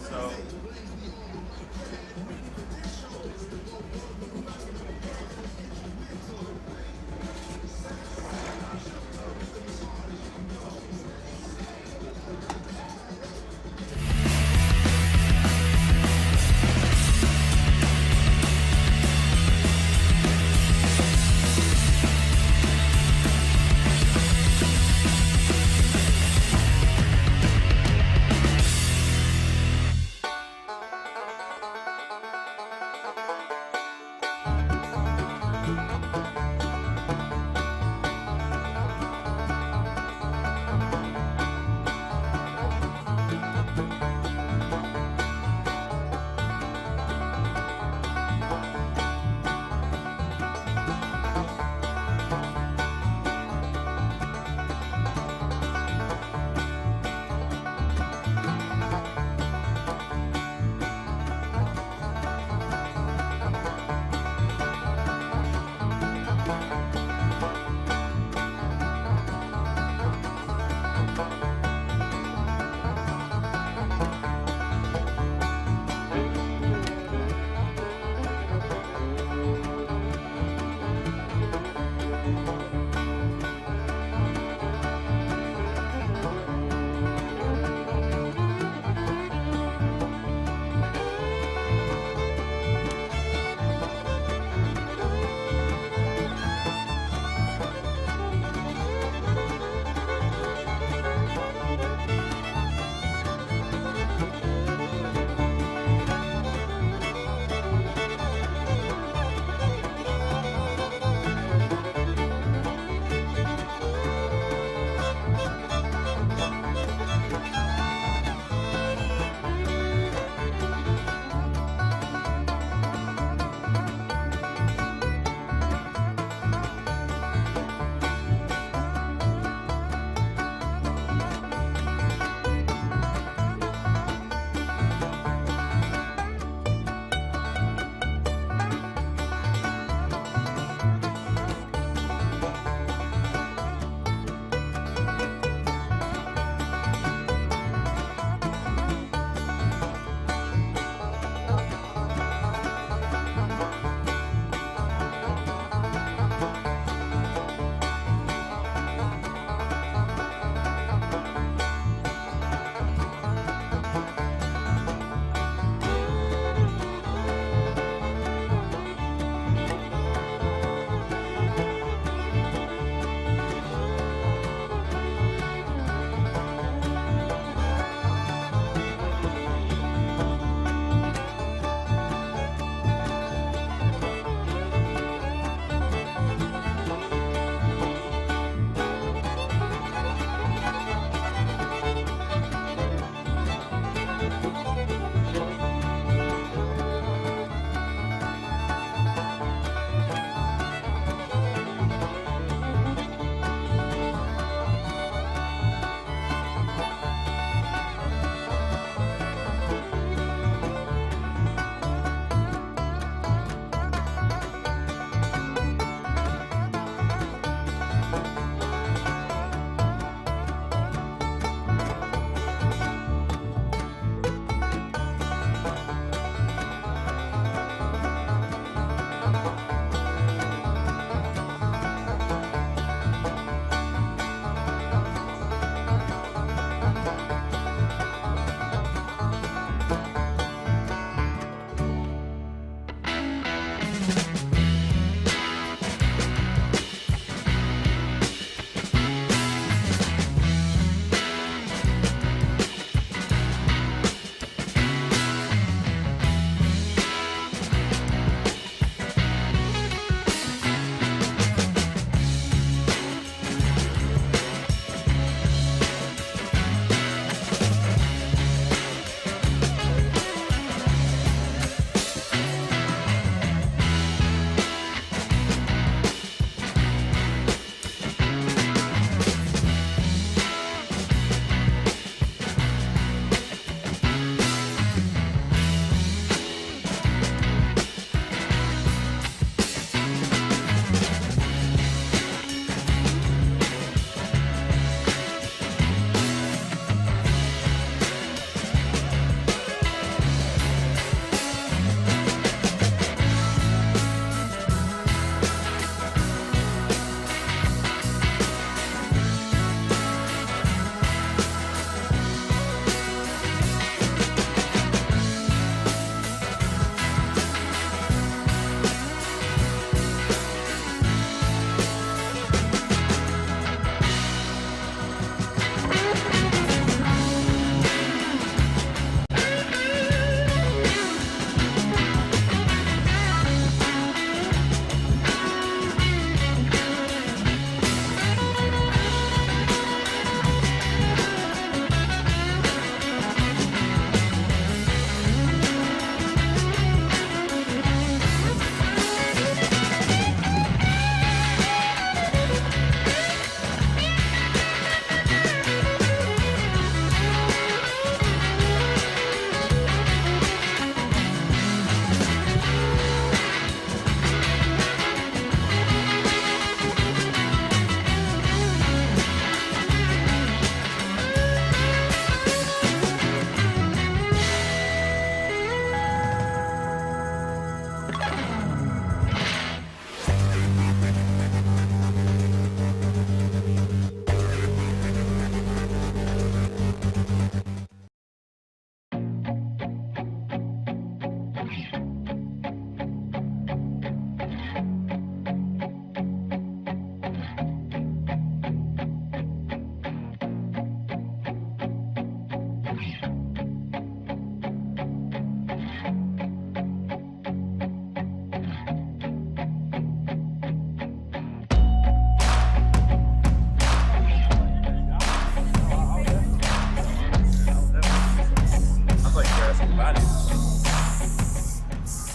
So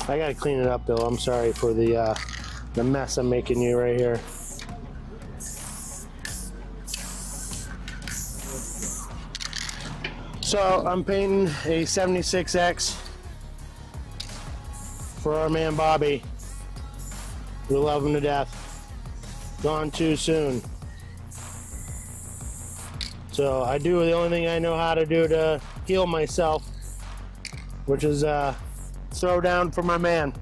I gotta clean it up, Bill. I'm sorry for the mess I'm making you right here. So I'm painting a 76X for our man Bobby. We love him to death. Gone too soon. So I do the only thing I know how to do to heal myself, which is throw down for my man.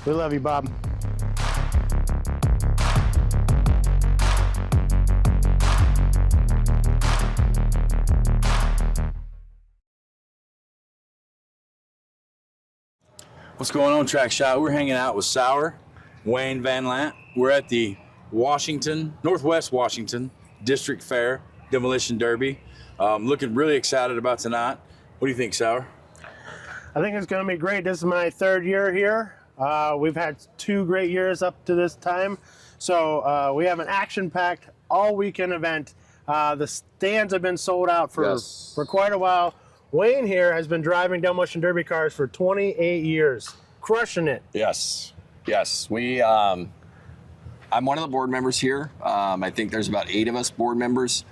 We love you, Bob. What's going on, Track Shot? We're hanging out with Sauer, Wayne Van Lant. We're at the Northwest Washington District Fair Demolition Derby. Looking really excited about tonight. What do you think, Sauer? I think it's going to be great. This is my third year here. We've had 2 great years up to this time. So we have an action-packed all-weekend event. The stands have been sold out for quite a while. Wayne here has been driving Demolition Derby cars for 28 years, crushing it. Yes. I'm one of the board members here. I think there's about 8 of us board members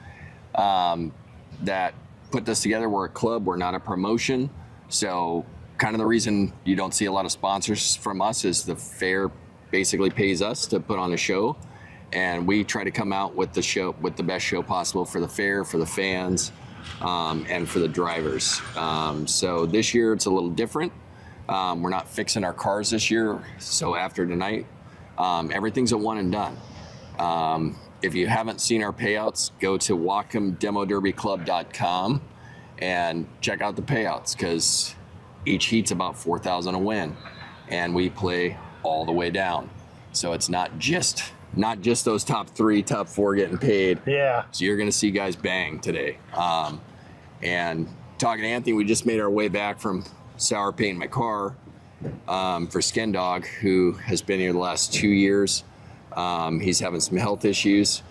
that put this together. We're a club, we're not a promotion. So kind of the reason you don't see a lot of sponsors from us is the fair basically pays us to put on a show. And we try to come out with the best show possible for the fair, for the fans, and for the drivers. So this year it's a little different. We're not fixing our cars this year. So after tonight, everything's a one and done. If you haven't seen our payouts, go to WhatcomDemoDerbyClub.com and check out the payouts, because each heat's about $4,000 a win, and we play all the way down. So it's not just those top 3, top 4 getting paid. Yeah. So you're gonna see guys bang today. And talking to Anthony, we just made our way back from Sauer painting my car for Skin Dog, who has been here the last 2 years. He's having some health issues.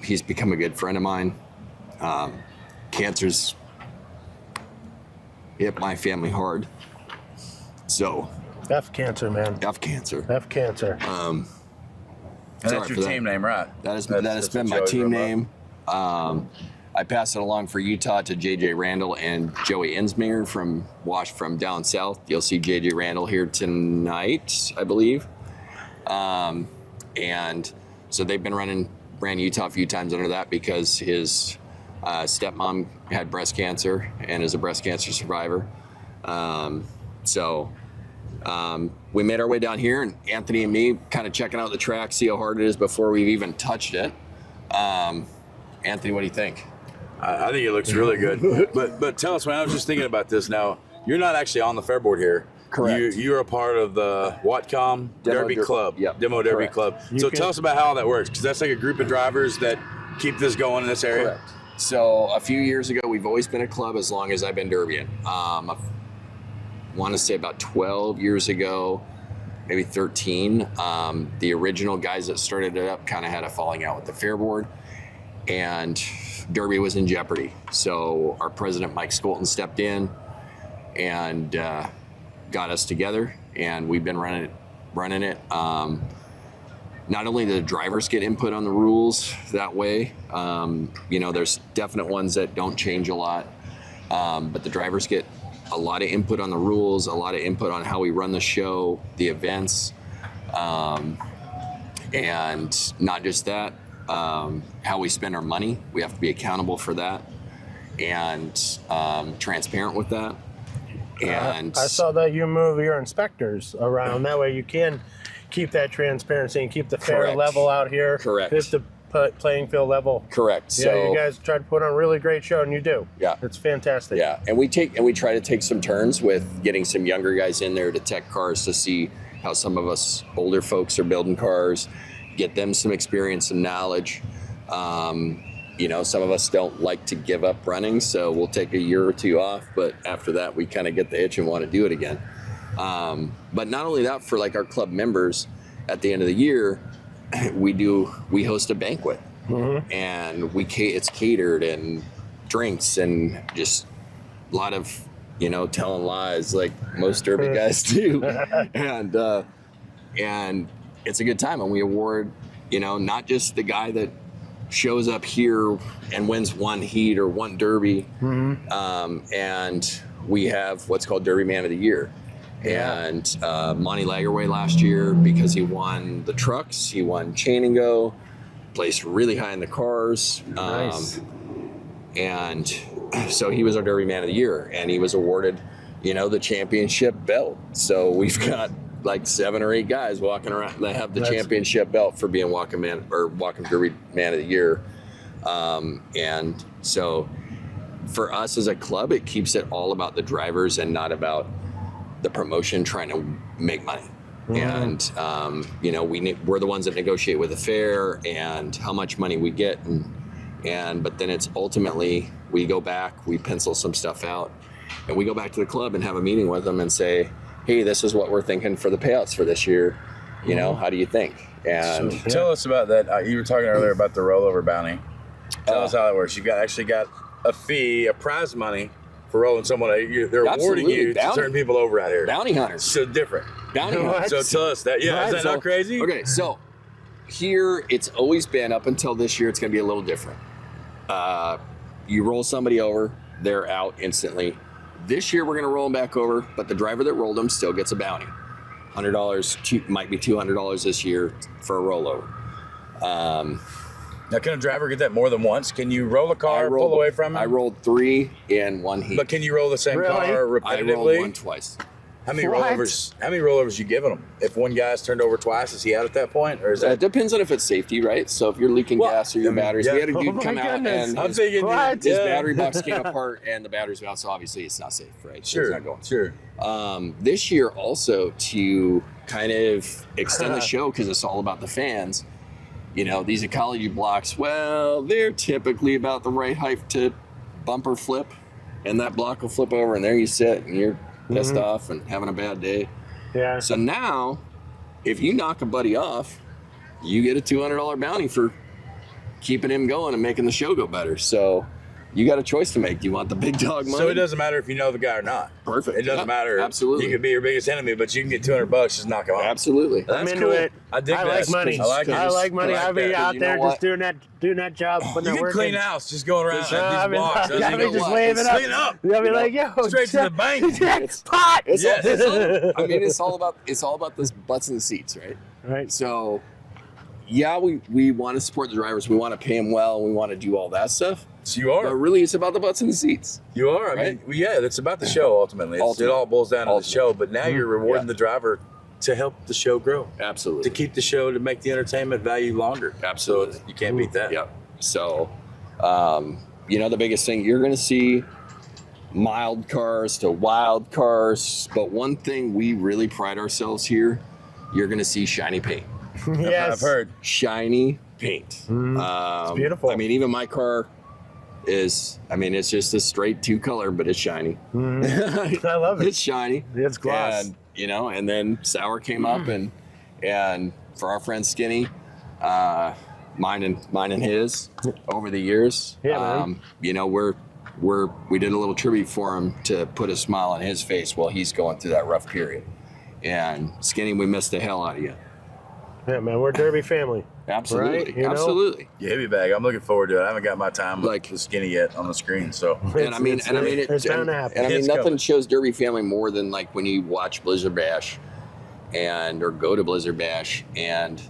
He's become a good friend of mine. Cancer's hit my family hard. So. F cancer, man. F cancer. F cancer. And that's your team name, right? That has been my team name. I passed it along for Utah to JJ Randall and Joey Insminger from down south. You'll see JJ Randall here tonight, I believe. And so they've been ran Utah a few times under that because his stepmom had breast cancer and is a breast cancer survivor. We made our way down here, and Anthony and me kind of checking out the track, see how hard it is before we've even touched it. Anthony, what do you think? I think it looks really good. But tell us, when I was just thinking about this now, you're not actually on the fair board here. Correct. You're a part of the Whatcom Derby Club. Yep. Demo Derby Club. So tell us about how that works, because that's like a group of drivers that keep this going in this area. Correct. So a few years ago, we've always been a club as long as I've been derbying. I want to say about 12 years ago, maybe 13. The original guys that started it up kind of had a falling out with the fair board, and Derby was in jeopardy. So our president, Mike Skolton, stepped in and got us together, and we've been running it. Not only do the drivers get input on the rules that way, there's definite ones that don't change a lot, but the drivers get a lot of input on the rules, a lot of input on how we run the show, the events, and not just that, how we spend our money. We have to be accountable for that and transparent with that. And I saw that you move your inspectors around. That way you can keep that transparency and keep the fair level out here. Correct. Keep the playing field level. Correct. Yeah, so you guys try to put on a really great show, and you do. Yeah. It's fantastic. Yeah, and we try to take some turns with getting some younger guys in there to tech cars to see how some of us older folks are building cars, get them some experience and knowledge. you know, some of us don't like to give up running, so we'll take a year or two off, but after that we kind of get the itch and want to do it again. But not only that, for like our club members, at the end of the year, we host a banquet, and it's catered and drinks and just a lot of, you know, telling lies like most derby guys do, and it's a good time. And we award, you know, not just the guy that shows up here and wins one heat or one derby, and we have what's called Derby Man of the Year. And Monty Lagerway last year, because he won the trucks, he won chain and go, placed really high in the cars. Nice. And so he was our Derby Man of the Year, and he was awarded, you know, the championship belt. So we've got like 7 or 8 guys walking around that have the championship belt for being walking Derby Man of the Year. And so for us as a club, it keeps it all about the drivers and not about the promotion trying to make money. And you know, we're the ones that negotiate with the fair and how much money we get, but then it's ultimately we go back, we pencil some stuff out, and we go back to the club and have a meeting with them and say, hey, this is what we're thinking for the payouts for this year. You know, how do you think? And tell us about that. You were talking earlier about the rollover bounty. Tell us how that works. You actually got a fee, a prize money for rolling someone. They're awarding you to turn people over out here. Bounty hunters. So different. Bounty hunters. So tell us that. Yeah, is that not crazy? Okay, so here it's always been, up until this year, it's going to be a little different. You roll somebody over, they're out instantly. This year we're going to roll them back over, but the driver that rolled them still gets a bounty. $100, might be $200 this year for a rollover. Now, can a driver get that more than once? Can you roll a car, pull away from it? I rolled 3 in one heat. But can you roll the same car repetitively? I rolled one twice. How many rollovers you giving them? If one guy's turned over twice, is he out at that point, or is that? It depends on if it's safety, right? So if you're leaking gas or your batteries, we had a dude come out and I'm thinking his battery box came apart and the battery's out, so obviously it's not safe, right? So it's not going. Sure. This year also, to kind of extend the show, because it's all about the fans. You know, these ecology blocks, well, they're typically about the right height to bumper flip, and that block will flip over, and there you sit, and you're pissed off and having a bad day. Yeah. So now, if you knock a buddy off, you get a $200 bounty for keeping him going and making the show go better. So you got a choice to make. Do you want the big dog money? So it doesn't matter if you know the guy or not. Perfect. It doesn't matter. Absolutely. You could be your biggest enemy, but you can get $200 just knock him off. Absolutely. That's I'm into cool. it. I dig that. like money. I like it. I like money. I'll be out there just doing that job. You can clean house just going around these blocks. I'll be just waving up. Clean up. I'll be like, yo, Straight to the bank. Jackpot. I mean, it's all about this butts in the seats, right? Right. So, yeah, we want to support the drivers. We want to pay them well. We want to do all that stuff. So you are. But really, it's about the butts in the seats. You are. I mean, yeah, it's about the show ultimately. It all boils down to the show. But now you're rewarding the driver to help the show grow. Absolutely. To keep the show, to make the entertainment value longer. Absolutely. So you can't beat that. Yep. So, you know, the biggest thing, you're going to see mild cars to wild cars. But one thing we really pride ourselves here, you're going to see shiny paint. Yes. I've heard. Shiny paint. It's beautiful. I mean, even my car is, it's just a straight 2-color, but it's shiny. I love it. It's shiny. It's gloss. And, you know, and then Sour came up, and for our friend Skinny, mine and his, over the years, you know, we did a little tribute for him to put a smile on his face while he's going through that rough period. And Skinny, we missed the hell out of you. Yeah, man, we're a Derby family. Absolutely, right? You know? absolutely. Yeah, heavy bag. I'm looking forward to it. I haven't got my time Like with Skinny yet on the screen. So, It's bound to happen. And I mean, It's nothing coming. shows Derby family more than like when you watch Blizzard Bash, or go to Blizzard Bash, and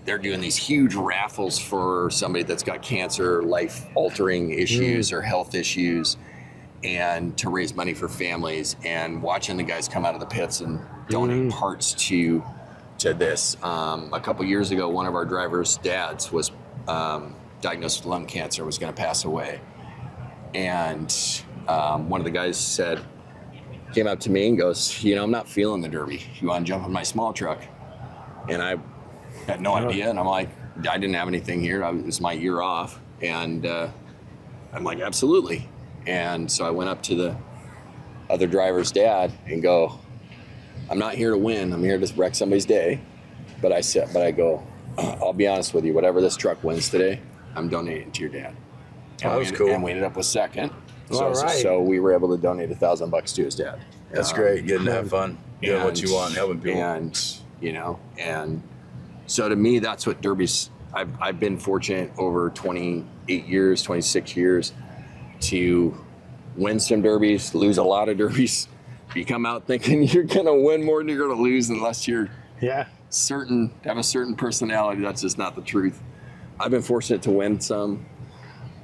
they're doing these huge raffles for somebody that's got cancer, life-altering issues, or health issues, and to raise money for families. And watching the guys come out of the pits and donate parts to this. A couple years ago, one of our drivers' dads was diagnosed with lung cancer, was going to pass away. And one of the guys came up to me and goes, you know, I'm not feeling the Derby. You want to jump in my small truck? And I had no idea. And I'm like, I didn't have anything here. It was my year off. And I'm like, absolutely. And so I went up to the other driver's dad and go, I'm not here to win. I'm here to wreck somebody's day. But I go, I'll be honest with you, whatever this truck wins today, I'm donating to your dad. And that was cool. And we ended up with second. All right. So we were able to donate $1,000 to his dad. That's great. Getting to have fun, doing what you want, helping people. And, and so to me, that's what Derby's, I've been fortunate over 28 years, 26 years to win some derbies, lose a lot of derbies. You come out thinking you're going to win more than you're going to lose unless you're have a certain personality. That's just not the truth. I've been fortunate to win some.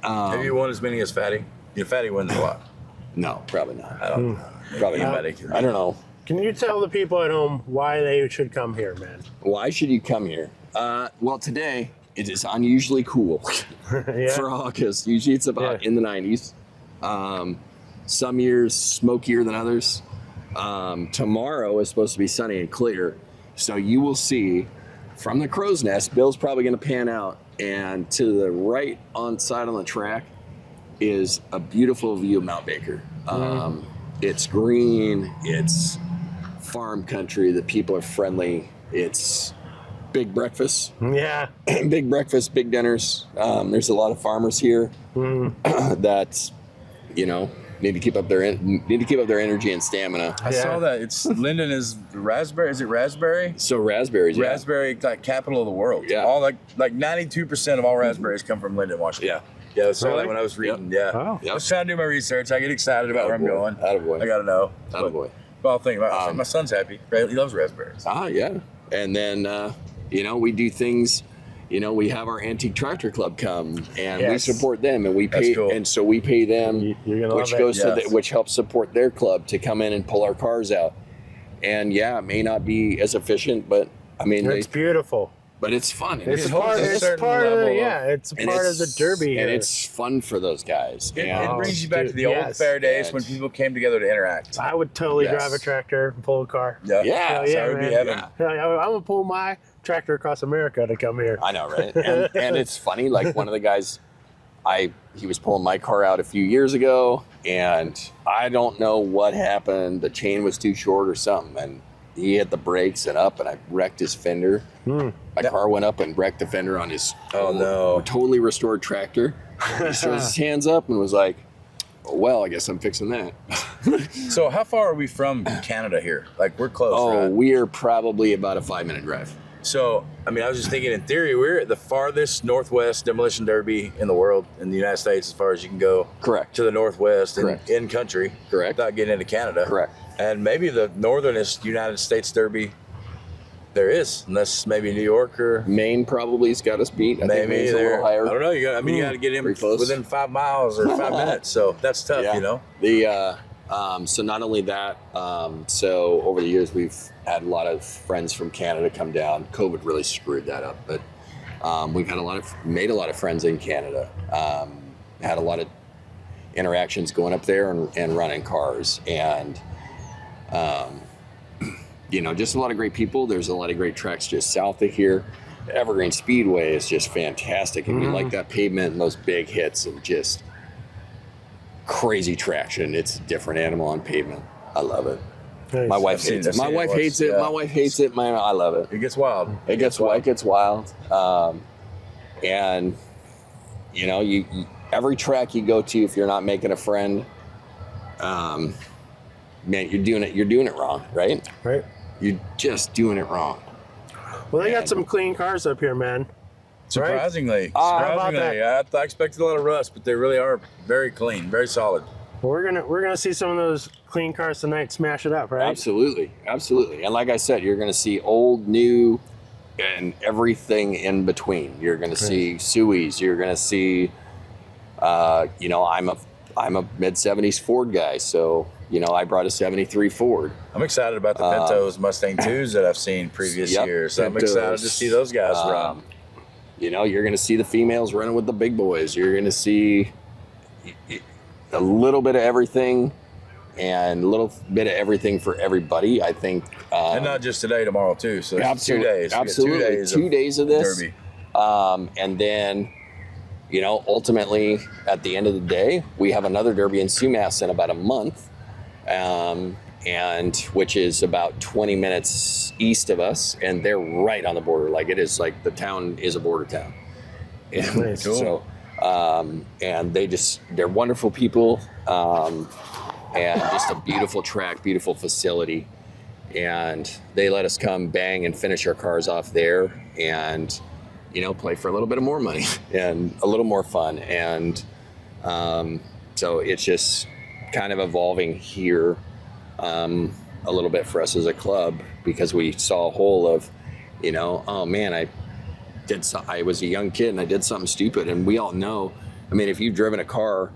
Have you won as many as Fatty? Fatty wins a lot. No, probably not. I don't know. Probably not. I don't know. Can you tell the people at home why they should come here, man? Why should you come here? Well, today it is unusually cool for August. Usually it's about in the 90s. Some years smokier than others. Tomorrow is supposed to be sunny and clear. So you will see from the crow's nest, Bill's probably going to pan out, and to the right on side on the track is a beautiful view of Mount Baker. It's green, it's farm country, the people are friendly, it's big breakfast. Yeah. Big breakfast, big dinners. There's a lot of farmers here that, need to keep up their energy and stamina. I saw that. It's Lynden is raspberry. Is it raspberry? So raspberries, Raspberry, like capital of the world. Yeah. All like 92% of all raspberries come from Lynden, Washington. Yeah. I saw that when I was reading. Yeah. Wow. I was trying to do my research. I get excited about where I'm going. Attaboy. I got to know. Attaboy. But I'll think about it. My son's happy. Right? He loves raspberries. Yeah. And then, we do things. We have our antique tractor club come, and we support them, and we pay, cool. and so we pay them, You're gonna which love it. goes to which helps support their club to come in and pull our cars out. And it may not be as efficient, but I mean, It's beautiful. but it's fun. It's It part, holds a it's certain part of level the, of- it's part of the derby and here. it's fun for those guys. It And brings you back to the Dude, old yes. fair days Yes. when people came together to interact. I would totally Yes. drive a tractor and pull a car. Yeah. Yeah. Yeah, That would be man. heaven. Yeah. I'm gonna pull my tractor across America to come here. I know, right? And it's funny, like one of the guys, he was pulling my car out a few years ago, and I don't know what happened. The chain was too short or something, and he hit the brakes and up, and I wrecked his fender. My car went up and wrecked the fender on his totally restored tractor. He throws his hands up and was like, well, I guess I'm fixing that. So how far are we from Canada here? Like we're close, right? We are probably about a 5-minute drive. So, I mean, I was just thinking in theory, we're at the farthest northwest demolition derby in the world, in the United States, as far as you can go. Correct. To the northwest Correct. in country. Correct. Without getting into Canada. Correct. And maybe the northernest United States derby there is, unless maybe New York or Maine probably's got us beat. I think maybe Maine's a they're, little higher. I don't know. You got to get in Pretty close. within 5 miles or 5 minutes. So that's tough, The so not only that, so over the years we've had a lot of friends from Canada come down. COVID really screwed that up, but we've had made a lot of friends in Canada. Had a lot of interactions going up there and running cars, and just a lot of great people. There's a lot of great tracks just south of here. Evergreen Speedway is just fantastic, and we like that pavement and those big hits and just crazy traction. It's a different animal on pavement. I love it. Nice. My wife hates it. My wife hates it. My wife hates it. I love it. It gets wild. It gets wild. And you every track you go to, if you're not making a friend, man, you're doing it wrong, right? Right. You're just doing it wrong. Well, they got some clean cars up here, man. Surprisingly, How about that? I expected a lot of rust, but they really are very clean, very solid. Well, we're gonna see some of those clean cars tonight. Smash it up, right? Absolutely. And like I said, you're going to see old, new, and everything in between. You're going to see Sueys. You're going to see, I'm a mid-70s Ford guy, so I brought a 73 Ford. I'm excited about the Pintos Mustang 2s that I've seen previous years. So I'm excited to see those guys run. You're going to see the females running with the big boys. You're going to see a little bit of everything and a little bit of everything for everybody, I think. And not just today, tomorrow too. So it's Absolutely. 2 days. We got Absolutely. 2 days of this. Derby. And then, you know, ultimately at the end of the day, we have another Derby in Sumas in about a month, and which is about 20 minutes east of us, and they're right on the border. Like, it is like the town is a border town. And Nice. so, and they're wonderful people, and just a beautiful track, beautiful facility. And they let us come bang and finish our cars off there, and, you know, play for a little bit of more money and a little more fun. And so it's just kind of evolving here a little bit for us as a club, because we saw a hole of, you know, oh man, I was a young kid and I did something stupid. And we all know, I mean, if you've driven a car,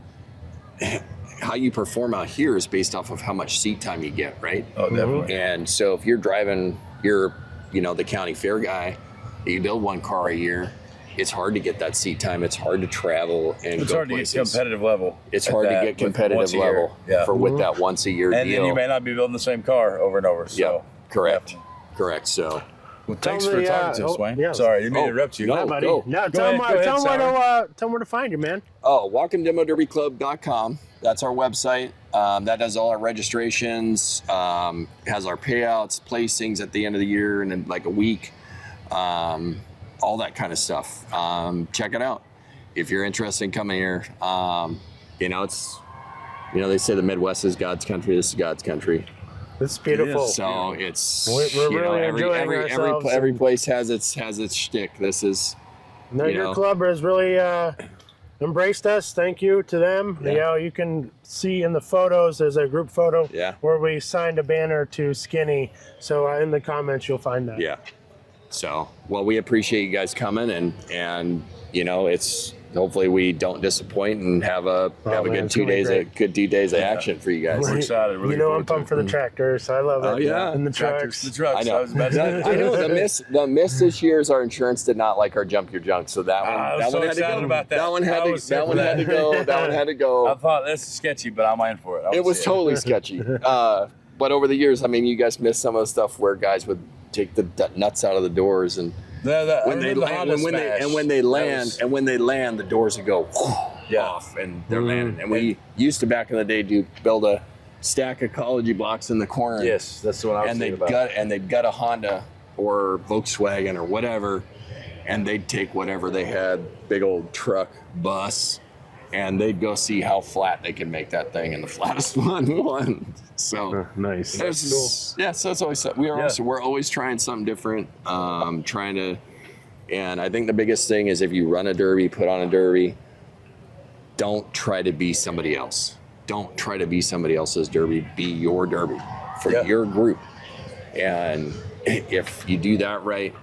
how you perform out here is based off of how much seat time you get, right? Oh, definitely. And so if you're driving, you're, you know, the county fair guy, you build one car a year, it's hard to get that seat time. It's hard to travel and It's go hard places. to get competitive level. It's at hard to that get with competitive once a year. level Yeah. with that once a year And deal. then you may not be building the same car over and over. So. Yeah, correct. Definitely. Correct. So, Well, thanks Tell for me, talking to us, Wayne. yeah. Sorry, I didn't mean to Oh, interrupt you. no. Yeah, buddy. go. No, Go tell them ahead, where to find you, man. walkingdemoderbyclub.com. That's our website. That does all our registrations, has our payouts, placings at the end of the year and in like a week, all that kind of stuff. Check it out if you're interested in coming here. You know, it's, you know, they say the Midwest is God's country. This is God's country. It's beautiful. So it's, We're you know, really every enjoying ourselves every and- place has its shtick. This is, No, you your know. club has really embraced us. Thank you to them. Yeah. You know, you can see in the photos, there's a group photo Yeah. where we signed a banner to Skinny. So in the comments, you'll find that. yeah. So, well, we appreciate you guys coming, and you know, it's, hopefully we don't disappoint and have a man, good it's gonna be great. 2 days of action for you guys. We're excited. Really You know, I'm looking forward pumped for to the tractors. I love it. Oh, yeah. And the Tractors. trucks. The trucks. I know. I was about to I know the miss this year is our insurance did not like our jump your junk, so that one I was that so one had to excited go. about that. That one had I to was sick that one for had to that. go. That one had to I go. thought this is sketchy, but I'm in for it. It was totally sketchy. But over the years, I mean, you guys missed some of the stuff where guys would take the nuts out of the doors, and when they land, when they land, the doors would go off, and they're landing. And we used to back in the day build a stack of ecology blocks in the corner. Yes, that's the one I was And thinking they'd gut a Honda or Volkswagen or whatever, and they'd take whatever they had, big old truck, bus, and they'd go see how flat they can make that thing, and the flattest one won. So Nice. yeah, so it's always we're always trying something different, trying to, and I think the biggest thing is if you run a derby, put on a derby, don't try to be somebody else. Don't try to be somebody else's derby. Be your derby for your group. And if you do that right,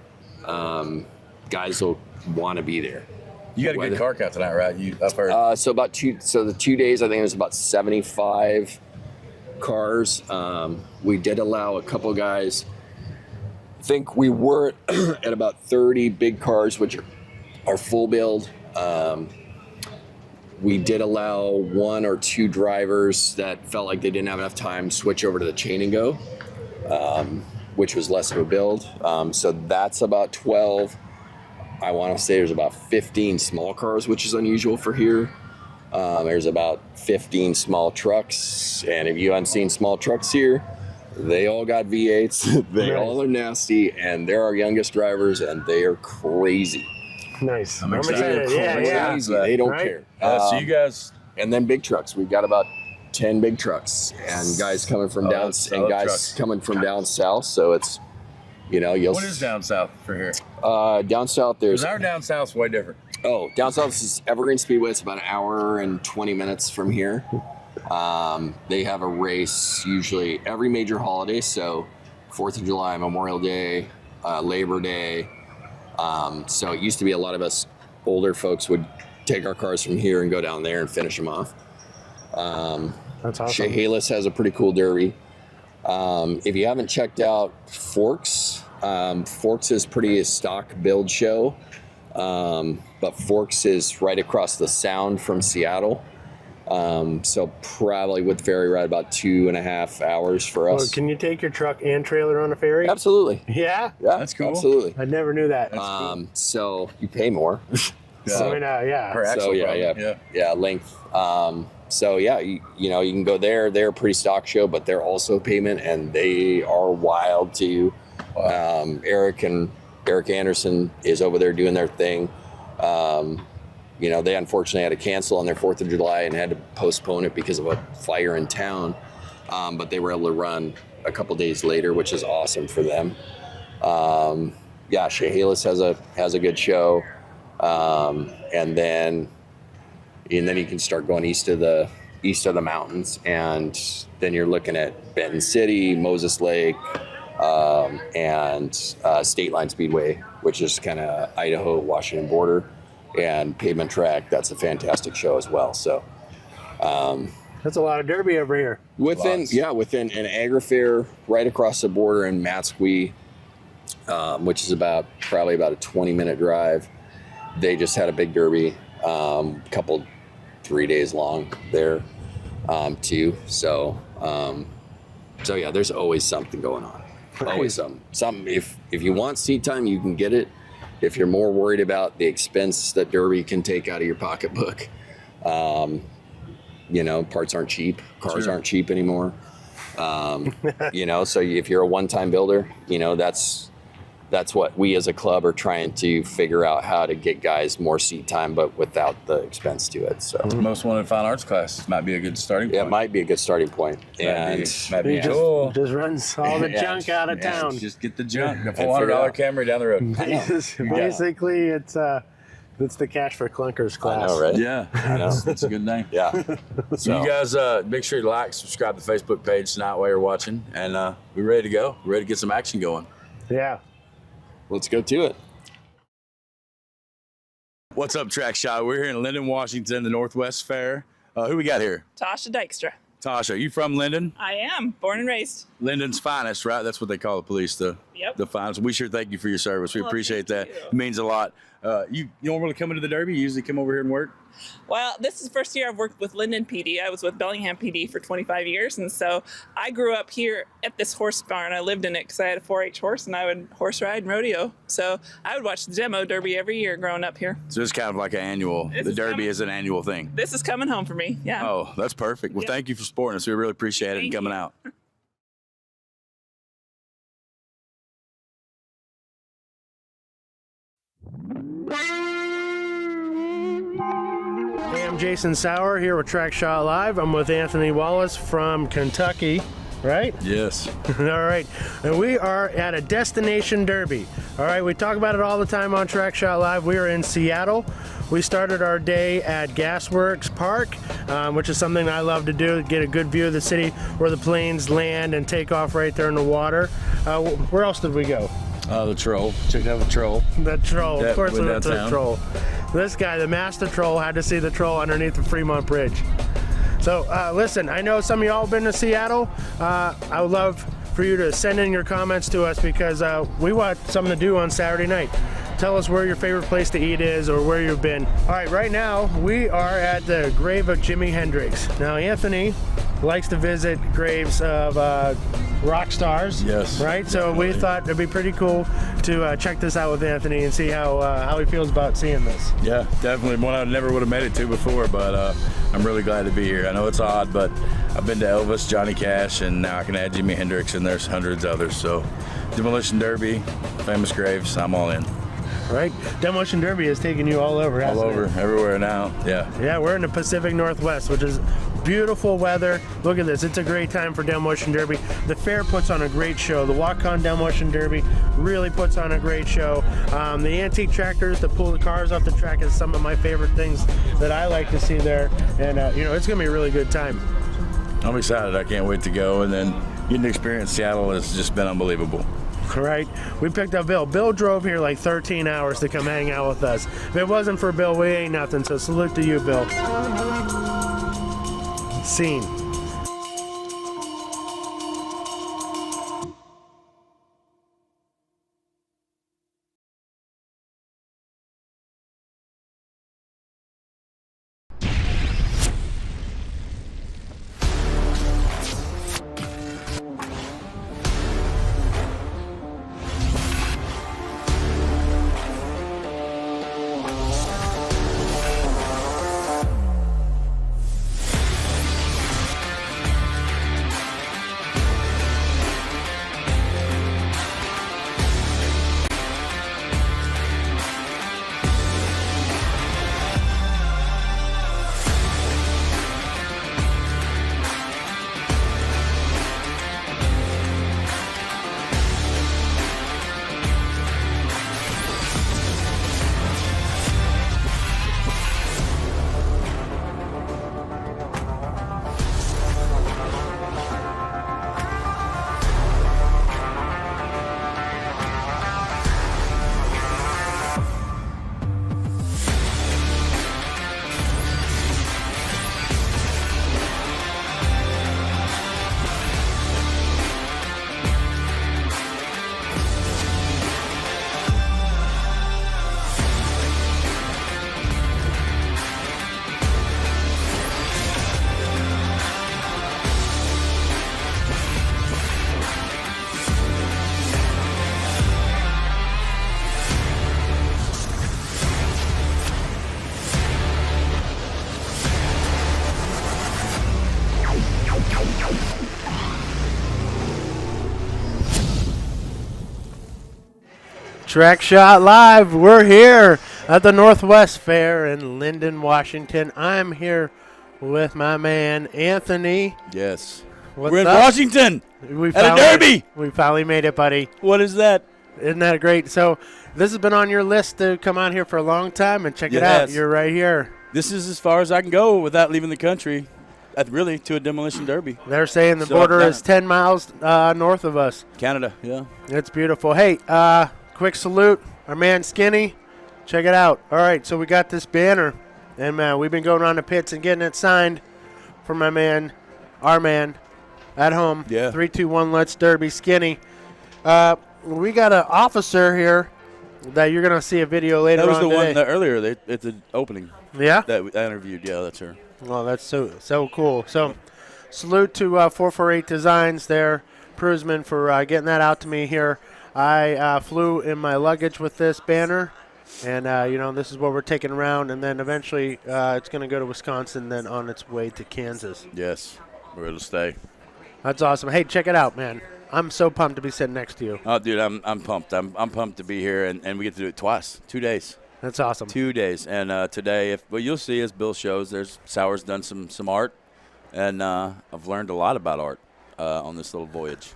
guys will want to be there. You got a good car count tonight, right? I've heard. So the 2 days, I think it was about 75 cars. We did allow a couple guys. I think we were at about 30 big cars, which are full build. We did allow 1 or 2 drivers that felt like they didn't have enough time switch over to the chain and go, which was less of a build. So that's about 12. I want to say there's about 15 small cars, which is unusual for here. There's about 15 small trucks, and if you haven't seen small trucks here, they all got V8s. They all are nasty, and they're our youngest drivers, and they are crazy. Nice. I'm I'm excited. excited. Yeah. Crazy. They don't Right? care. So you guys, And then big trucks. We've got about 10 big trucks, and guys coming from Oh, down that's- and I love guys trucks. coming from down south. So it's, you know, you'll what is down south for here? down south. There's Because our down south's way different. down south is Evergreen Speedway. It's about an hour and 20 minutes from here. They have a race usually every major holiday. So 4th of July, Memorial Day, Labor Day. So it used to be a lot of us older folks would take our cars from here and go down there and finish them off. That's awesome. Chehalis has a pretty cool derby. If you haven't checked out Forks, Forks is a stock build show, but Forks is right across the Sound from Seattle. So probably with the ferry ride about 2.5 hours for us. Well, can you take your truck and trailer on a ferry? Absolutely. Yeah? Yeah, That's cool. Absolutely. I never knew that. So you pay more. I mean, yeah. Per axle, So yeah, length. So yeah, you know, you can go there. They're a pretty stock show, but they're also pavement, and they are wild too. Wow. Eric Anderson is over there doing their thing. You know, they unfortunately had to cancel on their 4th of July and had to postpone it because of a fire in town. But they were able to run a couple days later, which is awesome for them. Yeah, Chehalis has a good show. And then you can start going east of the mountains, and then you're looking at Benton City, Moses Lake, and State Line Speedway, which is kind of Idaho, Washington border, and Pavement Track. That's a fantastic show as well. So That's a lot of derby over here. within an agri-fair right across the border in Matsqui, which is probably about a 20-minute drive. They just had a big derby, couple 3 days long there, too. So yeah, there's always something going on. Always something. If you want seat time, you can get it. If you're more worried about the expense that derby can take out of your pocketbook, you know, parts aren't cheap. Cars aren't cheap anymore. You know, so if you're a one-time builder, you know, that's what we as a club are trying to figure out, how to get guys more seat time, but without the expense to it. So Most wanted fine arts class might be a good starting point. it might be a good starting point. And might be He cool. just runs all the Yeah, junk out of town. Just get the junk. A figure out. $400 Camry down the road. Basically, it's the cash for clunkers class. I know, right? Yeah, that's a good name. Yeah. So you guys, make sure you like, subscribe to the Facebook page tonight while you're watching, and we're ready to go. We're ready to get some action going. Yeah. Let's go to it. What's up, Track Shot? We're here in Lynden, Washington, the Northwest Fair. Who we got here? Tasha Dykstra. Tasha, you from Lynden? I am born and raised. Lynden's finest, right? That's what they call the police, the finest. We sure thank you for your service. We Well, appreciate that. thank you. It means a lot. You normally come into the Derby? You usually come over here and work? Well, this is the first year I've worked with Lynden PD. I was with Bellingham PD for 25 years, and so I grew up here at this horse barn. I lived in it because I had a 4-H horse, and I would horse ride and rodeo. So I would watch the demo Derby every year growing up here. So it's kind of like an annual. This The is Derby coming- is an annual thing. This is coming home for me. Yeah. Oh, that's perfect. Well, Yeah. thank you for supporting us. We really appreciate it and Thank coming you. out. Hey, I'm Jason Sauer here with TrackShotLive. I'm with Anthony Wallace from Kentucky, right? Yes. All right. And we are at a destination derby. All right. We talk about it all the time on TrackShotLive. We are in Seattle. We started our day at Gasworks Park, which is something I love to do, get a good view of the city where the planes land and take off right there in the water. Where else did we go? The troll. Check out the troll. The troll. Yeah, Of course, we went went to the downtown. troll. This guy, the master troll, had to see the troll underneath the Fremont Bridge. So, listen, I know some of y'all been to Seattle. I would love for you to send in your comments to us because we want something to do on Saturday night. Tell us where your favorite place to eat is or where you've been. All right, right now we are at the grave of Jimi Hendrix. Now, Anthony likes to visit graves of rock stars. Yes, Right? So definitely. we thought it'd be pretty cool to check this out with Anthony and see how he feels about seeing this. Yeah, definitely one I never would have made it to before, but I'm really glad to be here. I know it's odd, but I've been to Elvis, Johnny Cash, and now I can add Jimi Hendrix, and there's hundreds others. So Demolition Derby, famous graves, I'm all in. Right? Demolition Derby has taken you all over, All hasn't over, it? everywhere now. Yeah. Yeah, we're in the Pacific Northwest, which is beautiful weather. Look at this. It's a great time for Demolition Derby. The fair puts on a great show. The Walk-On Demolition Derby really puts on a great show. The antique tractors that pull the cars off the track is some of my favorite things that I like to see there. And, you know, it's going to be a really good time. I'm excited. I can't wait to go. And then getting to experience Seattle has just been unbelievable. Right? We picked up Bill. Bill drove here like 13 hours to come hang out with us. If it wasn't for Bill, we ain't nothing. So salute to you, Bill. Scene. Track Shot Live. We're here at the Northwest Fair in Lynden, Washington. I'm here with my man Anthony. Yes. What's We're in up? Washington We at a derby. We finally made it, buddy. What is that? Isn't that great? So this has been on your list to come out here for a long time, and check it Yes. out. You're right here. This is as far as I can go without leaving the country, really, to a demolition derby. They're saying the So, border yeah. is 10 miles north of us. Canada, yeah. It's beautiful. Hey, quick salute, our man Skinny. Check it out. All right, so we got this banner, and we've been going around the pits and getting it signed for my man, our man, at home. Yeah. 3-2-1, Let's Derby, Skinny. We got an officer here that you're going to see a video later That was on the today. one that earlier at the opening Yeah? that I interviewed. Yeah, that's her. Well, that's so cool. So, salute to 448 Designs there, Prusman, for getting that out to me here. I flew in my luggage with this banner, and this is what we're taking around, and then eventually it's going to go to Wisconsin, then on its way to Kansas. Yes, where it'll stay. That's awesome. Hey, check it out, man. I'm so pumped to be sitting next to you. Oh, dude, I'm pumped. I'm pumped to be here, and we get to do it twice, 2 days. That's awesome. 2 days, and today, what you'll see as Bill shows, Sauer's done some art, and I've learned a lot about art on this little voyage.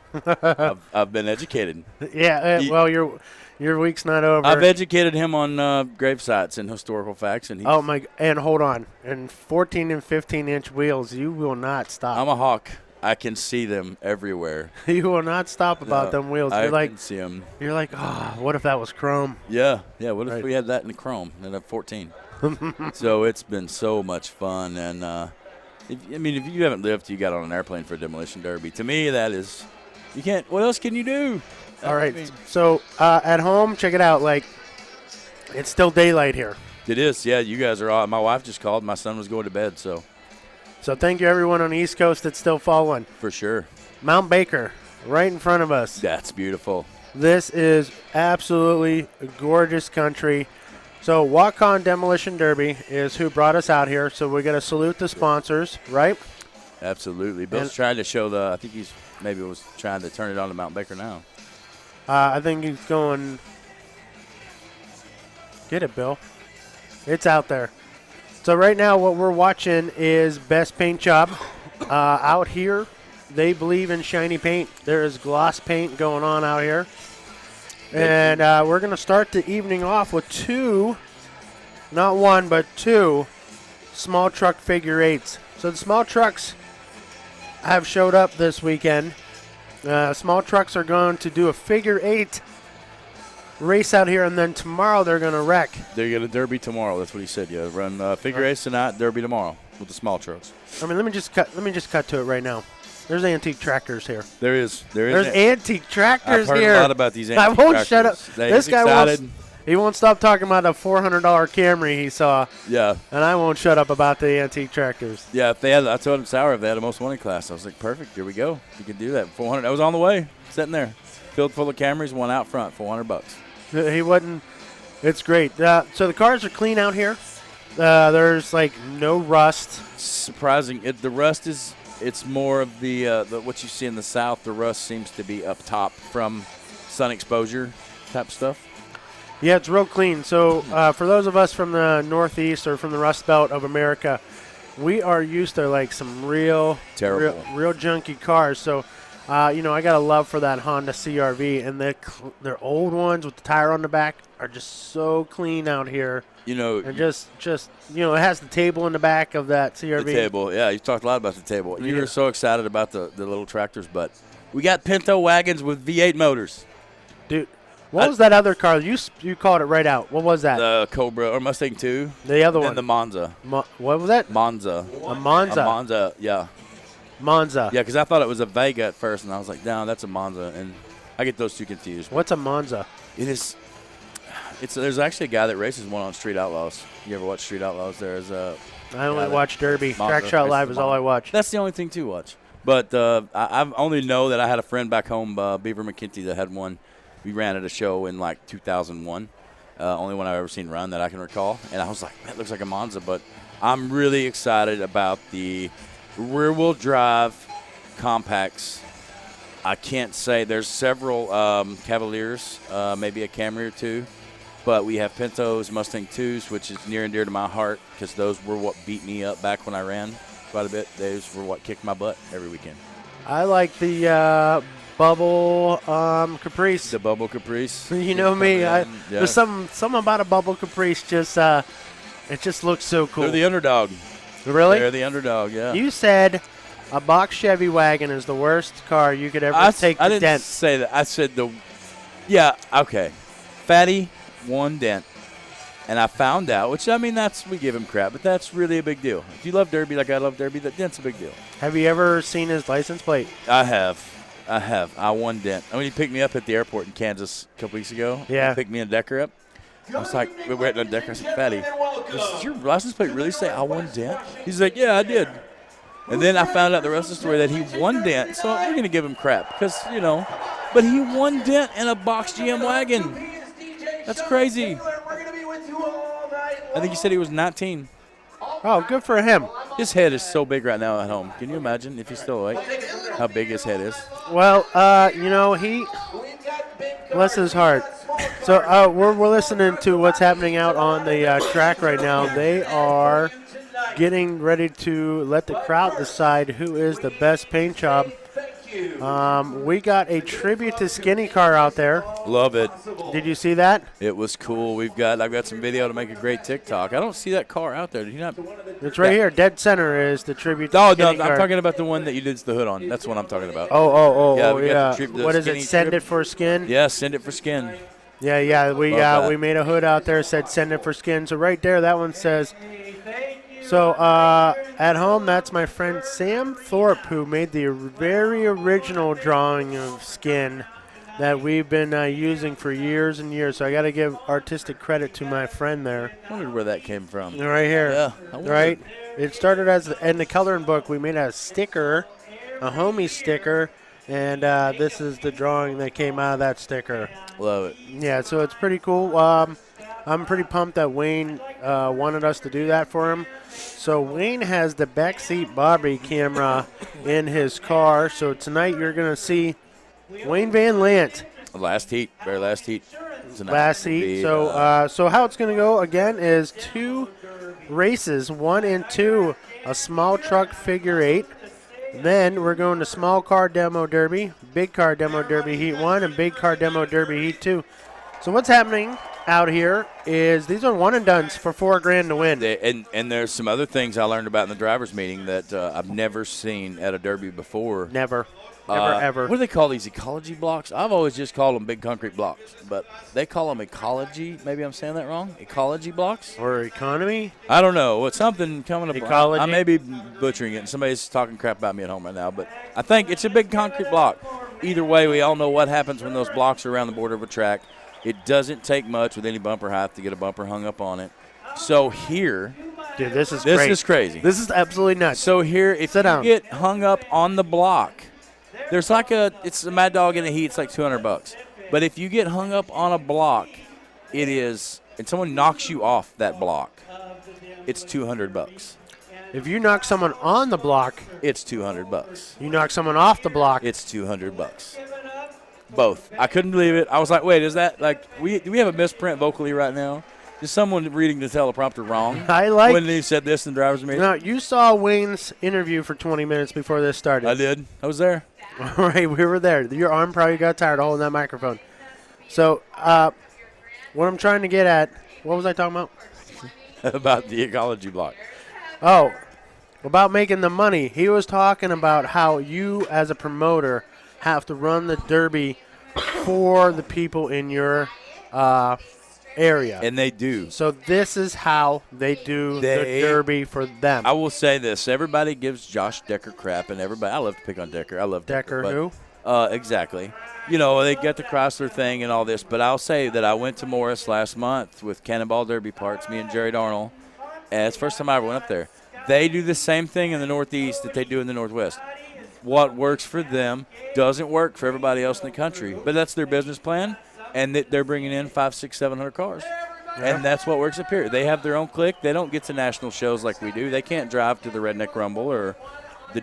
I've been educated. Yeah. Well, your week's not over. I've educated him on grave sites and historical facts, and Oh my! And hold on. And 14 and 15-inch wheels, you will not stop. I'm a hawk. I can see them everywhere. You will not stop about them wheels. I You're like, can see them. you're like, oh, what if that was chrome? Yeah. What if Right. we had that in the chrome and a 14? So it's been so much fun, and if you haven't lived, you got on an airplane for a demolition derby. To me, that is, you can't. What else can you do? All right. So at home, check it out. Like, it's still daylight here. It is. Yeah, you guys are all. My wife just called. My son was going to bed, so So thank you everyone on the East Coast that's still following. for sure. Mount Baker, right in front of us. That's beautiful. This is absolutely a gorgeous country. So Walk-On Demolition Derby is who brought us out here. So we got to salute the sponsors, right? Absolutely. Bill's trying to show I think he's maybe was trying to turn it on to Mount Baker now. I think he's going. Get it, Bill. It's out there. So right now what we're watching is Best Paint Job. Out here, they believe in shiny paint. There is gloss paint going on out here. And we're going to start the evening off with two, not one, but two small truck figure eights. So the small trucks have showed up this weekend. Small trucks are going to do a figure eight race out here, and then tomorrow they're going to wreck. They're going to derby tomorrow. That's what he said. Yeah, run figure eights tonight, derby tomorrow with the small trucks. I mean, let me just cut to it right now. There's antique tractors here. There's There's antique tractors I've heard here. a lot about these I antique won't shut up. tractors. This He's guy excited. he won't stop talking about the $400 Camry he saw, Yeah. and I won't shut up about the antique tractors. Yeah, if they had, I told him Sauer if they had a most wanted class, I was like, perfect, here we go. You can do that. 400. I was on the way, sitting there, filled full of Camrys, one out front, $400. He wasn't. It's great. So the cars are clean out here. There's like no rust. Surprising. The rust is. It's more of the what you see in the south. The rust seems to be up top from sun exposure type stuff. Yeah, it's real clean. So for those of us from the Northeast or from the Rust Belt of America, we are used to like some real Terrible. real junky cars. So I got a love for that Honda CRV, and their old ones with the tire on the back are just so clean out here. And just it has the table in the back of that CRV. The table. Yeah, you talked a lot about the table. You Yeah. were so excited about the little tractors, but we got Pinto wagons with V8 motors. Dude, what was that other car? You called it right out. What was that? The Cobra or Mustang 2. The other And one. the Monza. What was that? Monza. A Monza. A Monza, yeah. Monza. Yeah, because I thought it was a Vega at first, and I was like, no, that's a Monza. And I get those two confused. What's a Monza? It is. There's actually a guy that races one on Street Outlaws. You ever watch Street Outlaws? There's a. I only Yeah, watch Derby. Monza TrackShotLive races is the all I Monza. watch. That's the only thing to watch. But I only know that I had a friend back home, Beaver McKenty, that had one. We ran at a show in like 2001. Only one I've ever seen run that I can recall. And I was like, man, it looks like a Monza. But I'm really excited about the rear-wheel drive compacts I can't say. There's several Cavaliers, maybe a Camry or two. But we have Pintos, Mustang 2s, which is near and dear to my heart because those were what beat me up back when I ran quite a bit. Those were what kicked my butt every weekend. I like the bubble Caprice. The bubble Caprice. You know me. There's something about a bubble Caprice. Just it just looks so cool. They're the underdog. Really? They're the underdog. Yeah. You said a box Chevy wagon is the worst car you could ever take I to didn't dent. say that. I said Yeah. Okay. Fatty. One dent, and I found out, which I mean, we give him crap, but that's really a big deal. If you love Derby like I love Derby, that dent's a big deal. Have you ever seen his license plate? I have. I one dent. I mean, he picked me up at the airport in Kansas a couple weeks ago. Yeah. He picked me and Decker up. I was like, we were at the Decker. I said, Fatty, does your license plate really say I one dent? He's like, yeah, I did. And then I found out the rest of the story that he one dent, so we're going to give him crap because, but he one dent in a box GM wagon. That's crazy. I think he said he was 19. Oh, good for him. His head is so big right now at home. Can you imagine if he's still awake, how big his head is? Well, he bless his heart. So we're listening to what's happening out on the track right now. They are getting ready to let the crowd decide who is the best paint job. We got a tribute to Skinny car out there. Love it. Did you see that? It was cool. I've got some video to make a great TikTok. I don't see that car out there. Did you not? It's right here. Dead center is the tribute to No, Skinny I'm car. talking about the one that you did the hood on. That's what I'm talking about. Yeah. What is it? Send trip. it for skin? Yeah, send it for skin. Yeah. We made a hood out there. Said send it for skin. So right there, that one says. So at home, that's my friend Sam Thorpe who made the very original drawing of skin that we've been using for years and years. So I got to give artistic credit to my friend there. I wondered where that came from. Right here. Yeah. Right? It started as in the coloring book. We made a sticker, a homie sticker, and this is the drawing that came out of that sticker. Love it. Yeah, so it's pretty cool. I'm pretty pumped that Wayne wanted us to do that for him. So Wayne has the backseat Bobby camera in his car. So tonight you're going to see Wayne Van Lant. Very last heat. Tonight Last heat. So how it's going to go again is 2 races, 1 and 2, a small truck figure 8. Then we're going to small car demo derby, big car demo derby heat 1, and big car demo derby heat 2. So what's happening out here is these are one and dones for $4,000 to win. And there's some other things I learned about in the driver's meeting that I've never seen at a derby before. Never, ever. What do they call these, ecology blocks? I've always just called them big concrete blocks, but they call them ecology. Maybe I'm saying that wrong. Ecology blocks Or economy. I don't know. It's something coming up. Ecology? I may be butchering it, and somebody's talking crap about me at home right now, but I think it's a big concrete block. Either way, we all know what happens when those blocks are around the border of a track. It doesn't take much with any bumper height to get a bumper hung up on it. So here, Dude, this is crazy. This is absolutely nuts. So here, if you get hung up on the block, there's like it's a Mad Dog in a heat. It's like $200. But if you get hung up on a block, and someone knocks you off that block, it's $200. If you knock someone on the block, it's $200. You knock someone off the block, it's $200. Both. I couldn't believe it. I was like, wait, is that do we have a misprint vocally right now? Is someone reading the teleprompter wrong? When they said this in the driver's meeting? No, you saw Wayne's interview for 20 minutes before this started. I did. I was there. All right, we were there. Your arm probably got tired holding that microphone. So what I'm trying to get at, what was I talking about? About the ecology block. Oh, about making the money. He was talking about how you as a promoter have to run the derby for the people in your area. And they do. So this is how they do the derby for them. I will say this. Everybody gives Josh Decker crap, and everybody – I love to pick on Decker. I love Decker. Who? Exactly. You know, they got the Chrysler thing and all this, but I'll say that I went to Morris last month with Cannonball Derby parts, me and Jerry Darnell, and it's the first time I ever went up there. They do the same thing in the Northeast that they do in the Northwest. What works for them doesn't work for everybody else in the country, but that's their business plan, and they're bringing in 500, 600, 700 cars. Yeah. And that's what works up here. They have their own clique. They don't get to national shows like we do. They can't drive to the Redneck Rumble or the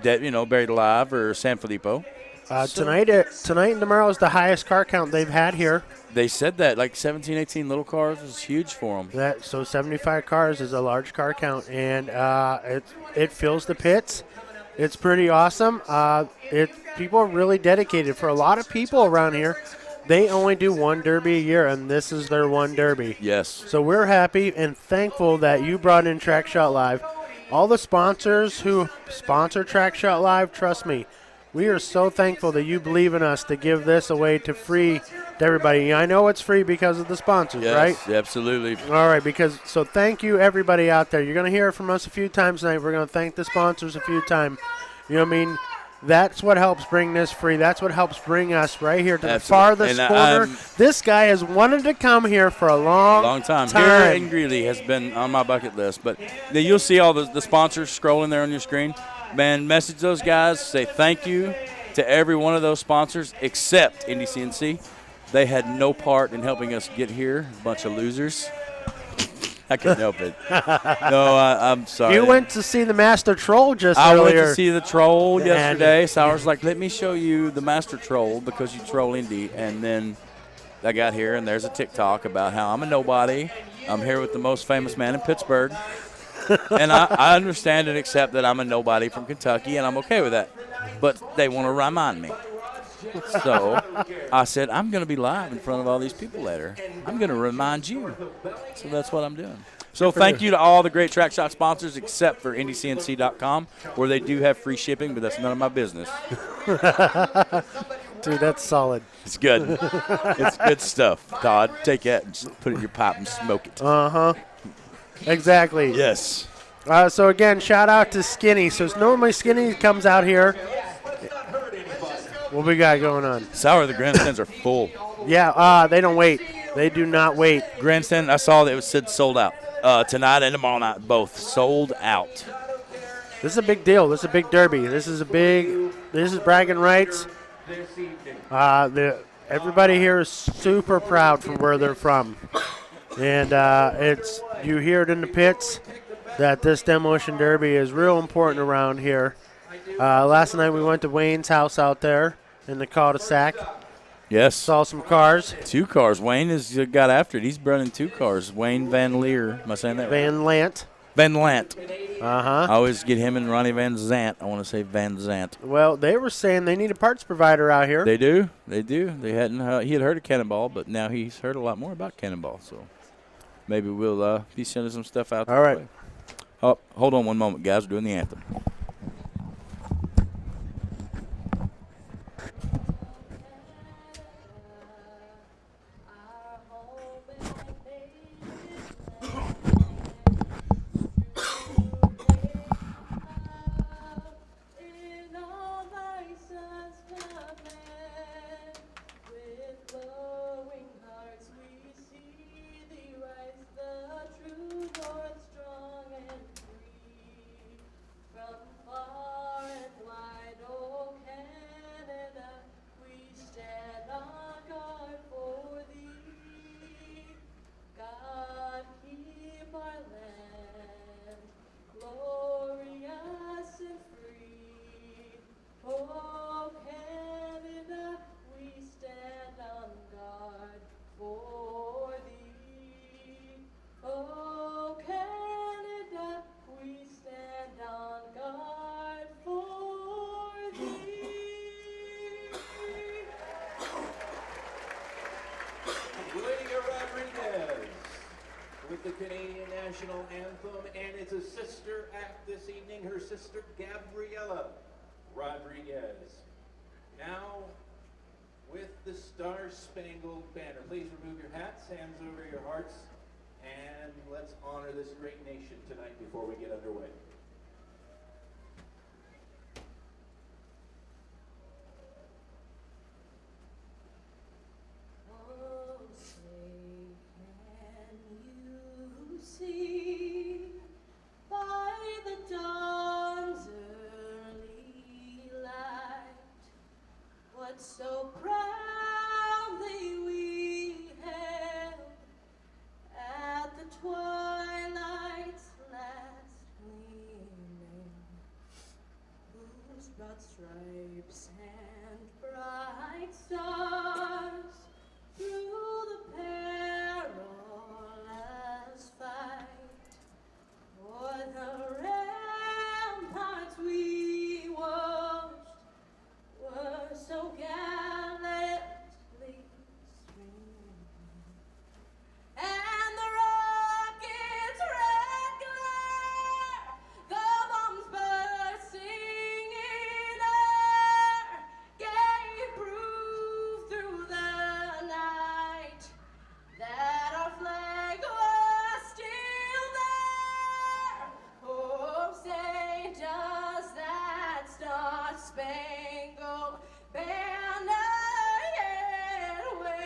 Buried Alive or San Filippo. Tonight and tomorrow is the highest car count they've had here. They said that, like 17, 18 little cars was huge for them. So 75 cars is a large car count, and it fills the pits. It's pretty awesome. People are really dedicated. For a lot of people around here, they only do one derby a year, and this is their one derby. Yes. So we're happy and thankful that you brought in TrackShot Live. All the sponsors who sponsor TrackShot Live, trust me, we are so thankful that you believe in us to give this away to free to everybody. I know it's free because of the sponsors, right? Yes, absolutely. All right, so thank you, everybody out there. You're going to hear from us a few times tonight. We're going to thank the sponsors a few times. You know what I mean? That's what helps bring this free. That's what helps bring us right here to the farthest corner. This guy has wanted to come here for a long time. Here in Greeley has been on my bucket list. But you'll see all the sponsors scrolling there on your screen. Man, message those guys. Say thank you to every one of those sponsors except Indy CNC. They had no part in helping us get here. A bunch of losers. I couldn't help it. No, I'm sorry. You went to see the Master Troll earlier. I went to see the Troll yesterday. Sauer's like, let me show you the Master Troll because you troll Indy. And then I got here, and there's a TikTok about how I'm a nobody. I'm here with the most famous man in Pittsburgh. And I understand and accept that I'm a nobody from Kentucky, and I'm okay with that. But they want to remind me. So I said, I'm going to be live in front of all these people later. I'm going to remind you. So that's what I'm doing. So thank you to all the great Track Shot sponsors except for IndyCNC.com, where they do have free shipping, but that's none of my business. Dude, that's solid. It's good. It's good stuff. Todd, take that and just put it in your pipe and smoke it. Uh-huh. Exactly. Yes. So, again, shout out to Skinny. So, normally Skinny comes out here. What we got going on? Sauer, the grandstands are full. Yeah, they don't wait. They do not wait. Grandstand, I saw that it said sold out. Tonight and tomorrow night, both sold out. This is a big deal. This is a big derby. This is bragging rights. Everybody here is super proud from where they're from. And you hear it in the pits that this Demolition Derby is real important around here. Last night we went to Wayne's house out there in the cul-de-sac. Yes. Saw some cars. 2 cars. Wayne has got after it. He's running 2 cars. Wayne Van Leer. Am I saying that right? Van Lant. Van Lant. Uh-huh. I always get him and Ronnie Van Zant. I want to say Van Zant. Well, they were saying they need a parts provider out here. They do. They do. They hadn't. He had heard of Cannonball, but now he's heard a lot more about Cannonball. So maybe we'll be sending some stuff out. All right. Oh, hold on one moment, guys. We're doing the anthem. The Canadian national anthem, and it's a sister act this evening, her sister Gabriela Rodriguez. Now, with the Star-Spangled Banner, please remove your hats, hands over your hearts, and let's honor this great nation tonight before we get underway. So proudly we hailed at the twilight's last gleaming, whose broad stripes and stars through the perilous fight. For the ramparts we watched were so gallantly streamed, and the rockets' red glare, the bombs bursting in air, gave proof through the night that our flag was still there. Oh, say does that star-spangled banner yet wave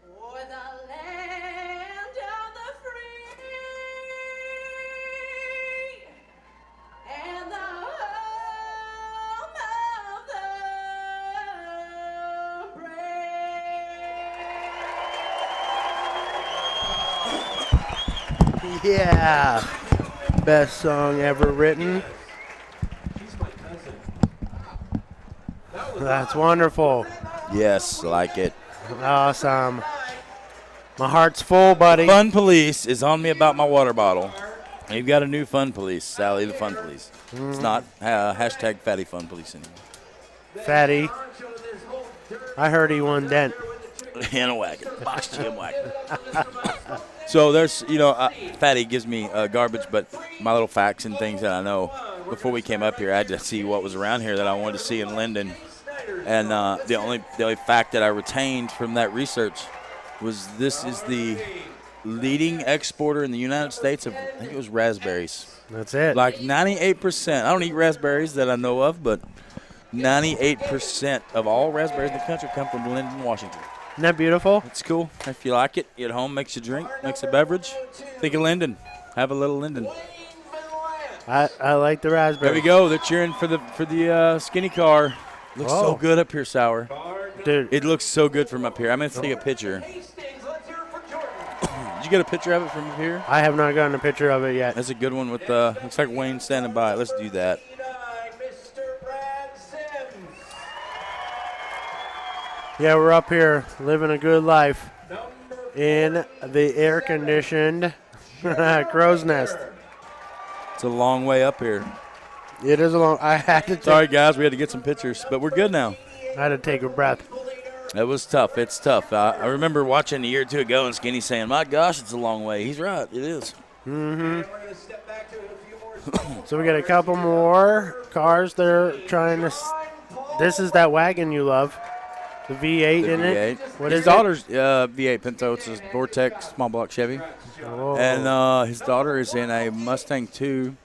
o'er the land of the free and the home of the brave. Yeah. Best song ever written. She's my cousin. That was That's wonderful. Yes, like it. Awesome. My heart's full, buddy. Fun Police is on me about my water bottle. You've got a new Fun Police, Sally the Fun Police. It's not hashtag Fatty Fun Police anymore. Fatty. I heard he won dent. In a wagon, box gym wagon. So there's, Fatty gives me garbage, but my little facts and things that I know. Before we came up here, I had to see what was around here that I wanted to see in Lynden. And the only fact that I retained from that research was this is the leading exporter in the United States of, I think it was raspberries. That's it. Like 98%. I don't eat raspberries that I know of, but 98% of all raspberries in the country come from Lynden, Washington. Isn't that beautiful? It's cool. If you like it, you at home, makes you drink, makes a beverage. Think of Lynden. Have a little Lynden. I like the raspberry. There we go. They're cheering for the skinny car. Looks so Whoa. good up here, Sour. Dude, It looks so good from up here. I'm going to take a picture. Did you get a picture of it from up here? I have not gotten a picture of it yet. That's a good one with, looks like Wayne standing by. Let's do that. Mr. Brad Sims. Yeah, we're up here living a good life in the air-conditioned crow's nest. It's a long way up here. It is a long. I had to. Sorry, guys. We had to get some pictures, but we're good now. I had to take a breath. It was tough. It's tough. I remember watching a year or two ago and Skinny saying, my gosh, it's a long way. He's right. It is. So we got a couple more cars. They're trying to. This is that wagon you love, the V8, The isn't V8. it? What his is daughter's V8 Pinto. It's a Vortex small block Chevy. it? Oh. And his daughter is in a Mustang 2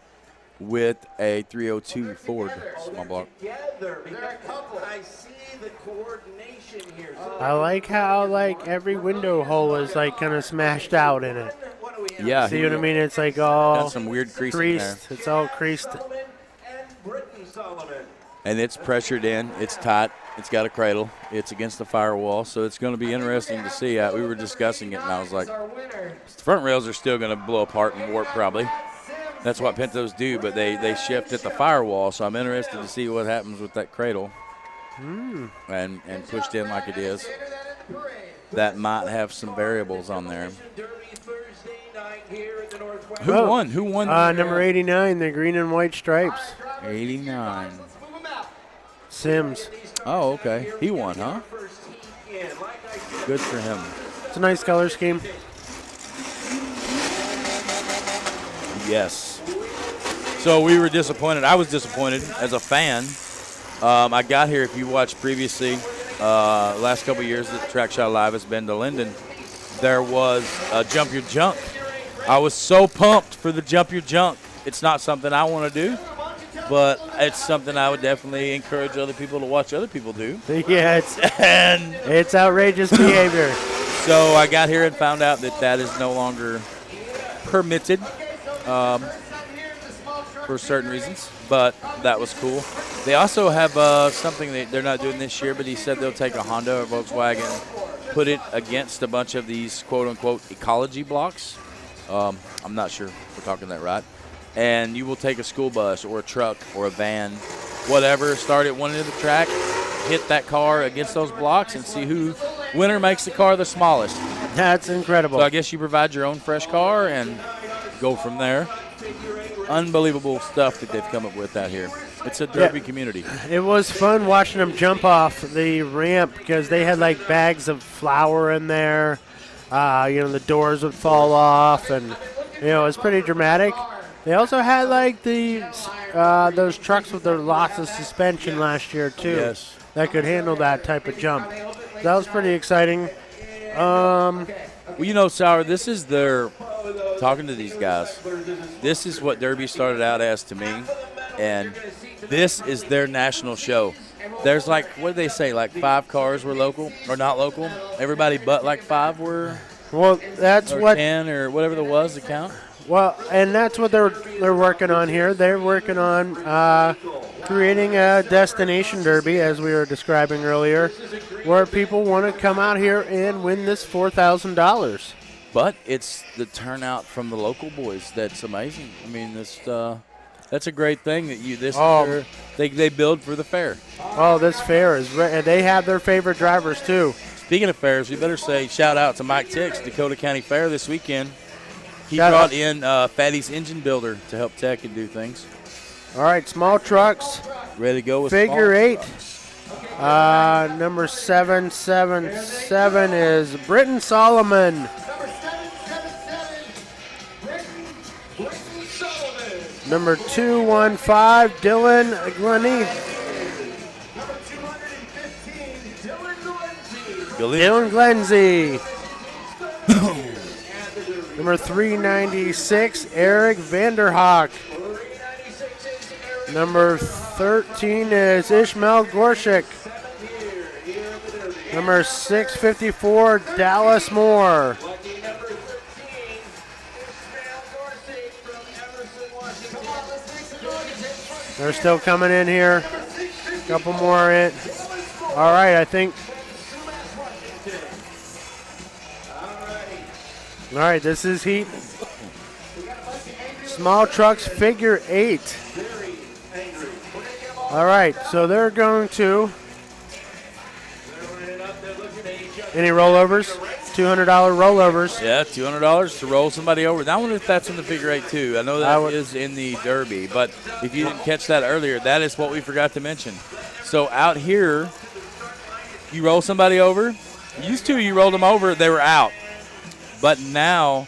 with a 302 Ford small block. Together. They're a couple. I see the coordination here. I like how every window hole is kind of smashed out in it. What do we have? Yeah, See what I mean? It's all got some weird creasing there. creased. It's all creased. Solomon and Brittany Solomon. And it's pressured in. It's tight. It's got a cradle. It's against the firewall, so it's going to be interesting to see. We were discussing it, and I was like, the front rails are still going to blow apart and warp probably. That's what Pintos do, but they shift at the firewall, so I'm interested to see what happens with that cradle. And pushed in like it is. That might have some variables on there. Who Oh. won? Who won? Number 89, the green and white stripes. 89. Sims. Oh, okay. He won, huh? Good for him. It's a nice color scheme. Yes. So we were disappointed. I was disappointed as a fan. I got here, if you watched previously, last couple of years that TrackShotLive has been to Lynden, there was a Jump Your Junk. I was so pumped for the Jump Your Junk. It's not something I want to do, but it's something I would definitely encourage other people to watch other people do. Yeah, it's outrageous behavior. So I got here and found out that is no longer permitted for certain reasons, but that was cool. They also have something that they're not doing this year, but he said they'll take a Honda or Volkswagen, put it against a bunch of these quote-unquote ecology blocks. I'm not sure if we're talking that right. and you will take a school bus or a truck or a van, whatever, start at one end of the track, hit that car against those blocks, and see who winner makes the car the smallest. That's incredible. So I guess you provide your own fresh car and go from there. Unbelievable stuff that they've come up with out here. It's a derby community. It was fun watching them jump off the ramp because they had like bags of flour in there. The doors would fall off, and it was pretty dramatic. They also had like those trucks with their lots of suspension last year too. Yes. That could handle that type of jump. That was pretty exciting. Well, Sour, this is talking to these guys, this is what Derby started out as to me, and this is their national show. There's like, what did they say, like 5 cars were local, or not local? Everybody but like 5 were? Well, that's or what 10 or whatever there was to count. Well, and that's what they're working on here. They're working on creating a destination derby, as we were describing earlier, where people want to come out here and win this $4,000. But it's the turnout from the local boys that's amazing. I mean, that's a great thing that they build for the fair. Oh, this fair is they have their favorite drivers too. Speaking of fairs, we better say shout out to Mike Tix, Dakota County Fair this weekend. He Shout brought out. in Fatty's Engine Builder to help tech and do things. All right, small trucks, Ready to go with figure small. 8. Number 777 is Britton Solomon. Number 215, Dylan Glennie. Dylan Glenzie. Number 396, Eric Vanderhoek. Number 13 is Ishmael Gorshik. Number 654, Dallas Moore. They're still coming in here. A couple more in. All right, I think. All right, this is heat. Small trucks, figure 8. All right, so they're going to. Any rollovers? $200 rollovers. Yeah, $200 to roll somebody over. I wonder if that's in the figure 8 too. I know that is in the Derby, but if you didn't catch that earlier, that is what we forgot to mention. So out here, you roll somebody over. Used to, you rolled them over, they were out. But now,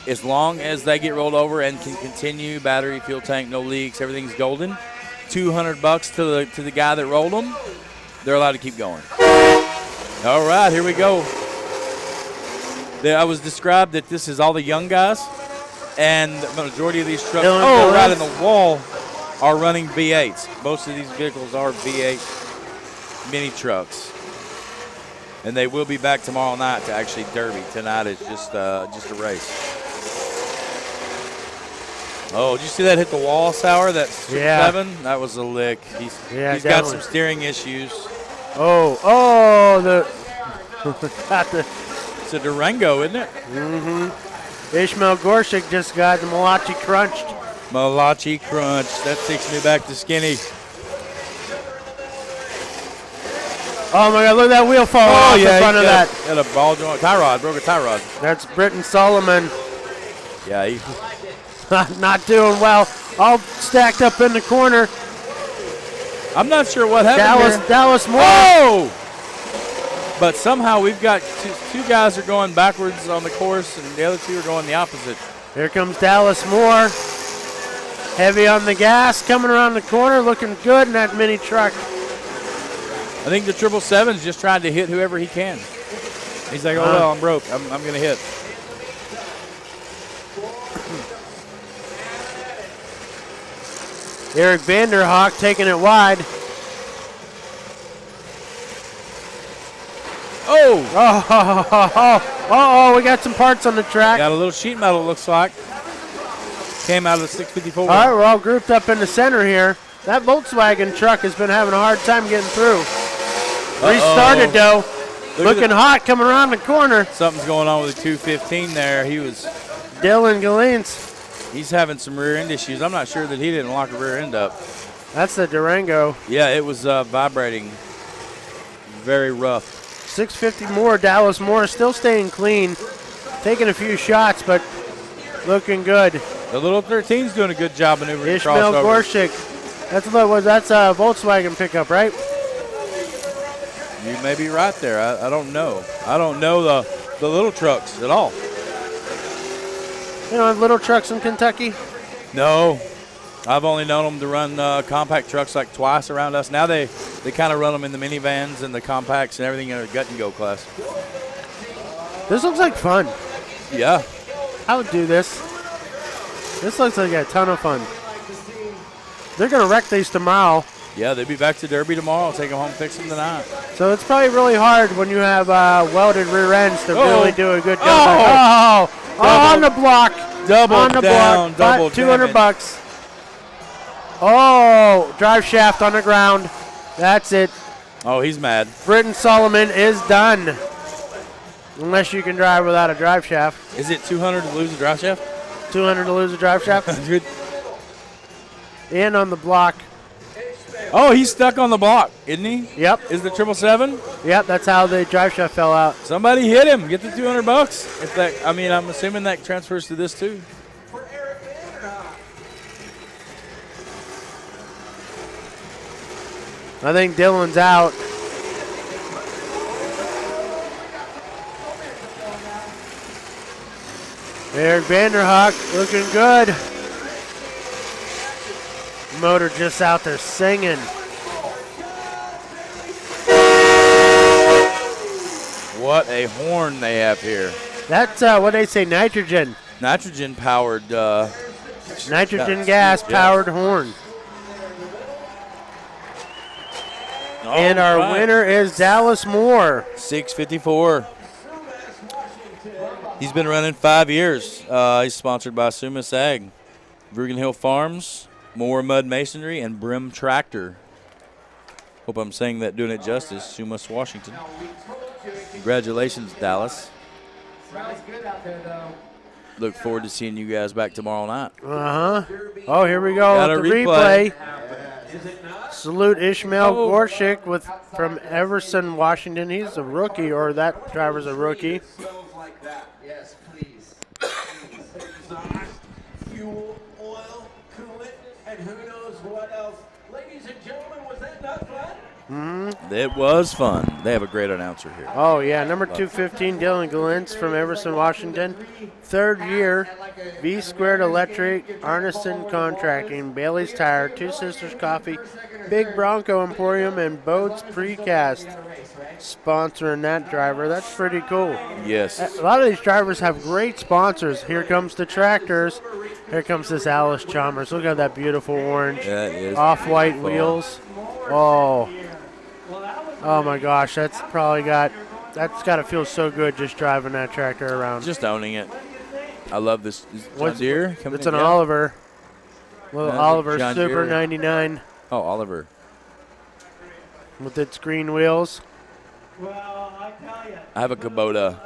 as long as they get rolled over and can continue, battery, fuel tank, no leaks, everything's golden, $200 to the guy that rolled them, they're allowed to keep going. All right, here we go. I was described that this is all the young guys, and the majority of these trucks, right in the wall, are running V8s. Most of these vehicles are V8 mini trucks. And they will be back tomorrow night to actually derby. Tonight is just a race. Oh, did you see that hit the wall, Sour? That 7? That was a lick. He's got some steering issues. It's a Durango, isn't it? Mm-hmm. Ishmael Gorshik just got the Malachi crunched. Malachi crunch. That takes me back to skinny. Oh my God! Look at that wheel fall off in front of that. Had a ball joint, broke a tie rod. That's Britton Solomon. Yeah, he's not doing well. All stacked up in the corner. I'm not sure what happened here. Dallas Moore. Oh! But somehow we've got two guys are going backwards on the course, and the other 2 are going the opposite. Here comes Dallas Moore. Heavy on the gas, coming around the corner, looking good in that mini truck. I think the 777 is just trying to hit whoever he can. He's like, oh, well, I'm broke. I'm going to hit. Eric Vanderhoek taking it wide. Oh, we got some parts on the track. Got a little sheet metal, looks like. Came out of the 654. All right, we're all grouped up in the center here. That Volkswagen truck has been having a hard time getting through. Restarted, though. Looking hot coming around the corner. Something's going on with the 215 there. He was. Dylan Galines. He's having some rear end issues. I'm not sure that he didn't lock a rear end up. That's the Durango. Yeah, it was vibrating. Very rough. 650 more. Dallas Moore still staying clean. Taking a few shots, but looking good. The little 13's doing a good job maneuvering Ishmael crossover. Gorshik. That's a Volkswagen pickup, right? You may be right there. I don't know. I don't know the little trucks at all. You don't have little trucks in Kentucky? No. I've only known them to run compact trucks like twice around us. Now they kind of run them in the minivans and the compacts and everything in a gut and go class. This looks like fun. Yeah. I would do this. This looks like a ton of fun. They're going to wreck these tomorrow. Yeah, they'll be back to Derby tomorrow. I'll take them home, fix them tonight. So it's probably really hard when you have welded rear ends to really do a good job. On the block. Double on the down, block. double $200 bucks. Oh, drive shaft on the ground. That's it. Oh, he's mad. Britton Solomon is done. Unless you can drive without a drive shaft. Is it 200 to lose a drive shaft? 200 to lose a drive shaft. Good. And on the block. Oh, he's stuck on the block, isn't he? Yep. Is the 777? Yep, that's how the drive shaft fell out. Somebody hit him. Get the $200 bucks. If that, I mean, I'm assuming that transfers to this too. I think Dylan's out. Eric Vanderhoek looking good. Motor just out there singing. What a horn they have here. That's what they say, nitrogen. Nitrogen powered. Nitrogen gas powered horn. And our winner is Dallas Moore. 654. He's been running 5 years. He's sponsored by Sumas Ag, Vergan Hill Farms, Moore Mud Masonry, and Brim Tractor. Hope I'm saying that, doing it justice. Sumas, Washington. Congratulations, Dallas. Look forward to seeing you guys back tomorrow night. Oh, here we go. Got a with the replay. Salute Ishmael Gorshik from Everson, Washington. He's a rookie, or that driver's a rookie. Yes, please. Exhaust, fuel, oil, coolant, and who knows what else. Ladies and gentlemen, was that not fun? It was fun. They have a great announcer here. Oh, yeah. Number 215, Dylan Galintz from Everson, Washington. Third year, V Squared Electric, Arneson Contracting, Bailey's Tire, Two Sisters Coffee, Big Bronco Emporium, and Boats Precast sponsoring that driver. That's pretty cool. Yes. A lot of these drivers have great sponsors. Here comes the tractors. Here comes this Alice Chalmers. Look at that beautiful orange. That is off-white fun. wheels. Oh my gosh, that's got to feel so good just driving that tractor around. Just owning it. I love this. John Deere coming It's in? an Yeah. Oliver. Little That's Oliver John Super Deere. 99 Oh, Oliver. with its green wheels. I have a Kubota.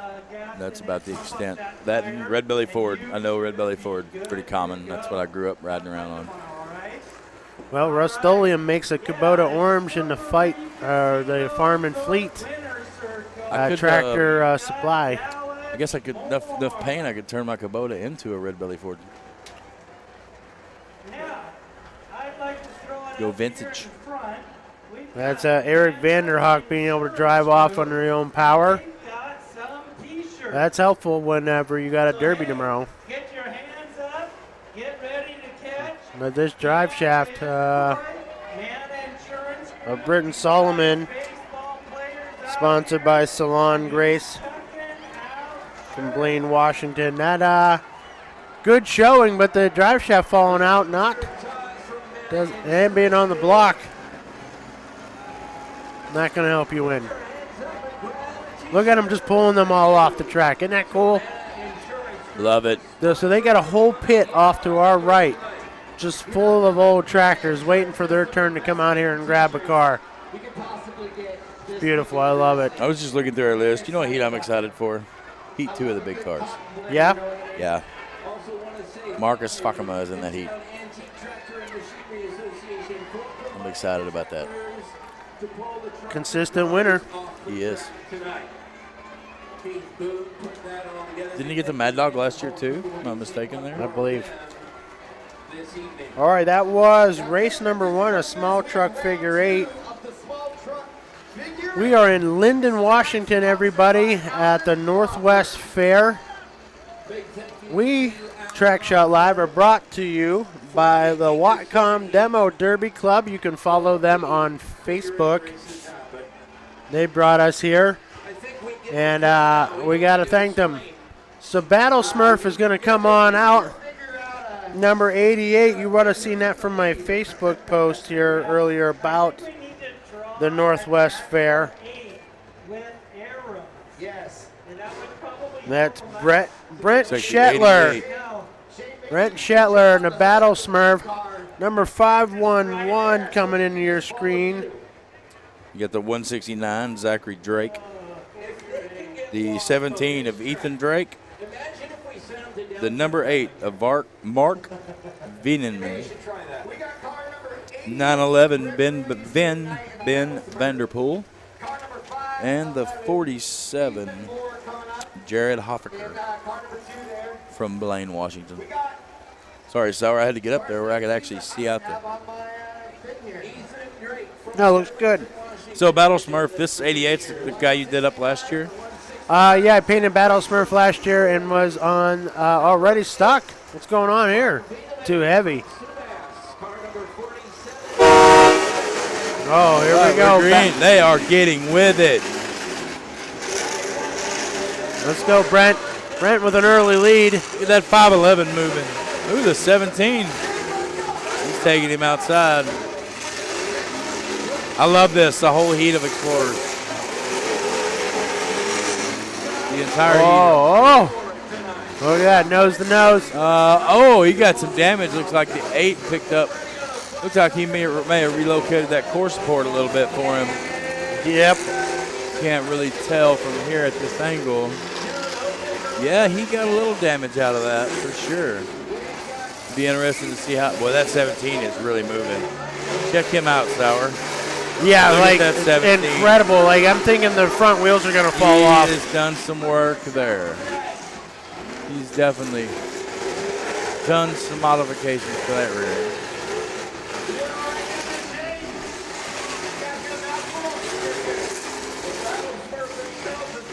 That's about the extent. That and Red Belly Ford. I know Red Belly Ford. Pretty common. That's what I grew up riding around on. Well, Rust-Oleum makes a Kubota orange in the fight, the Farm and Fleet tractor supply. I guess I could, enough paint, I could turn my Kubota into a Red Belly Ford. Go vintage. That's Eric Vanderhoek being able to drive off under your own power. That's helpful whenever you got a derby tomorrow. Get your hands up. Get ready to catch. But this drive shaft Man Insurance. of Britton Solomon, sponsored by Salon Grace from Blaine, Washington. That good showing, but the drive shaft falling out, and being on the block, not going to help you win. Look at them just pulling them all off the track. Isn't that cool? Love it. So they got a whole pit off to our right, just full of old tractors waiting for their turn to come out here and grab a car. Beautiful. I love it. I was just looking through our list. You know what heat I'm excited for? Heat 2 of the big cars. Yeah? Yeah. Marcus Fakama is in that heat. I'm excited about that. Consistent winner. He is. Didn't he get the Mad Dog last year too? Am I mistaken there? I believe. All right, that was race number 1, a small truck figure 8. We are in Lynden, Washington, everybody, at the Northwest Fair. We, TrackShot Live, are brought to you by the Whatcom Demo Derby Club. You can follow them on Facebook. They brought us here, and we got to thank them. So Battle Smurf is going to come on out. Number 88, you would have seen that from my Facebook post here earlier about the Northwest Fair. That's Brent Shetler. Brent Shetler and the Battle Smurf. Number 511 coming into your screen. You got the 169, Zachary Drake. The 17 of Ethan Drake. The number 8 of Mark Vienenman. 911 Ben Vanderpool. And the 47 Jared Hoffaker from Blaine, Washington. Sorry, Sauer, I had to get up there where I could actually see out there. No, looks good. So Battle Smurf, this 88's the guy you did up last year? Yeah, I painted Battle Smurf last year and was on already stuck. What's going on here? Too heavy. Oh, here we go. Green. They are getting with it. Let's go, Brent. Brent with an early lead. Get that 511 moving. Ooh, the 17. He's taking him outside. I love this, the whole heat of Explorers. The entire heat. Oh. Look at that, nose to nose. He got some damage. Looks like the 8 picked up. Looks like he may have relocated that core support a little bit for him. Yep. Can't really tell from here at this angle. Yeah, he got a little damage out of that for sure. Be interesting to see how. Boy, that 17 is really moving. Check him out, Sauer. Yeah, Look like at that 17. incredible. Like I'm thinking the front wheels are gonna fall off. He has done some work there. He's definitely done some modifications to that rear.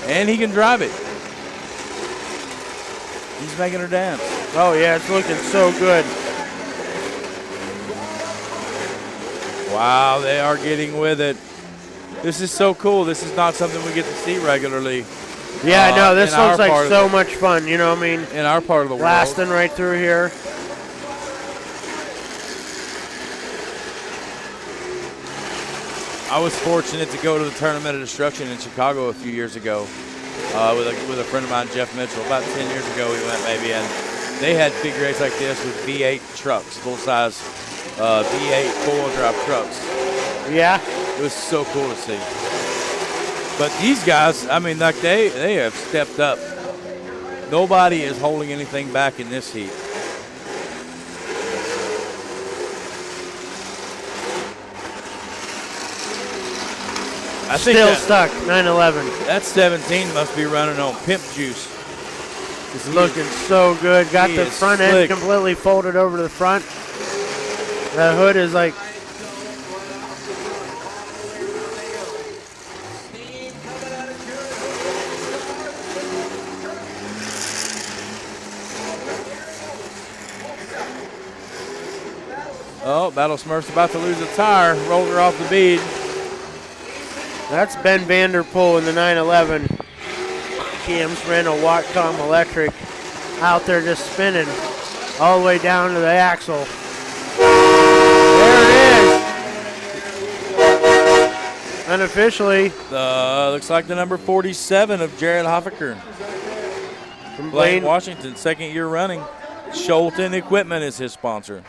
And he can drive it. He's making her dance. Oh yeah, it's looking so good. Wow, they are getting with it. This is so cool. This is not something we get to see regularly. Yeah, I know. This looks like so much fun. You know what I mean? In our part of the world. Blasting right through here. I was fortunate to go to the Tournament of Destruction in Chicago a few years ago with a friend of mine, Jeff Mitchell. About 10 years ago we went maybe, and they had figure eights like this with V8 trucks, full-size V8 four-wheel drive trucks. Yeah. It was so cool to see. But these guys, I mean, like they have stepped up. Nobody is holding anything back in this heat. I think Still stuck, 911. That 17 must be running on pimp juice. It's looking so good. Got the front end completely folded over to the front. The hood is like. Oh, Battle Smurf's about to lose a tire. Rolled her off the bead. That's Ben Vanderpool in the 911. Cam's ran a Whatcom electric out there just spinning all the way down to the axle. There it is. Unofficially. Looks like the number 47 of Jared Hoffaker. From Blaine, Washington, second year running. Scholten Equipment is his sponsor.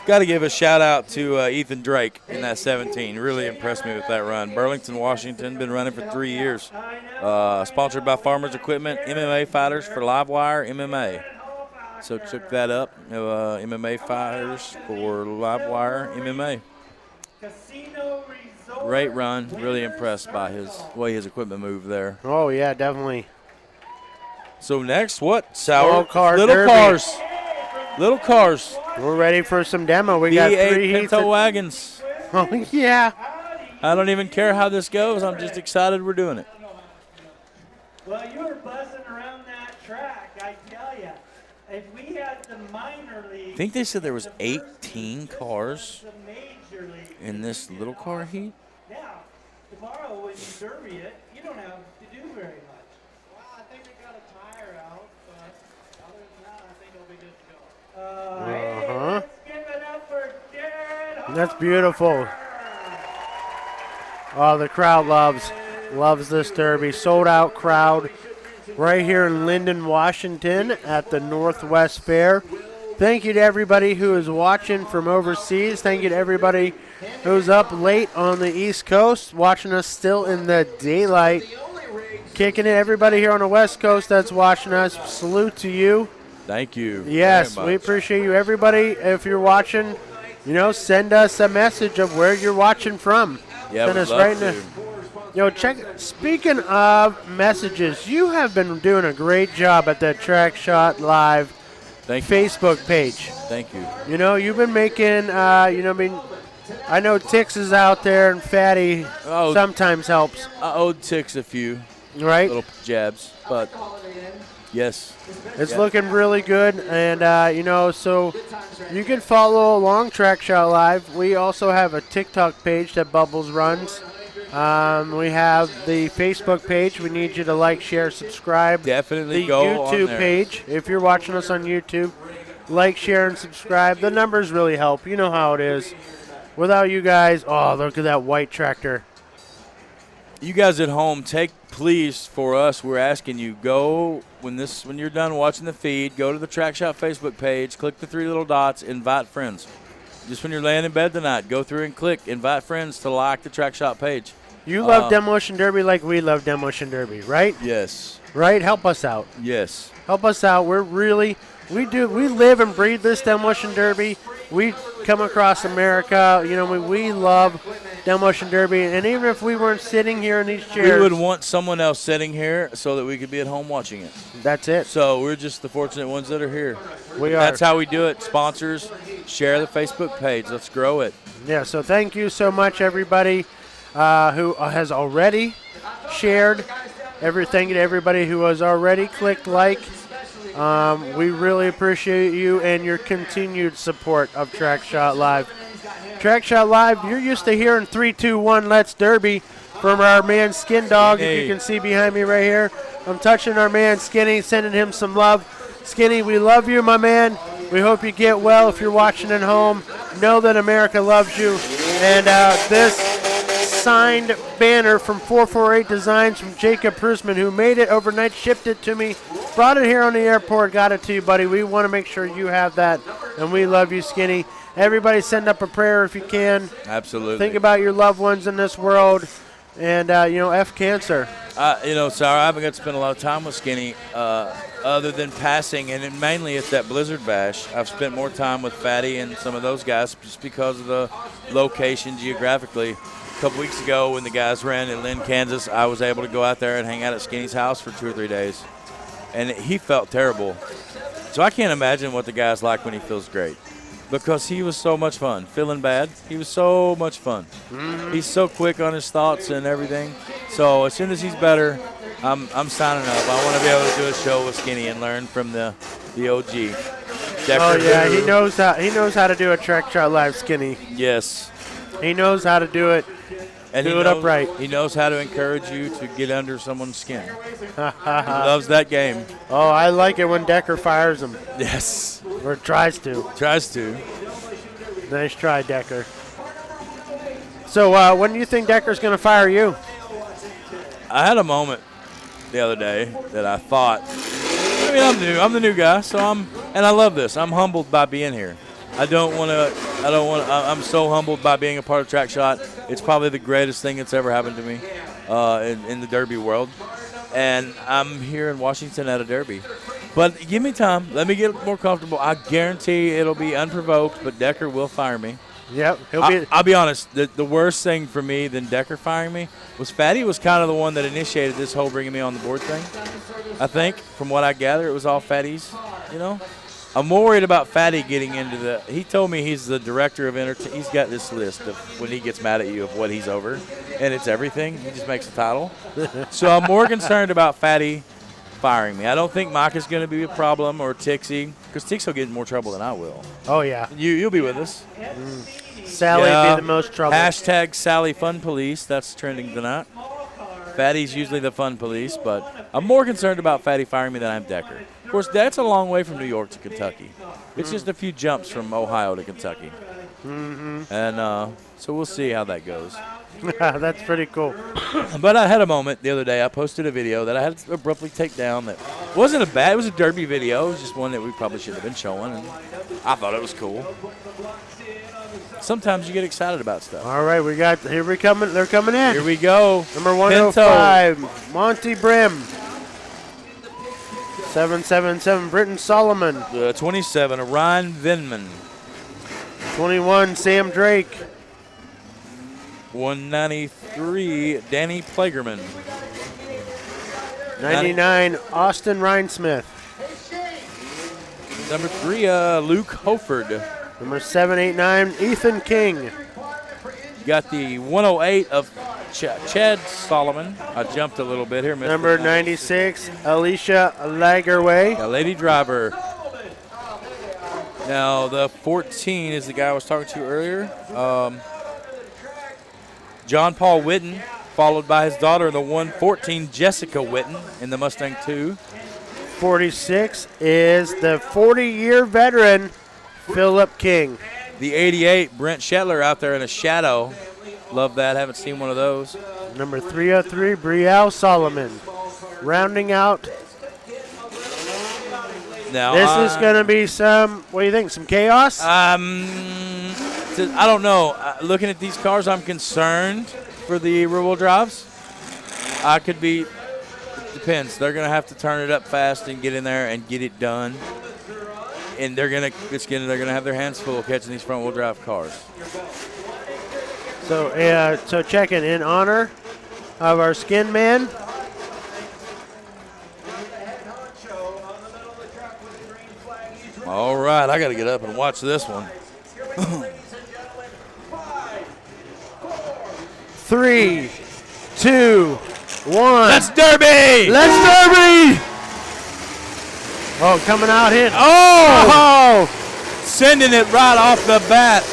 Got to give a shout out to Ethan Drake in that 17. Really impressed me with that run. Burlington, Washington, been running for 3 years. Sponsored by Farmers Equipment, MMA fighters for Livewire MMA. So took that up. MMA fighters for Livewire MMA. Casino Resort. Great run. Really impressed by his way his equipment moved there. Oh, yeah, definitely. So next, what? Sour Little car little derby. cars. Little cars. We're ready for some demo. We got D8 three heats. Pinto wagons. Oh, yeah. I don't even care how this goes. I'm just excited we're doing it. Well, you were buzzing around that track, I tell you. If we had the minor league, I think they said there was 18 cars the major league. in this little car heat. Now, tomorrow when you derby it, you don't have to do very much. Well, I think we got a tire out, but other than that, I think it'll be good to go. Hey, let's give it up for Darren That's beautiful. Oh, the crowd loves this derby. Sold out crowd right here in Lynden, Washington at the Northwest Fair. Thank you to everybody who is watching from overseas. Thank you to everybody who's up late on the East Coast, watching us still in the daylight. Kicking it, everybody here on the West Coast that's watching us. Salute to you. Thank you. Yes, very we much. appreciate you. Everybody, if you're watching, send us a message of where you're watching from. Yeah, Send we'd us love right to. check. Speaking of messages, you have been doing a great job at the TrackShotLive Thank you. Facebook page. Thank you. You've been making, I know Tix is out there and Fatty Oh. sometimes helps, I owed Tix a few right? little jabs, but yes. It's looking really good, and so you can follow along TrackShotLive. We also have a TikTok page that Bubbles runs. We have the Facebook page. We need you to like, share, subscribe. Definitely The go on YouTube there. page. If you're watching us on YouTube, like, share, and subscribe. The numbers really help. You know how it is. Without you guys, oh, look at that white tractor. You guys at home, please, for us, we're asking you, go when you're done watching the feed, go to the TrackShot Facebook page, click the three little dots, invite friends. Just when you're laying in bed tonight, go through and click invite friends to like the TrackShot page. You love Demolition Derby like we love Demolition Derby, right? Yes. Right? Help us out. Yes. Help us out. We live and breathe this Demolition Derby. We come across America. We love Demolition Derby. And even if we weren't sitting here in these chairs, We would want someone else sitting here so that we could be at home watching it. that's it. So we're just the fortunate ones that are here. We are. That's how we do it. Sponsors, share the Facebook page. Let's grow it. Yeah, so thank you so much, everybody who has already shared. Thank you to everybody who has already clicked like. We really appreciate you and your continued support of TrackShotLive. TrackShotLive, you're used to hearing 3, 2, 1, Let's Derby from our man Skin Dog. If you can see behind me right here, I'm touching our man Skinny, sending him some love. Skinny, we love you, my man. We hope you get well. If you're watching at home, know that America loves you. And this signed banner from 448 Designs from Jacob Prusman, who made it overnight, shipped it to me, brought it here on the airport, got it to you, buddy. We want to make sure you have that, and we love you, Skinny. Everybody send up a prayer if you can. Absolutely. Think about your loved ones in this world, and, F cancer. Sarah, I haven't got to spend a lot of time with Skinny other than passing, and mainly it's that Blizzard Bash. I've spent more time with Fatty and some of those guys just because of the location geographically. A couple weeks ago when the guys ran in Lynn, Kansas, I was able to go out there and hang out at Skinny's house for 2 or 3 days, and he felt terrible. So I can't imagine what the guy's like when he feels great, because he was so much fun. Feeling bad, he was so much fun. He's so quick on his thoughts and everything. So as soon as he's better, I'm signing up. I want to be able to do a show with Skinny and learn from the OG. Oh yeah, he knows how to do a TrackShotLive, Skinny. Yes. He knows how to do it. And Do it upright. He knows how to encourage you to get under someone's skin. He loves that game. Oh, I like it when Decker fires him, Yes. or tries to. Tries to. Nice try, Decker. So when do you think Decker's going to fire you? I had a moment the other day that I thought, I'm new. I'm the new guy, and I love this. I'm humbled by being here. I'm so humbled by being a part of TrackShot. It's probably the greatest thing that's ever happened to me in the Derby world. And I'm here in Washington at a Derby. But give me time. Let me get more comfortable. I guarantee it'll be unprovoked, but Decker will fire me. Yep, I'll be honest. The worst thing for me than Decker firing me was Fatty was kind of the one that initiated this whole bringing me on the board thing. I think, from what I gather, it was all Fatty's, you know. I'm more worried about Fatty getting into the – he told me he's the director of entertainment. He's got this list of when he gets mad at you of what he's over, and it's everything. He just makes a title. So I'm more concerned about Fatty firing me. I don't think Mike is going to be a problem or Tixie, because Tixie will get in more trouble than I will. Oh, yeah. You'll be with us. Sally be the most trouble. Hashtag Sally Fun Police. That's trending tonight. Fatty's usually the fun police, but I'm more concerned about Fatty firing me than I'm Decker. Of course, that's a long way from New York to Kentucky. It's just a few jumps from Ohio to Kentucky. And so we'll see how that goes. That's pretty cool. But I had a moment the other day. I posted a video that I had to abruptly take down that wasn't it was a derby video. It was just one that we probably shouldn't have been showing, and I thought it was cool. Sometimes you get excited about stuff. All right, they're coming in. Here we go. Number 105, Monty Brim. 777, Britton Solomon. 27, Ryan Vinman. 21, Sam Drake. 193, Danny Plagerman. 99, Austin Rhinesmith. Number 3, Luke Hoford. Number 789, Ethan King. Got the 108 of Chad Solomon. I jumped a little bit here. Number 96, Alicia Lagerway. A lady driver. Now, the 14 is the guy I was talking to earlier. John Paul Witten, followed by his daughter, the 114, Jessica Witten, in the Mustang 2. 46 is the 40-year veteran, Philip King. The 88, Brent Shetler out there in a shadow. Love that. Haven't seen one of those. Number 303, Brielle Solomon. Rounding out. Now, this is going to be what do you think, some chaos? I don't know. Looking at these cars, I'm concerned for the rear-wheel drives. I could be, it depends. They're going to have to turn it up fast and get in there and get it done. And they're gonna have their hands full catching these front-wheel drive cars. So checking in honor of our skin man. All right, I got to get up and watch this one. 3, 2, 1. Let's Derby! Let's Derby! Oh, coming out hit. Oh! Sending it right off the bat.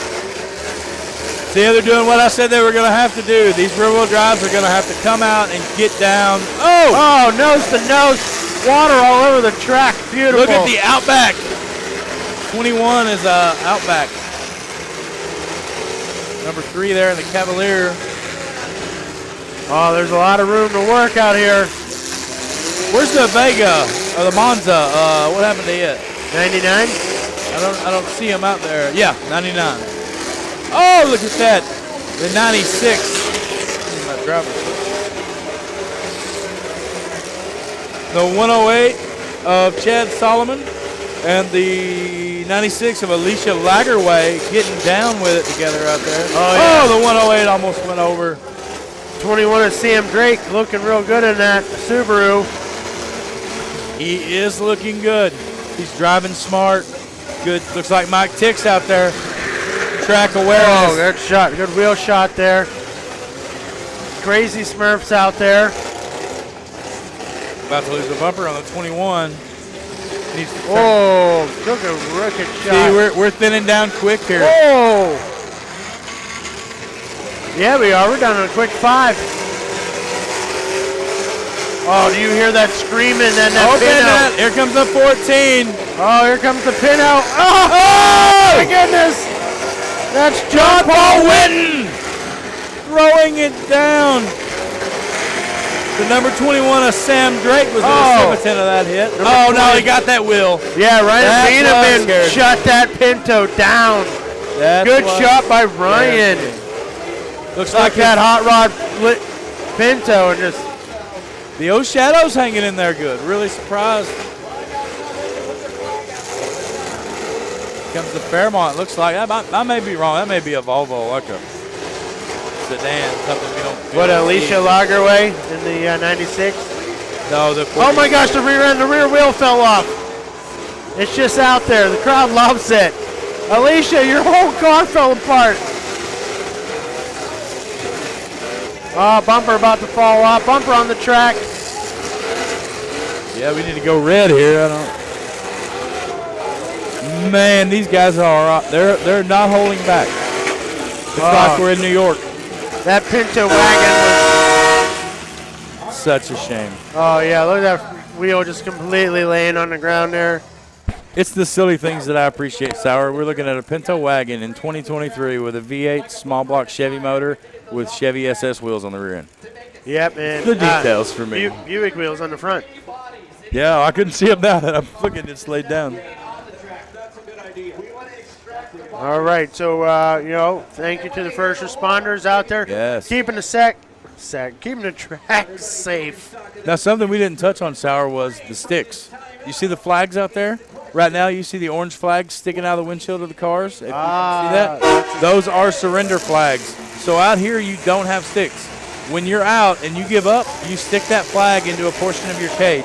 See, they're doing what I said they were going to have to do. These rear-wheel drives are going to have to come out and get down. Oh, nose to nose. Water all over the track. Beautiful. Look at the Outback. 21 is Outback. Number 3 there in the Cavalier. Oh, there's a lot of room to work out here. Where's the Vega or the Monza? What happened to it? 99. I don't see him out there. Yeah, 99. Oh, look at that. The 96. My driver. The 108 of Chad Solomon and the 96 of Alicia Lagerway getting down with it together out there. Oh, the 108 almost went over. 21 of Sam Drake looking real good in that Subaru. He is looking good. He's driving smart. Good. Looks like Mike Tick's out there. Track awareness. Oh, good shot. Good wheel shot there. Crazy Smurfs out there. About to lose the bumper on the 21. Took a rocket shot. See, we're thinning down quick here. Oh! Yeah, we are. We're down to a quick 5. Oh, do you hear that screaming and that pin-out? Here comes the 14. Oh, here comes the pin-out. Oh, my goodness. That's John Paul Witten throwing it down. The number 21 of Sam Drake was the recipient of that hit. Oh, no, he got that wheel. Yeah, Ryan Vanaman shut that Pinto down. Good shot by Ryan. Looks like that hot rod Pinto and just... The old Shadow's hanging in there good. Really surprised. Comes the Fairmont. Looks like I may be wrong. That may be a Volvo, like a sedan, something we don't. What, Alicia Lagerway in the 96? No, the. Oh my gosh, the rear wheel fell off. It's just out there. The crowd loves it. Alicia, your whole car fell apart. Oh, bumper about to fall off. Bumper on the track. Yeah, we need to go red here. I don't. Man, these guys are. They're not holding back. It's like we're in New York. That Pinto wagon was. Such a shame. Oh yeah, look at that wheel just completely laying on the ground there. It's the silly things that I appreciate, Sauer. We're looking at a Pinto wagon in 2023 with a V8 small block Chevy motor with Chevy SS wheels on the rear end. Yep, and the details for me. Buick wheels on the front. Yeah, I couldn't see them now. I'm looking, it's laid down. All right, so thank you to the first responders out there. Yes. Keeping the keeping the track safe. Now, something we didn't touch on, Sauer, was the sticks. You see the flags out there? Right now, you see the orange flags sticking out of the windshield of the cars. If you see that? Those are surrender flags. So out here, you don't have sticks. When you're out and you give up, you stick that flag into a portion of your cage,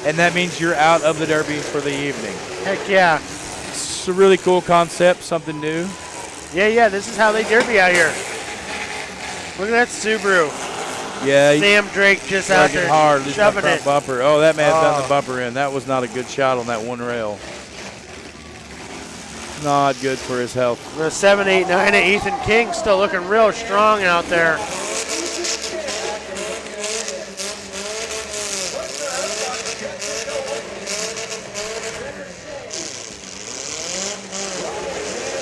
and that means you're out of the Derby for the evening. Heck yeah. It's a really cool concept, something new. Yeah, this is how they Derby out here. Look at that Subaru. Yeah. Sam Drake just out there hard, shoving it. Bumper. Oh, that may have done the bumper in. That was not a good shot on that one rail. Not good for his health. The 789 of Ethan King still looking real strong out there.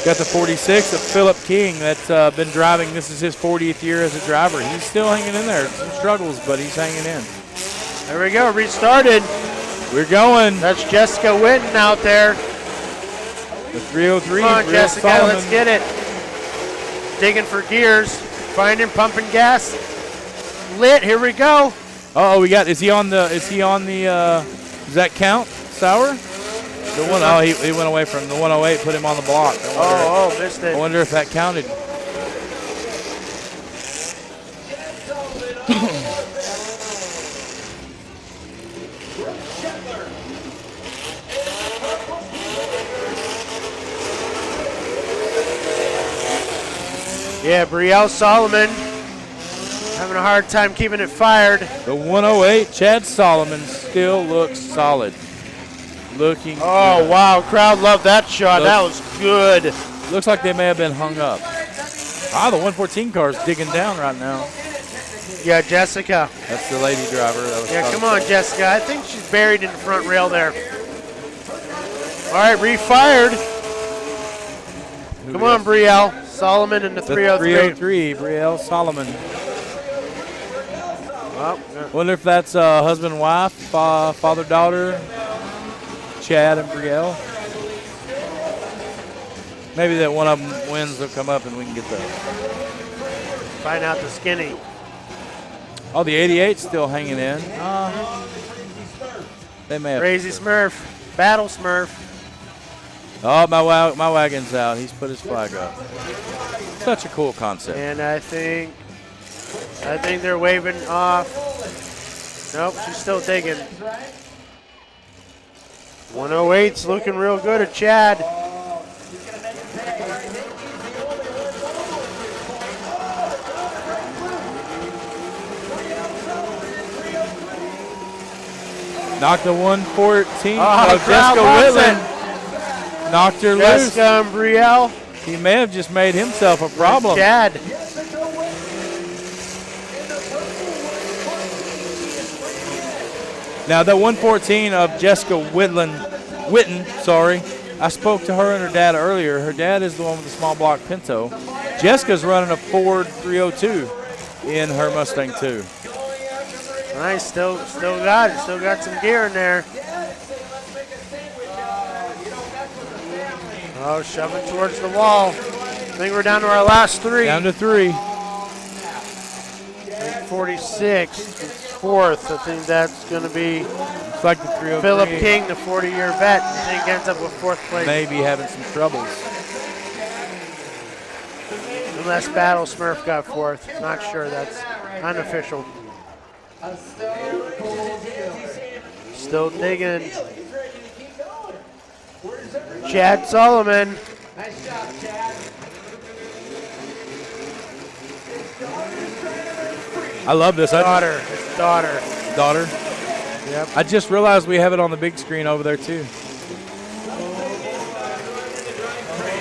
Got the 46 of Philip King that's been driving. This is his 40th year as a driver. He's still hanging in there. Some struggles, but he's hanging in. There we go, restarted. We're going. That's Jessica Witten out there. The 303. Come on, Jessica, let's get it. Digging for gears, finding, pumping gas. Lit, here we go. Uh-oh, we got, is he on the, does that count, Sauer? The one, oh, he went away from the 108, put him on the block. Missed it. I wonder if that counted. Yeah, Brielle Solomon having a hard time keeping it fired. The 108, Chad Solomon still looks solid. Looking good. Wow, crowd loved that shot. That was good. Looks like they may have been hung up. The 114 car is digging down right now. Yeah, Jessica. That's the lady driver. Come on, Jessica. I think she's buried in the front rail there. All right, refired. Come on, Brielle Solomon in the 303. 303, Brielle Solomon. Wonder if that's husband and wife, father-daughter, Chad and Brielle. Maybe that one of them wins, they'll come up and we can get those. Find out the skinny. Oh, the 88's still hanging in. They may have. Crazy Smurf. Battle Smurf. Oh, my wagon's out. He's put his flag up. Such a cool concept. And I think they're waving off. Nope, she's still digging. 108's looking real good at Chad. Knocked the 114 of Jessica Whitland. Knocked her loose. Jessica and Brielle. He may have just made himself a problem. Chad. Now that 114 of Jessica Witten, sorry. I spoke to her and her dad earlier. Her dad is the one with the small block Pinto. Jessica's running a Ford 302 in her Mustang too. Nice, still got it. Still got some gear in there. Oh, shoving towards the wall. I think we're down to our last three. Down to three. 46, fourth. I think that's going to be It's like the 303. Philip King, the 40-year vet, I think ends up with 4th place. Maybe having some troubles. Unless Battle Smurf got 4th. Not sure. That's unofficial. Still digging. Chad Solomon. Nice job, Chad. I love this. Daughter. It's daughter. Daughter? Yep. I just realized we have it on the big screen over there, too.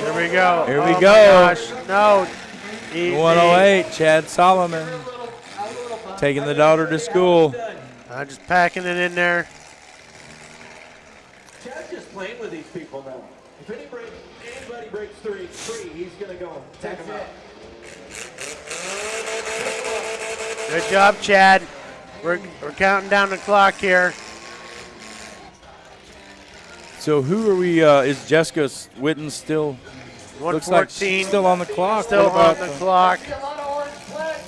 Here we go. Here we Oh go. my gosh. No. Easy. 108, Chad Solomon. Taking the daughter to school. Just packing it in there. Chad's just playing with these people now. If anybody breaks three, he's going to go take them out. Good job, Chad. We're counting down the clock here. So who are we? Is Jessica Witten still? Looks like 114. she's still on the clock. Still What about on the clock.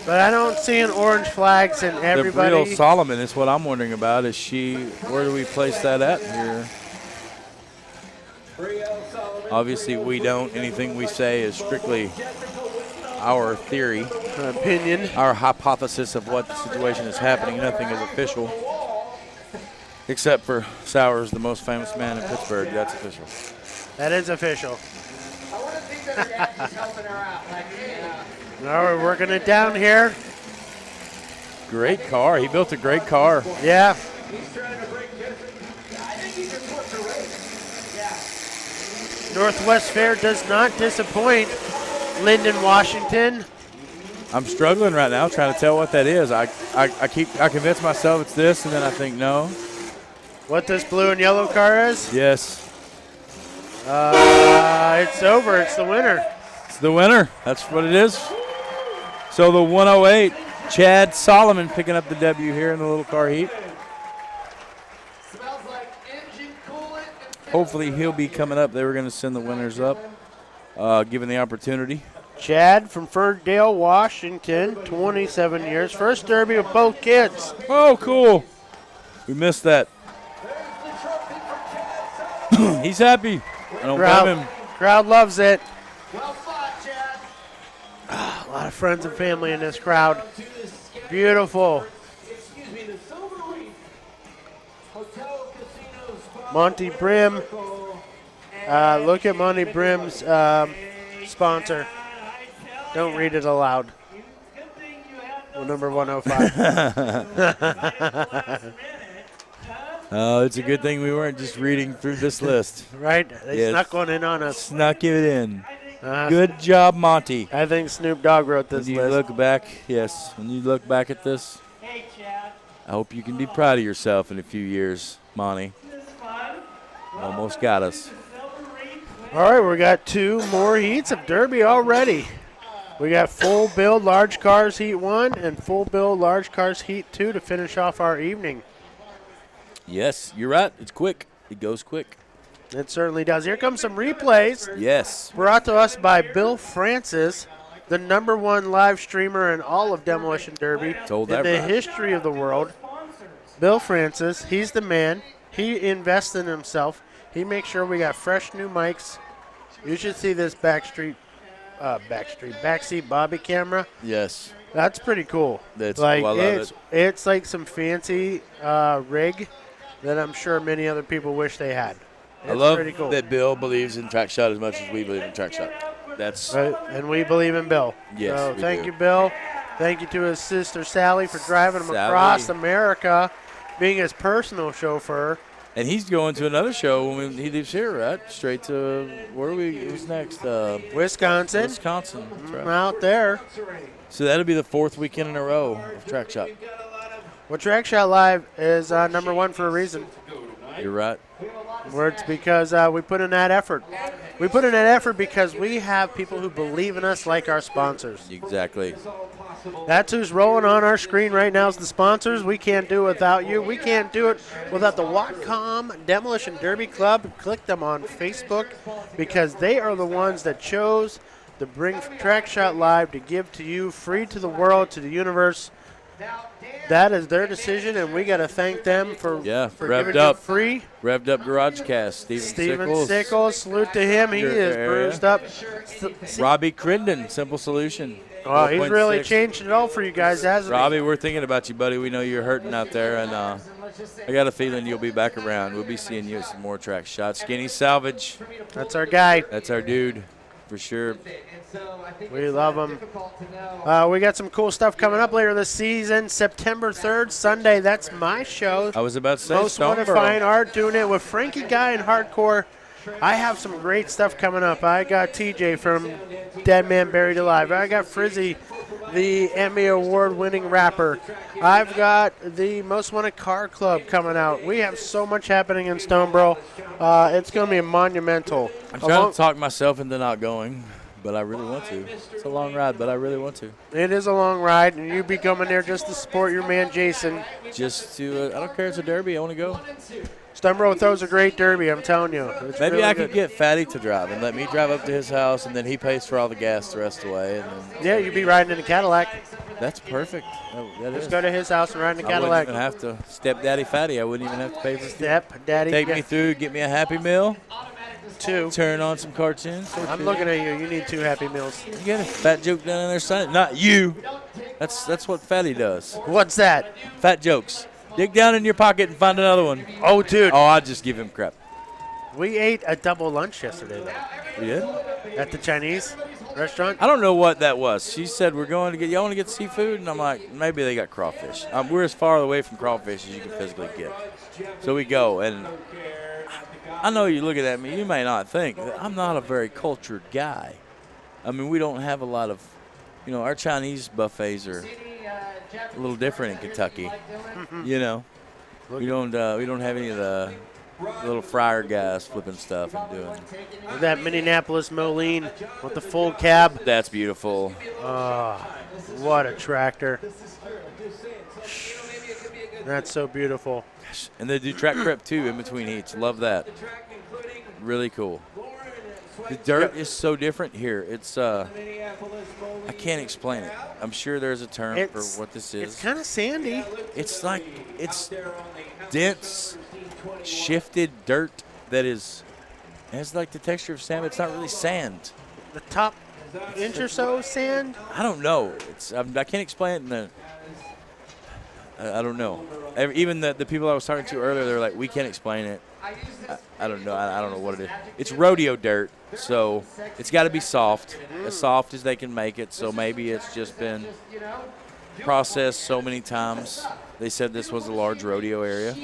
But I don't see an orange flags in the everybody. real Solomon is what I'm wondering about. Is she? Where do we place that at here? Obviously, we don't. Anything we say is strictly our theory, opinion, our hypothesis of what the situation is happening. Nothing is official, except for Sowers, the most famous man in Pittsburgh. That's official. That is official. I want to think that your dad's just helping her out. Like, Now we're working it down here. Great car. He built a great car. Yeah. He's trying to break Jessica. I think he just wants to race. Yeah. Northwest Fair does not disappoint. Lynden, Washington. I'm struggling right now trying to tell what that is. I convince myself it's this, and then I think no. What this blue and yellow car is? Yes. It's over. It's the winner. It's the winner. That's what it is. So the 108, Chad Solomon picking up the W here in the little car heat. smells like engine coolant. Hopefully he'll be coming up. They were going to send the winners up, given the opportunity. Chad from Ferndale, Washington, 27 years. First Derby with both kids. Oh, cool. We missed that. He's happy. I don't blame him. Crowd loves it. Well fought, Chad. A lot of friends and family in this crowd. Beautiful. Excuse me, the Silver Reef Hotel Casino Spa. Monty Brim. Look at Monty Brim's sponsor. Don't read it aloud. Well, number 105. It's a good thing we weren't just reading through this list. Right? They Yes. snuck one in on us. Snuck it in. Good job, Monty. I think Snoop Dogg wrote this When you list. look back, yes, when you look back at this, Hey, Chad. I hope you can be proud of yourself in a few years, Monty. This is fun. Almost got us. All right, we got 2 more heats of Derby already. We got full build large cars heat 1 and full build large cars heat 2 to finish off our evening. Yes, you're right. It's quick. It goes quick. It certainly does. Here comes some replays. Yes. Brought to us by Bill Francis, the #1 live streamer in all of Demolition Derby Told in that the right. history of the world. Bill Francis, he's the man. He invests in himself. He makes sure we got fresh new mics. You should see this backseat Bobby camera. Yes. That's pretty cool. That's like well, I love it's like some fancy rig that I'm sure many other people wish they had. I It's love pretty cool. that Bill believes in track shot as much as we believe in track shot. That's Right, and we believe in Bill. Yes, So we thank do. you, Bill. Thank you to his sister Sally for driving him Sally. across America, being his personal chauffeur. and he's going to another show when he leaves here, right? Straight to where are we? Who's next? Wisconsin. Wisconsin. That's right. Out there. So that'll be the 4th weekend in a row of track shot. Well, TrackShotLive is #1 for a reason. You're right. Where it's because we put in that effort. We put in that effort because we have people who believe in us like our sponsors. Exactly. That's who's rolling on our screen right now is the sponsors. We can't do it without you. We can't do it without the Whatcom Demolition Derby Club. Click them on Facebook because they are the ones that chose to bring TrackShotLive to give to you free to the world, to the universe. that is their decision, and we got to thank them for revved giving up. it free. Revved up Garage Cast. Steven Sickles, salute to him. He Your is area. bruised up. Robbie Crinden, Simple Solution. Oh, he's really 4.6. changed it all for you guys, hasn't he? Robbie, we're thinking about you, buddy. We know you're hurting out there, and I got a feeling you'll be back around. We'll be seeing you at some more track shots. Skinny Salvage. That's our guy. That's our dude, for sure. We love him. We got some cool stuff coming up later this season. September 3rd, Sunday. That's my show. I was about to say Most Wanted Stoneboro. Fine Art, doing it with Frankie Guy and Hardcore. I have some great stuff coming up. I got TJ from Dead Man Buried Alive. I got Frizzy, the Emmy Award-winning rapper. I've got the Most Wanted Car Club coming out. We have so much happening in Stoneboro. It's going to be monumental. I'm trying to talk myself into not going, but I really want to. It's a long ride, but I really want to. It is a long ride, and you be coming there just to support your man Jason. Just to, I don't care if it's a derby, I want to go. Stoneboro throws a great derby, I'm telling you. It's Maybe really I could good. get Fatty to drive and let me drive up to his house, and then he pays for all the gas the rest of the way. And then Yeah, you'd be riding in a Cadillac. that's perfect. That is. Just go to his house and ride in a I wouldn't Cadillac. even have to stepdaddy Fatty. I wouldn't even have to pay for Step, Daddy. Take me through, get me a Happy Meal, two. turn on some cartoons. I'm looking at you. You need 2 Happy Meals. You got a fat joke down in there, son? Not you. That's what Fatty does. What's that? Fat jokes. Dig down in your pocket and find another one. Oh, dude. Oh, I'll just give him crap. We ate a double lunch yesterday, though, You did? at the Chinese restaurant. I don't know what that was. She said, we're going to get, y'all want to get seafood? And I'm like, maybe they got crawfish. We're as far away from crawfish as you can physically get. So we go, and I know you're looking at me. You may not think that I'm not a very cultured guy. I mean, we don't have a lot of, our Chinese buffets are a little different in Kentucky. We don't have any of the little fryer guys flipping stuff and doing. With that Minneapolis Moline with the full cab. That's beautiful. Oh, what a tractor. That's so beautiful. And they do track prep too in between heats. Love that. Really cool. The dirt is so different here. It's I can't explain it. I'm sure there's a term for what this is. It's kind of sandy. It's like it's dense, shifted dirt that has like the texture of sand. But it's not really sand. The top inch or so sand. I don't know. I can't explain it. I don't know. Even the people I was talking to earlier, they're like, we can't explain it. I don't know. I don't know what it is. It's rodeo dirt, so it's got to be soft, as soft as they can make it. So maybe it's just been processed so many times. They said this was a large rodeo area.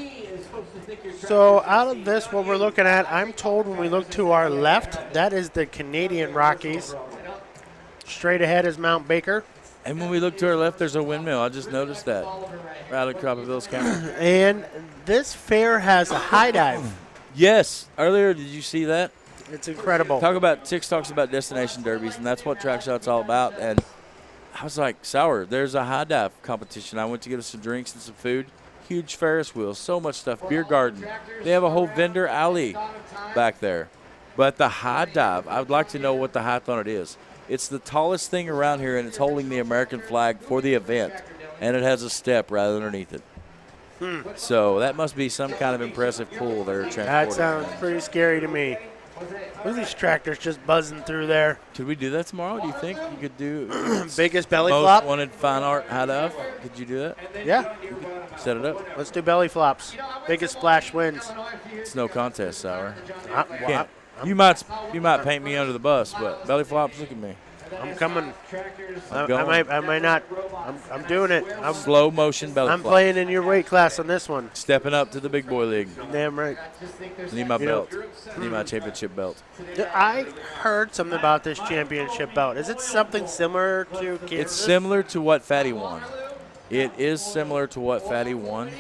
So out of this, what we're looking at, I'm told when we look to our left, that is the Canadian Rockies. Straight ahead is Mount Baker. And when we look to our left, there's a windmill. I just noticed that. Right out of Crappaville's camera. And this fair has a high dive. Yes. Earlier, did you see that? It's incredible. Six talks about destination derbies, and that's what Track Shot's all about. And I was like, Sour, there's a high dive competition. I went to get us some drinks and some food. Huge Ferris wheel, so much stuff. Beer garden. They have a whole vendor alley back there. But the high dive, I would like to know what the height on it is. It's the tallest thing around here, and it's holding the American flag for the event, and it has a step right underneath it. So that must be some kind of impressive pool they're transporting. That sounds pretty scary to me. Look at these tractors just buzzing through there. Could we do that tomorrow? Do you think you could do Biggest belly most flop? wanted fine art high dive? Could you do that? Yeah. Set it up. Let's do belly flops. Biggest splash wins. It's no contest, Sour. Well, You might paint me under the bus, but belly flops, look at me. I'm coming. I going. might not. I'm doing it. Slow motion belly I'm flop. playing in your weight class on this one. Stepping up to the big boy league. Damn right. Need my You know- belt. Need my championship belt. I heard something about this championship belt. Is it something similar to Kansas? It's similar to what Fatty won. It is similar to what Fatty won.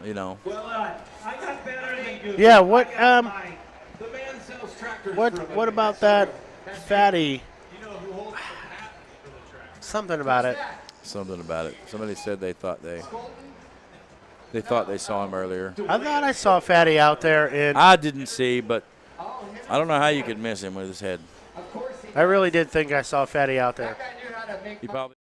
You know. I got better than Google. Yeah. What The man sells tractors for what about that fatty? Something about it. Something about it. Somebody said they thought they saw him earlier. I thought I saw Fatty out there, and I didn't see, but I don't know how you could miss him with his head. I really did think I saw Fatty out there. He probably.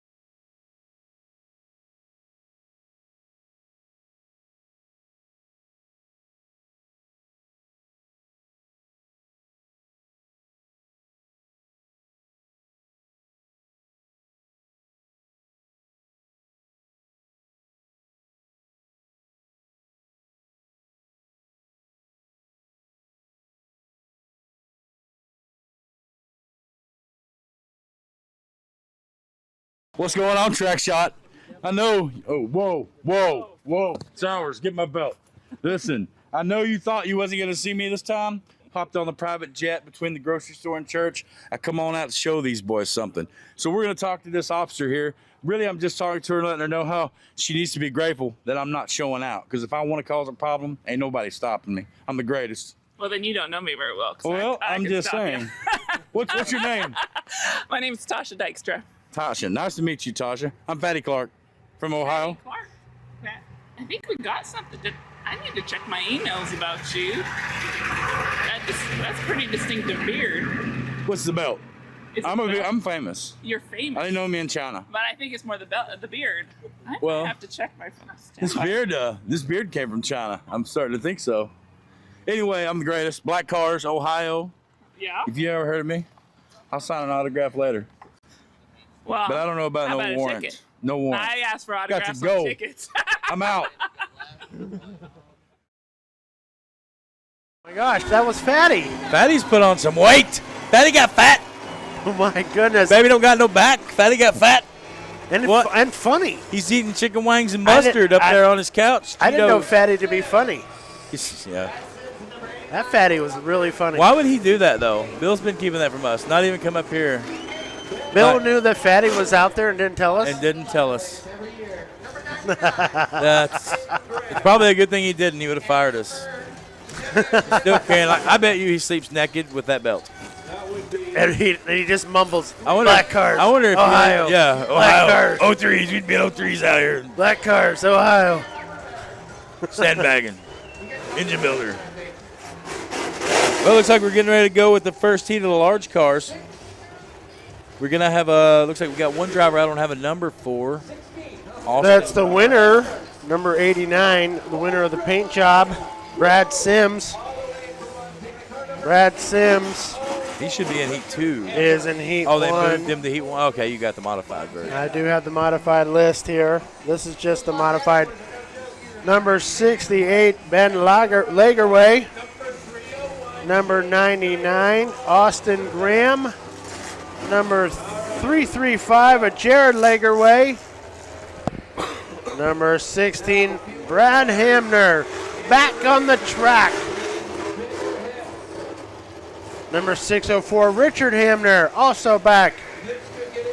What's going on, Track Shot? I know. Oh, whoa. Sowers, get my belt. Listen, I know you thought you wasn't going to see me this time. Hopped on the private jet between the grocery store and church. I come on out to show these boys something. So we're going to talk to this officer here. Really, I'm just talking to her, letting her know how she needs to be grateful that I'm not showing out. Because if I want to cause a problem, ain't nobody stopping me. I'm the greatest. Well, then you don't know me very well. Well, I I'm can just stop you. saying. What's your name? My name is Tasha Dykstra. Tasha. Nice to meet you, Tasha. I'm Fatty Clark from Ohio. Clark, I think we got something. I need to check my emails about you. That's pretty distinctive beard. What's the belt? I'm famous. You're famous. I didn't know me in China. But I think it's more the beard. I Well, have to check my phones. This beard came from China. I'm starting to think so. Anyway, I'm the greatest. Black Cars, Ohio. Yeah. If you ever heard of me, I'll sign an autograph later. Well, But I don't know about how no about a warrant. ticket? No warrant. I asked for Got to autographs go. on tickets. I'm out. Oh my gosh, that was Fatty. Fatty's put on some weight. Fatty got fat. Oh my goodness. Baby don't got no back. Fatty got fat. And funny. He's eating chicken wings and mustard up there on his couch. I didn't know Fatty to be funny. Yeah. That Fatty was really funny. Why would he do that, though? Bill's been keeping that from us. Not even come up here. Bill knew that Fatty was out there and didn't tell us? And didn't tell us. It's probably a good thing he didn't. He would have fired us. Still can't. I bet you he sleeps naked with that belt. And he just mumbles, I wonder, Black Cars, I wonder if Ohio. Yeah, Black Ohio. Cars. 03s. We'd be 03s out here. Black Cars, Ohio. Sandbagging. Engine builder. Well, looks like we're getting ready to go with the first heat of the large cars. We're going to have looks like we got one driver I don't have a number for. Austin. That's the winner, number 89, the winner of the paint job, Brad Sims. Brad Sims He should be in heat 2. is in heat 1. Oh, they moved him to heat 1. Okay, you got the modified version. I do have the modified list here. This is just the modified. Number 68, Ben Lagerway. Number 99, Austin Graham. Number 335, a Jared Lagerway. Number 16, Brad Hamner, back on the track. Number 604, Richard Hamner, also back.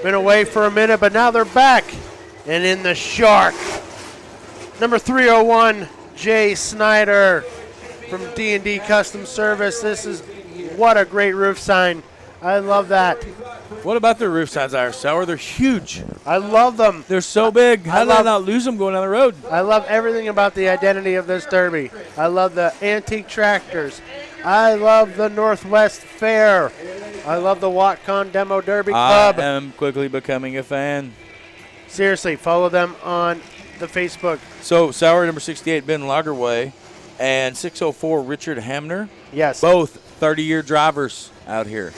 Been away for a minute, but now they're back. And in the Shark, number 301, Jay Snyder from D&D Custom Service. What a great roof sign. I love that. What about their roof signs, Irish Sour? They're huge. I love them. They're so big. How did I not lose them going down the road? I love everything about the identity of this Derby. I love the antique tractors. I love the Northwest Fair. I love the WatCon Demo Derby Club. I am quickly becoming a fan. Seriously, follow them on the Facebook. So, Sour number 68, Ben Lagerway, and 604, Richard Hamner. Yes. Both 30-year drivers out here.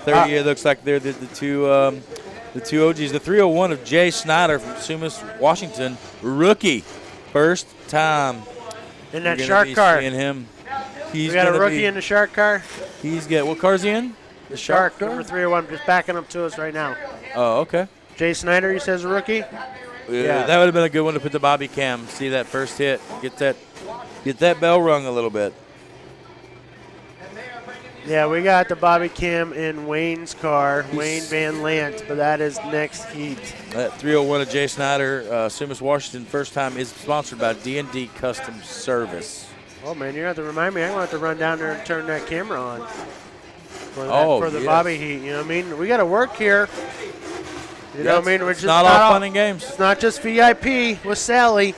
30-year looks like they're the two OGs. The 301 of Jay Snyder from Sumas, Washington, rookie, first time. In that Shark car. Seeing him. We got a rookie in the Shark car. What car is he in? The Shark, number 301, just backing up to us right now. Oh, okay. Jay Snyder, he says a rookie. Yeah, that would have been a good one to put the bobby cam. See that first hit, get that bell rung a little bit. Yeah, we got the bobby cam in Wayne's car, Wayne Van Lant, but that is next heat. That 301 of Jay Snyder, Sumas, Washington, first time is sponsored by D&D Custom Service. Oh man, you have to remind me. I'm going to have to run down there and turn that camera on for the bobby heat. You know what I mean? We got to work here. You know what I mean? We're It's not all fun and games. It's not just VIP with Sally.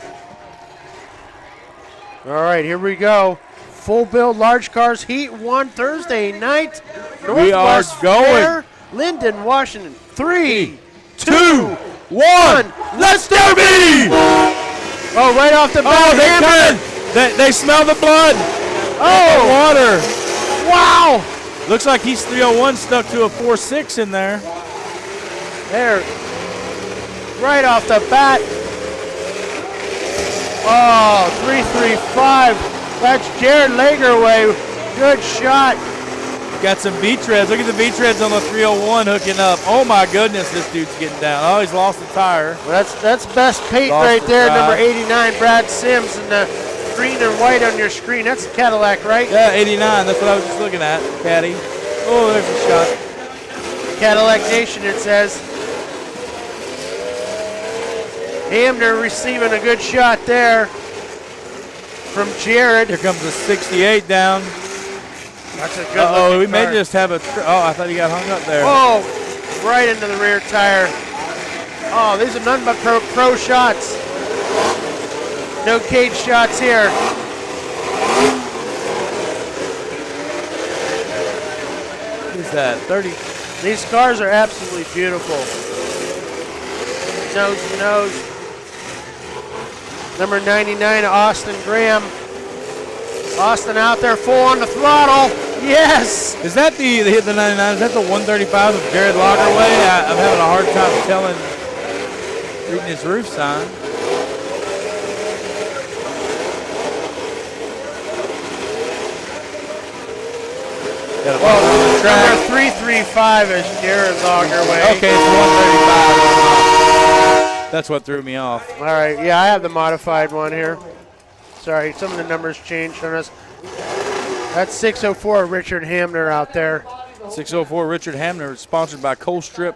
All right, here we go. Full build large cars heat 1 Thursday night. We are going. Fair, Lynden, Washington. 3, 2, 1. Let's Derby! Oh, right off the bat. They smell the blood. Oh, the water. Wow. Looks like he's 301 stuck to a 4.6 in there. There. Right off the bat. Oh, 335. That's Jared Lagerway. Good shot. Got some V-treads. Look at the V-treads on the 301 hooking up. Oh my goodness, this dude's getting down. Oh, he's lost the tire. Well, that's best paint Lost right the there, tire. number 89, Brad Sims, and the green and white on your screen. That's a Cadillac, right? Yeah, 89. That's what I was just looking at, Caddy. Oh, there's a shot. Cadillac Nation, it says. Hamner receiving a good shot there from Jared. Here comes the 68 down. That's a good Uh-oh, we may car. just have a, oh, I thought he got hung up there. Oh, right into the rear tire. Oh, these are none but pro shots. No cage shots here. What is that, 30? These cars are absolutely beautiful. Nose to nose. Number 99, Austin Graham. Austin out there full on the throttle. Yes! Is that the hit the 99? Is that the 135 of Jared Lagerway? I'm having a hard time telling, reading his roof sign. Well, number 335 is Jared Lagerway. Okay, it's 135. That's what threw me off. All right, yeah, I have the modified one here. Sorry, some of the numbers changed on us. That's 604 Richard Hamner out there. 604 Richard Hamner, sponsored by Colstrip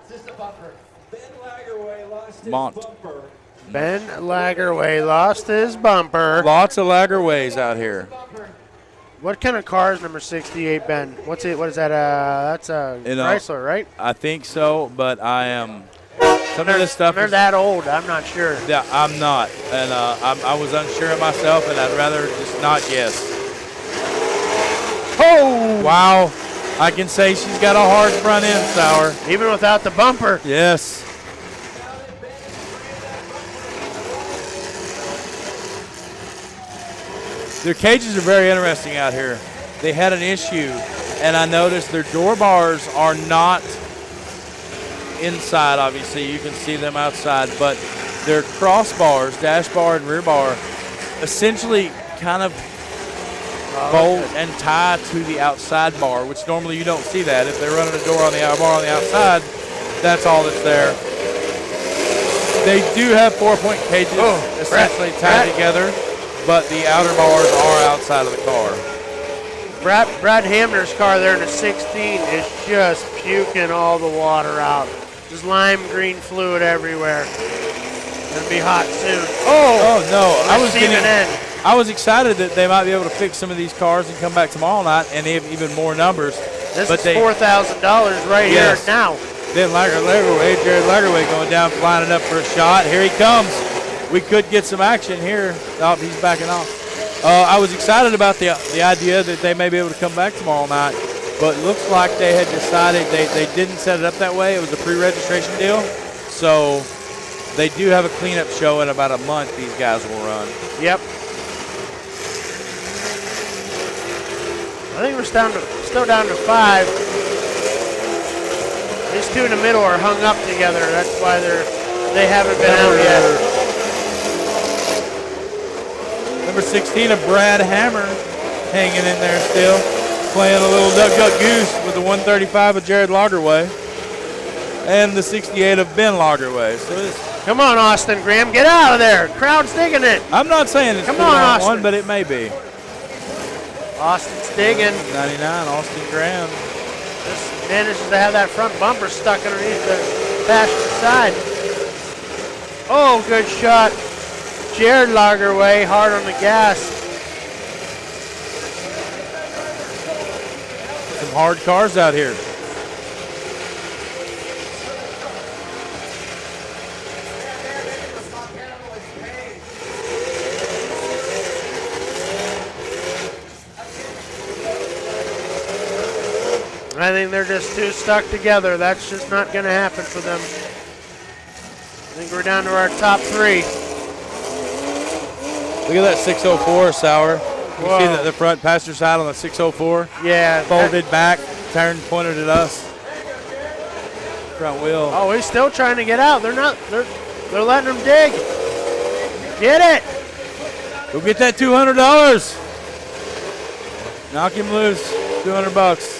Mont. Ben Lagerway lost his bumper. Lots of Lagerways out here. What kind of car is number 68, Ben? What's it? What is that? That's a Chrysler, right? I think so, but I am. Some of this stuff They're is, that old. I'm not sure. yeah, I'm not, and I was unsure of myself, and I'd rather just not guess. Oh! Wow, I can say she's got a hard front end, Sauer. Even without the bumper. Yes. Their cages are very interesting out here. They had an issue, and I noticed their door bars are not inside, obviously. You can see them outside, but their crossbars, dash bar and rear bar, essentially kind of bolt and tie to the outside bar, which normally you don't see that. If they're running a door on the bar on the outside, that's all that's there. They do have 4-point cages essentially tied together, but the outer bars are outside of the car. Brad Hamner's car there in the 16 is just puking all the water out. Just lime green fluid everywhere. Gonna be hot soon. Oh no! I was excited that they might be able to fix some of these cars and come back tomorrow night and have even more numbers. This but is $4,000 right here now. Then Lagerway, Jared Lagerway going down, lining up for a shot. Here he comes. We could get some action here. Oh, he's backing off. I was excited about the idea that they may be able to come back tomorrow night, but it looks like they had decided they didn't set it up that way. It was a pre-registration deal, so they do have a cleanup show in about a month. These guys will run. Yep. I think we're still down to 5. These two in the middle are hung up together. That's why they haven't been out yet. Number 16 of Brad Hammer hanging in there still, playing a little duck goose with the 135 of Jared Lagerway and the 68 of Ben Lagerway. So come on, Austin Graham, get out of there. Crowd's digging it. I'm not saying it's come on, Austin. one, but it may be. Austin's digging. 99, Austin Graham. Just manages to have that front bumper stuck underneath the passenger side. Oh, good shot. Jared Lagerway, hard on the gas. Some hard cars out here. I think they're just too stuck together. That's just not going to happen for them. I think we're down to our top 3. Look at that 604, Sauer. You see the front passenger side on the 604? Yeah. Folded back, turned, pointed at us. Front wheel. Oh, he's still trying to get out. They're letting him dig. Get it. Go get that $200. Knock him loose. $200.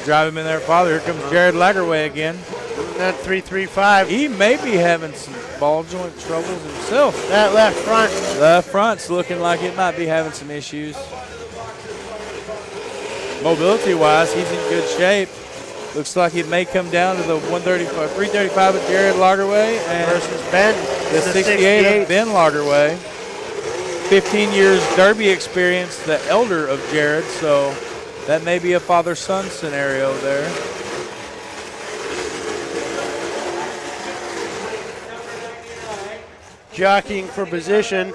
drive him in there farther. Here comes Jared Lagerway again. That 335. He may be having some ball joint troubles himself. That left front. Left front's looking like it might be having some issues. Mobility-wise, he's in good shape. Looks like it may come down to the 335 of Jared Lagerway and Versus Ben. the 68 of Ben Lagerway. 15 years Derby experience, the elder of Jared, so that may be a father-son scenario there. Jockeying for position.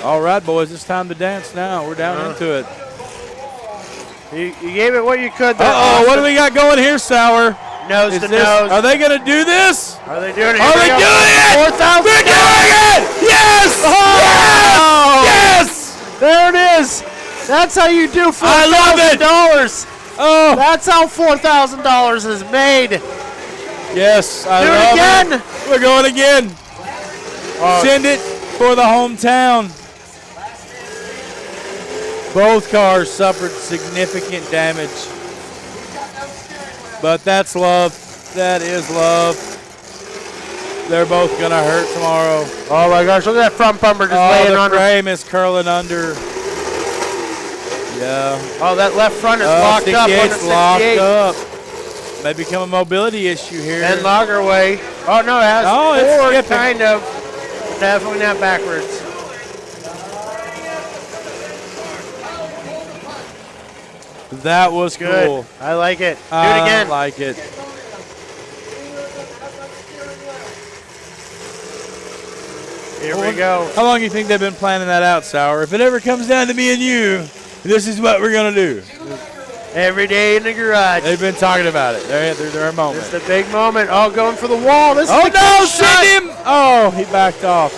All right, boys, it's time to dance now. We're down into it. You gave it what you could there. Uh-oh, what do we got going here, Sauer? Nose to nose. Are they going to do this? Are they doing it? Are they doing it? 4,000. They're doing it! Yes! Oh! Yes! There it is. That's how you do $4,000. I love it. Oh, That's how $4,000 is made. yes, I Do love it again. We're going again. Send it for the hometown. Both cars suffered significant damage. But that's love. That is love. They're both going to hurt tomorrow. Oh my gosh, look at that front bumper just laying The on her. frame is curling under. Yeah. Oh, that left front is locked up on the 68's locked 68. up. May become a mobility issue here. And Lagerway. Oh no, it has Oh, it's forward, skipping. kind of. Definitely not backwards. That was Good. cool. I like it. Do it I again. like it. Here we go. How long do you think they've been planning that out, Sauer? If it ever comes down to me and you, this is what we're going to do. Every day in the garage. They've been talking about it. They're a moment. It's the big moment. Oh, going for the wall. This is Oh, the no, good shot. send him. Oh, he backed off.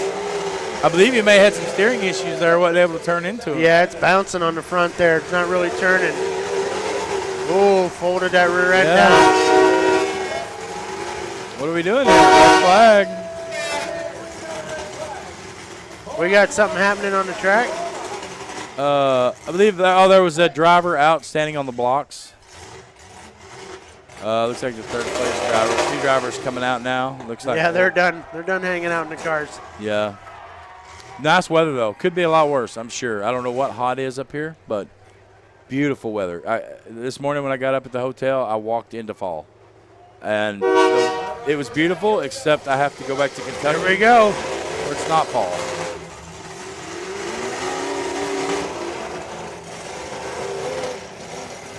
I believe he may have had some steering issues there, wasn't able to turn into him. Yeah, it's bouncing on the front there. It's not really turning. Oh, folded that rear end Yeah. down. What are we doing here? Red flag. We got something happening on the track. I believe there was a driver out standing on the blocks. Looks like the third place driver. Two drivers coming out now. Looks like Yeah, they're done. They're done hanging out in the cars. Yeah. Nice weather though. Could be a lot worse, I'm sure. I don't know what hot is up here, but beautiful weather. This morning when I got up at the hotel, I walked into fall, and it was beautiful. Except I have to go back to Kentucky. Here we go. Where it's not fall.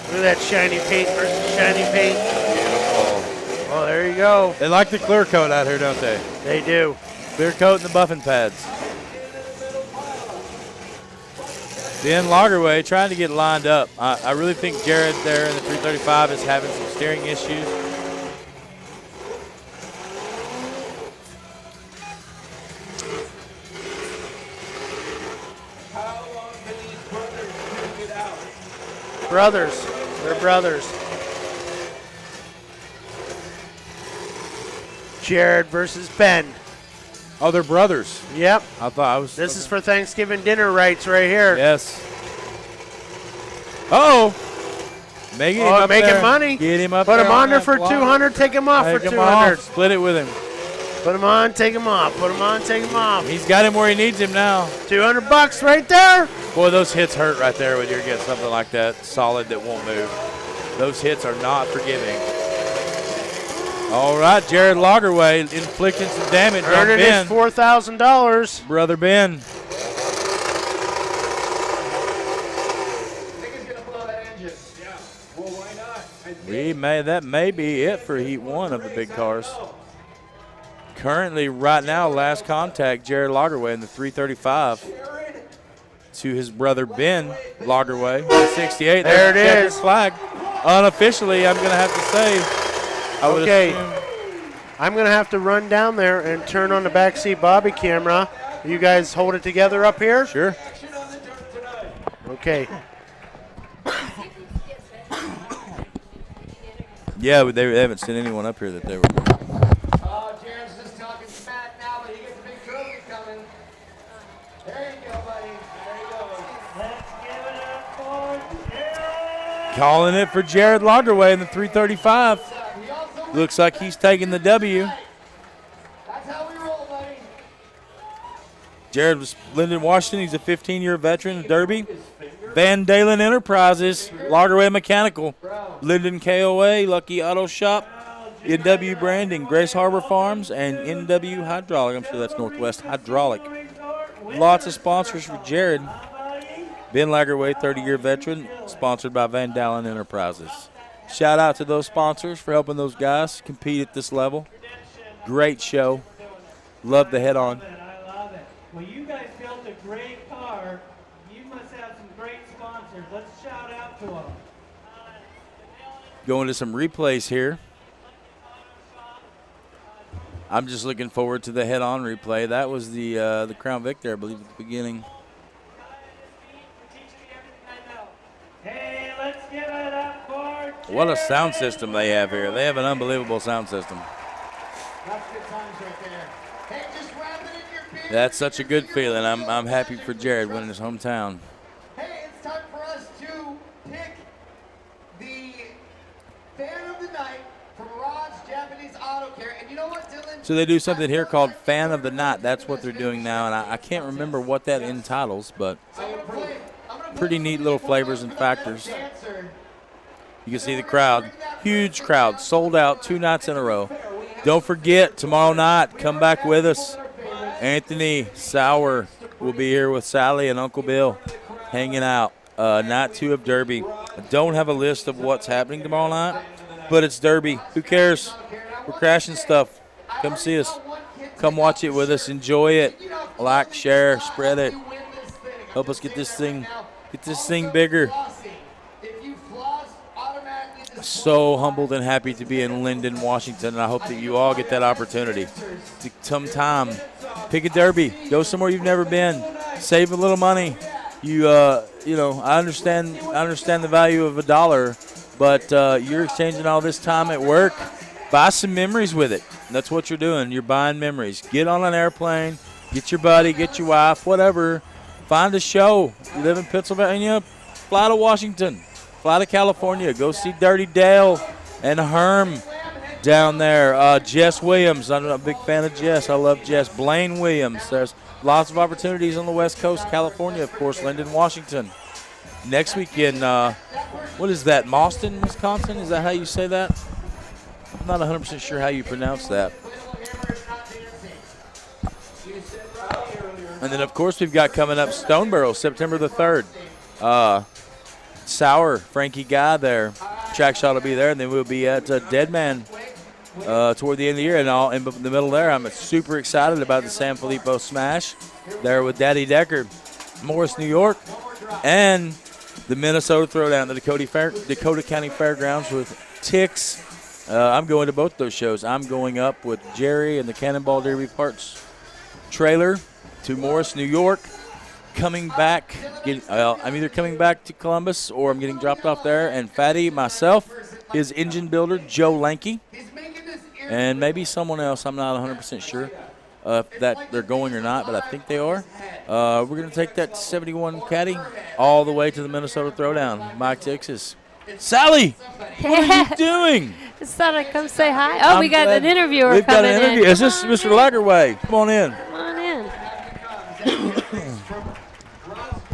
Look at that shiny paint versus shiny paint. Beautiful. Oh, there you go. They like the clear coat out here, don't they? They do. Clear coat and the buffing pads. Ben Lagerway trying to get lined up. I really think Jared there in the 335 is having some steering issues. How long can these brothers stick it out? Brothers. They're brothers. Jared versus Ben. Oh, they're brothers. Yep. I thought I was. This is for Thanksgiving dinner rights right here. Yes. Uh-oh. Making him up making there. money. Get him up Put there him on on there that for block. 200. Take him off Take for him 200. off. Split it with him. Put him on. Take him off. Put him on. Take him off. He's got him where he needs him now. $200 right there. Boy, those hits hurt right there when you're getting something like that solid that won't move. Those hits are not forgiving. All right, Jared Lagerway inflicting some damage on Earning his Ben. $4,000. Brother Ben. Think he's gonna blow that engine. Yeah. Well, why not? That may be it for Heat 1 of the big cars. Currently, right now, last contact, Jared Lagerway in the 335 to his brother Ben Lagerway, the 68. There it Checkered is. Flag. Unofficially, I'm going to have to say, I would Okay. assume. I'm going to have to run down there and turn on the backseat Bobby camera. You guys hold it together up here? Sure. Okay. Yeah, but they haven't sent anyone up here that they were. Oh, Jared's just talking smack now, but he gets a big trophy coming. There you go, buddy. There you go. Calling it for Jared Lagerway in the 335. Looks like he's taking the W. Jared was Lynden, Washington. He's a 15-year veteran of Derby. Van Dalen Enterprises, Lagerway Mechanical, Lynden KOA, Lucky Auto Shop, NW Branding, Grace Harbor Farms, and NW Hydraulic. I'm sure that's Northwest Hydraulic. Lots of sponsors for Jared. Ben Lagerway, 30-year veteran, sponsored by Van Dalen Enterprises. Shout out to those sponsors for helping those guys compete at this level. Great show. Love the head-on. I love it. Well, you guys built a great car. You must have some great sponsors. Let's shout out to them. Going to some replays here. I'm just looking forward to the head-on replay. That was the Crown Vic there, I believe, at the beginning. Hey, let's give it up for What a sound system they have here. They have an unbelievable sound system. That's good times right there. Hey, just wrap it in your beer. That's such a good feeling. I'm happy for Jared winning his hometown. Hey, it's time for us to pick the fan of the night from Rod's Japanese Auto Care. And you know what, Dylan? So they do something here called Fan of the Night. That's what they're doing now, and I can't remember what that entitles, but pretty neat little flavors and factors. You can see the crowd. Huge crowd. Sold out 2 nights in a row. Don't forget, tomorrow night, come back with us. Anthony Sauer will be here with Sally and Uncle Bill hanging out. Night 2 of Derby. I don't have a list of what's happening tomorrow night, but it's Derby. Who cares? We're crashing stuff. Come see us. Come watch it with us. Enjoy it. Like, share, spread it. Help us get this thing bigger. So humbled and happy to be in Lynden, Washington, and I hope that you all get that opportunity. Sometime, pick a Derby. Go somewhere you've never been. Save a little money. I understand the value of $1, but you're exchanging all this time at work. Buy some memories with it. That's what you're doing. You're buying memories. Get on an airplane. Get your buddy. Get your wife. Whatever. Find a show. You live in Pennsylvania, fly to Washington. Fly to California. Go see Dirty Dale and Herm down there. Jess Williams. I'm a big fan of Jess. I love Jess. Blaine Williams. There's lots of opportunities on the West Coast. California, of course, Lynden, Washington. Next weekend, what is that, Mauston, Wisconsin? Is that how you say that? I'm not 100% sure how you pronounce that. And then, of course, we've got coming up Stoneboro, September the 3rd. Sauer, Frankie Guy there. Track Shot will be there, and then we'll be at Deadman toward the end of the year. And all in the middle there, I'm super excited about the San Filippo Smash there with Daddy Decker, Morris, New York, and the Minnesota Throwdown, the Dakota County Fairgrounds with Tix. I'm going to both those shows. I'm going up with Jerry and the Cannonball Derby Parts trailer to Morris, New York. Coming back, I'm either coming back to Columbus or I'm getting dropped off there. And Fatty, myself, his engine builder, Joe Lanky, and maybe someone else. I'm not 100% sure if that they're going or not, but I think they are. We're going to take that 71 Caddy all the way to the Minnesota Throwdown. Mike, Texas. Sally, what are you doing? Just thought I'd come say hi. Oh, we got an interviewer We've got coming an interview. in. Is this Mr. Lagerway? Come on in. Come on in.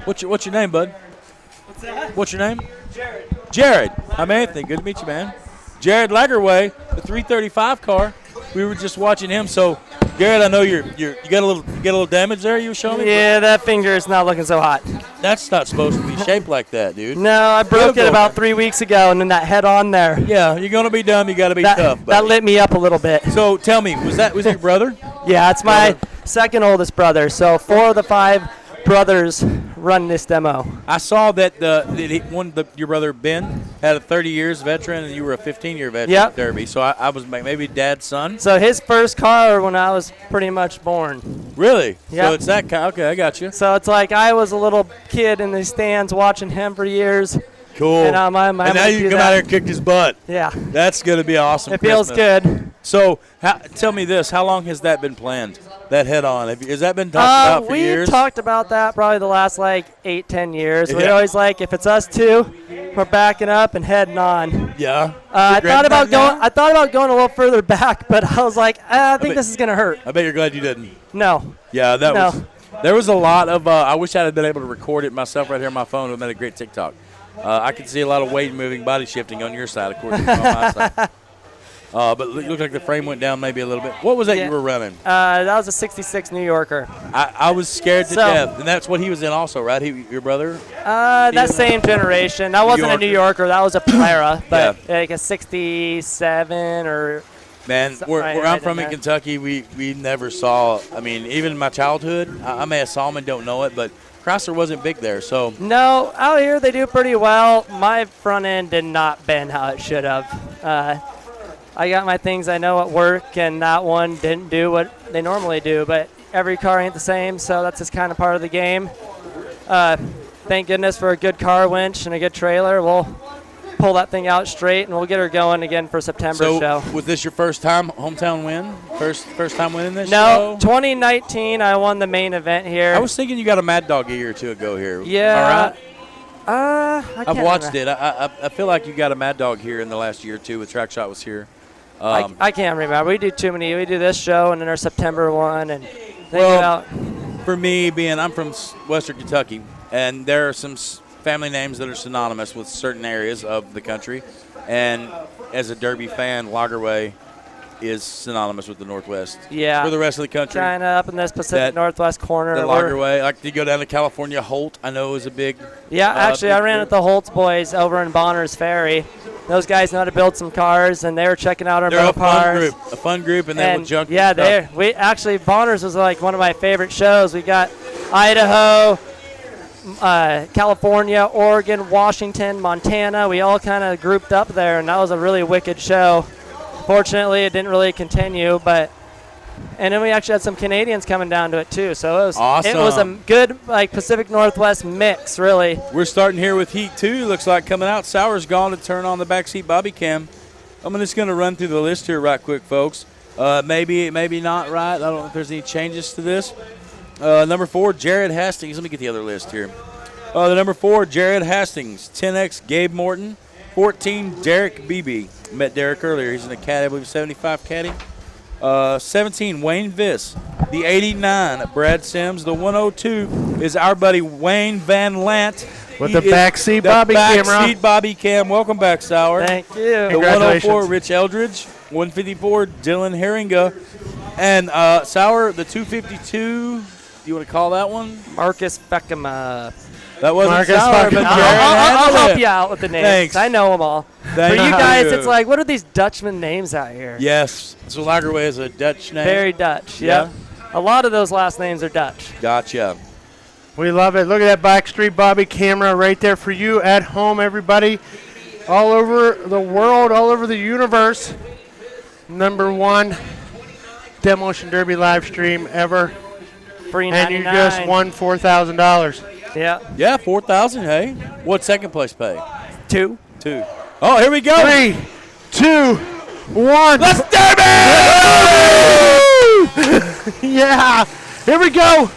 What's your name, bud? What's that? What's your name? Jared. Jared. I'm Anthony. Good to meet you, man. Jared Lagerway, the 335 car. We were just watching him. So, Garrett, I know you got a little damage there. You were showing me. Yeah, that finger is not looking so hot. That's not supposed to be shaped like that, dude. No, I broke it about 3 weeks ago, and then that head on there. Yeah, you're gonna be dumb. You got to be tough. Buddy. That lit me up a little bit. So tell me, was it your brother? Yeah, it's my second oldest brother. So 4 of the 5 brothers run this demo. I saw that your brother Ben had a 30 years veteran and you were a 15-year veteran at Derby. So I was maybe dad's son. So his first car when I was pretty much born. Really? Yeah. So it's that car. Okay, I got you. So it's like I was a little kid in the stands watching him for years. Cool. And now you can come out here and kick his butt. Yeah. That's going to be awesome. It feels good. So tell me this. How long has that been planned, that head-on? Has that been talked about for years? We talked about that probably the last 8-10 years. Yeah. We're always like, if it's us two, we're backing up and heading on. Yeah. I Regretting thought about that now? going. I thought about going a little further back, but I was like, I think this is gonna hurt. I bet you're glad you didn't. No. Yeah, that No. was. There was a lot of. I wish I had been able to record it myself right here on my phone. It would have made a great TikTok. I could see a lot of weight moving, body shifting on your side, of course, on my side. But it looked like the frame went down maybe a little bit. What was that you were running? That was a 66 New Yorker. I was scared to So- death, and that's what he was in also, right? Your brother? That same generation. That wasn't a New Yorker. That was a Polara, but Yeah. like a 67 or. Man, So- where right- I'm right from in in there. Kentucky, we never saw. I mean, even in my childhood, I may have saw them and don't know it, but Chrysler wasn't big there, so. No, out here they do pretty well. My front end did not bend how it should have. I got my things I know at work, and that one didn't do what they normally do, but every car ain't the same, so that's just kind of part of the game. Thank goodness for a good car winch and a good trailer. We'll pull that thing out straight, and we'll get her going again for September So, show. was this your first time hometown win? First time winning this No, show? 2019 I won the main event here. I was thinking you got a Mad Dog a year or two ago here. Yeah. Am I right? I I've can't watched remember. it. I feel like you got a Mad Dog here in the last year or two with TrackShot was here. I can't remember. We do too many. We do this show and then our September one, and think Well, about. For me, I'm from Western Kentucky, and there are some family names that are synonymous with certain areas of the country. And as a Derby fan, Lagerway is synonymous with the Northwest. Yeah. For the rest of the country. Kind of up in this Pacific That- Northwest corner. The We're- Lagerway. Like you go down to California, Holt, I know is a big. Yeah, actually, I big ran group. with the Holtz boys over in Bonner's Ferry. Those guys know how to build some cars, and they were checking out our They're a cars. fun group, and they will junk. Yeah, stuff. they we actually Bonner's was like one of my favorite shows. We got Idaho, California, Oregon, Washington, Montana. We all kind of grouped up there, and that was a really wicked show. Fortunately, it didn't really continue, but and then we actually had some Canadians coming down to it too. So it was It was a Awesome. good like Pacific Northwest mix, really. We're starting here with Heat 2. Looks like coming out. Sauer's gone to turn on the backseat bobby cam. I'm just going to run through the list here right quick, folks. Maybe not right. I don't know if there's any changes to this. Number 4, Jared Hastings. Let me get the other list here. The number 4, Jared Hastings. 10X, Gabe Morton. 14, Derek Beebe. Met Derek earlier. He's in the caddy, I believe, 75 caddy. 17, Wayne Viss. The 89, Brad Sims. The 102 is our buddy Wayne Van Lant. With He the is backseat bobby camera. Backseat bobby cam. Welcome back, Sauer. Thank you. The Congratulations. 104, Rich Eldridge. 154, Dylan Herringa. And Sauer, the 252, do you want to call that one? Marcus Beckema. That wasn't Marcus Sauer, but Beckema. Jared I'll handled help it. you out with the names. Thanks. I know them all. Thank For you guys, you. it's like, what are these Dutchman names out here? Yes. So Lagerway is a Dutch name. Very Dutch. Yeah. Yeah. A lot of those last names are Dutch. Gotcha. We love it. Look at that backstreet bobby camera right there for you at home, everybody. All over the world, all over the universe. Number 1 Demolition Derby live stream ever. Free And you 99. just won $4,000. Yeah. Yeah, 4,000, hey. What second place pay? 2. 2. Oh, here we go. 3, 2, 1. Let's Derby! Yeah. Here we go.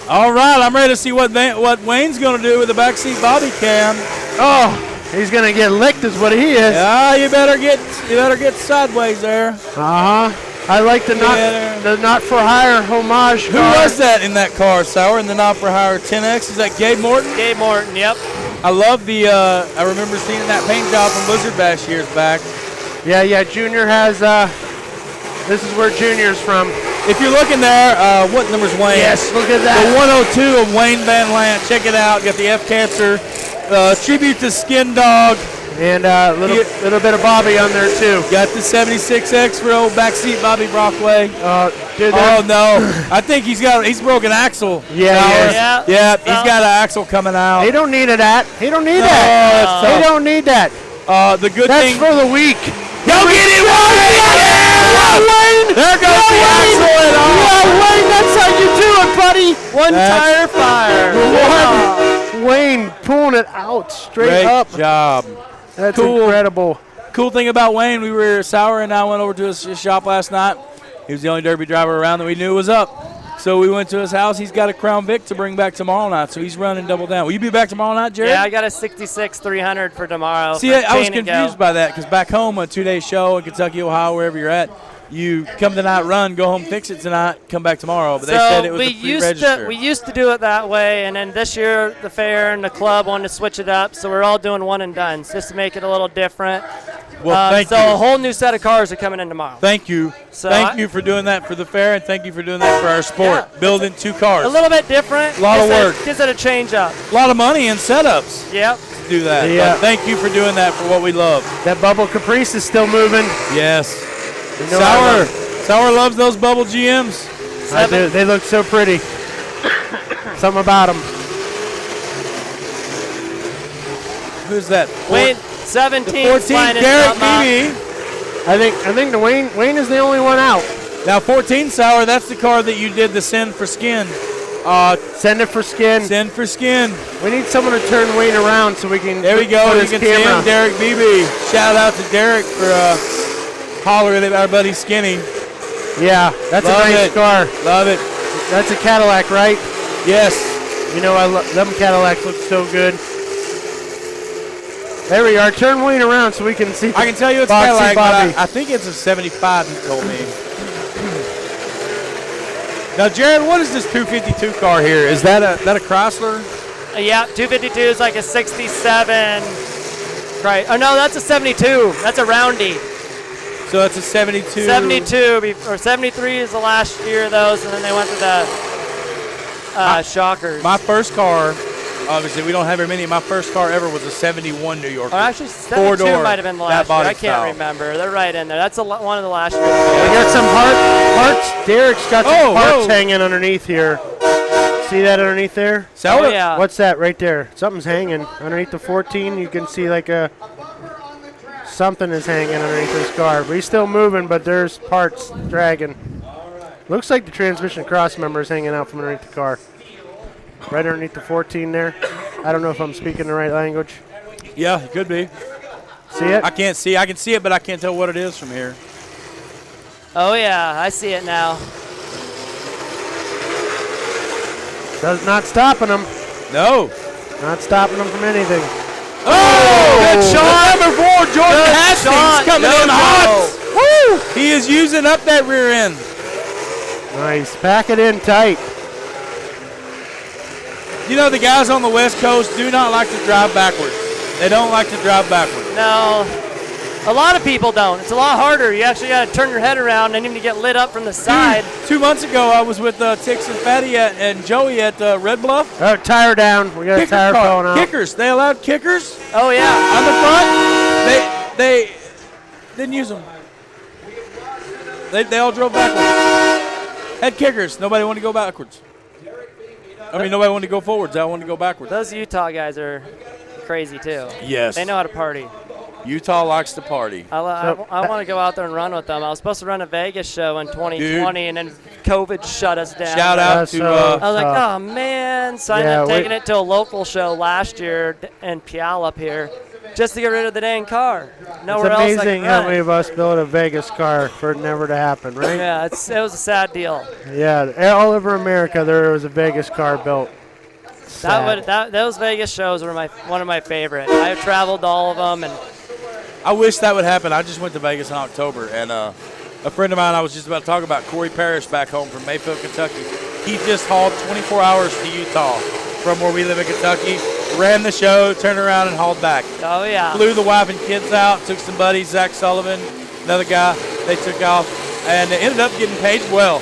All right, I'm ready to see what Wayne's going to do with the backseat bobby cam. Oh, he's going to get licked is what he is. Yeah, you better get sideways there. Uh-huh. I like the not for hire homage Who car. was that in that car, Sauer, in the not-for-hire 10X? Is that Gabe Morton? Gabe Morton, yep. I love the, I remember seeing that paint job from Blizzard Bash years back. Yeah, Junior has, this is where Junior's from. If you're looking there, what number's Wayne? Yes, look at that. The 102 of Wayne Van Lant. Check it out. Got the F-Cancer. Tribute to Skin Dog. And a little bit of Bobby on there, too. Got the 76X for old backseat Bobby Brockway. Dude, Oh, no. I think he's broken axle. Yeah, he is. Yeah, he's got an axle coming out. He don't need that. He don't need No, that. that's tough. He don't need that. The good That's thing. for the week. Go get it, Wayne! Yeah! Wayne! There goes the axle and all. Yeah, Wayne, that's how you do it, buddy. One tire fire. What? Wayne pulling it out straight Great up. job. That's Cool. incredible. Cool thing about Wayne, Sauer and I went over to his shop last night. He was the only Derby driver around that we knew was up. So we went to his house. He's got a Crown Vic to bring back tomorrow night, so he's running double down. Will you be back tomorrow night, Jared? Yeah, I got a 66 300 for tomorrow. See, I was confused by that because back home, a 2-day show in Kentucky, Ohio, wherever you're at, you come tonight, run, go home, fix it tonight, come back tomorrow. But they said it was a free register. We used to do it that way, and then this year the fair and the club wanted to switch it up, so we're all doing one and done just to make it a little different. Well, thank you. So a whole new set of cars are coming in tomorrow. Thank you. Thank you for doing that for the fair, and thank you for doing that for our sport. Yeah. Building 2 cars. A little bit different. A lot of work. Gives it a change up. A lot of money and setups. Yep. To do that. Yeah. But thank you for doing that for what we love. That bubble Caprice is still moving. Yes. You know Sour loves those bubble GMs. I do. They look so pretty. Something about them. Who's that? Wayne, 17. 14, Derek Beebe. I think the Wayne is the only one out. Now 14, Sour, that's the car that you did the send for skin. Send it for skin. Send for skin. We need someone to turn Wayne around so we can. There we go. put You his can camera. see him, Derek Beebe. Shout out to Derek for hollering at our buddy Skinny. Yeah, that's Love a nice it. car. Love it. That's a Cadillac, right? Yes. You know, them Cadillacs look so good. There we are. Turn Wayne around so we can see. I can tell you it's Boxy Cadillac, Bobby. but I think it's a 75, he told me. Now, Jared, what is this 252 car here? Is that a Chrysler? Yeah, 252 is like a 67. Right. Oh, no, that's a 72. That's a roundy. So it's a 72. 72 or 73 is the last year of those, and then they went to the Shockers. My first car, obviously we don't have very many. My first car ever was a 71 New Yorker. Or actually, 72 4-door, might have been the that last year. body I can't style. remember. They're right in there. That's one of the last years. We got some parts. Derek's got some parts hanging underneath here. See that underneath there? Oh, yeah. What's that right there? Something's hanging underneath the 14. You can see like something is hanging underneath this car. But he's still moving, but there's parts dragging. Looks like the transmission cross member is hanging out from underneath the car. Right underneath the 14 there. I don't know if I'm speaking the right language. Yeah, it could be. See it? I can't see. I can see it, but I can't tell what it is from here. Oh, yeah. I see it now. Not stopping them. No. Not stopping them from anything. Oh! Good shot. Number 4, Jordan Hastings coming in hot. Woo! He is using up that rear end. Nice. Pack it in tight. You know, the guys on the West Coast do not like to drive backwards. They don't like to drive backwards. No. A lot of people don't. It's a lot harder. You actually got to turn your head around and even to get lit up from the side. 2 months ago, I was with Tix and Fatty and Joey at Red Bluff. Oh, tire down. We got a tire falling out. Kickers. They allowed kickers. Oh, yeah. On the front. They didn't use them. They all drove backwards. Had kickers. Nobody wanted to go backwards. I mean, nobody wanted to go forwards. I wanted to go backwards. Those Utah guys are crazy, too. Yes. They know how to party. Utah likes to party. I want to go out there and run with them. I was supposed to run a Vegas show in 2020, and then COVID shut us down. Shout out to. I was like, oh, man. So I ended up Yeah, taking it to a local show last year in Puyallup up here just to get rid of the dang car. Nowhere else I It's could amazing how run many it. of us built a Vegas car for it never to happen, right? Yeah, it was a sad deal. Yeah, all over America there was a Vegas car built. Those Vegas shows were one of my favorite. I've traveled to all of them, and I wish that would happen. I just went to Vegas in October, and a friend of mine I was just about to talk about, Corey Parrish, back home from Mayfield, Kentucky. He just hauled 24 hours to Utah from where we live in Kentucky, ran the show, turned around, and hauled back. Oh, yeah. Flew the wife and kids out, took some buddies, Zach Sullivan, another guy. They took off, and ended up getting paid well.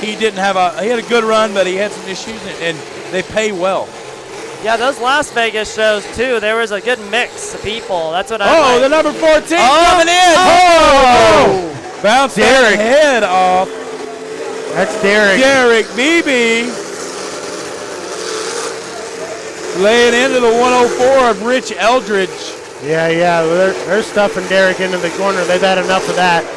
He had a good run, but he had some issues, and they pay well. Yeah, those Las Vegas shows, too, there was a good mix of people. That's what I Oh, like. the number 14 coming in. Oh! Bounce Derek. that head off. That's Derek. Derek Beebe laying into the 104 of Rich Eldridge. Yeah. They're stuffing Derek into the corner. They've had enough of that. Oh.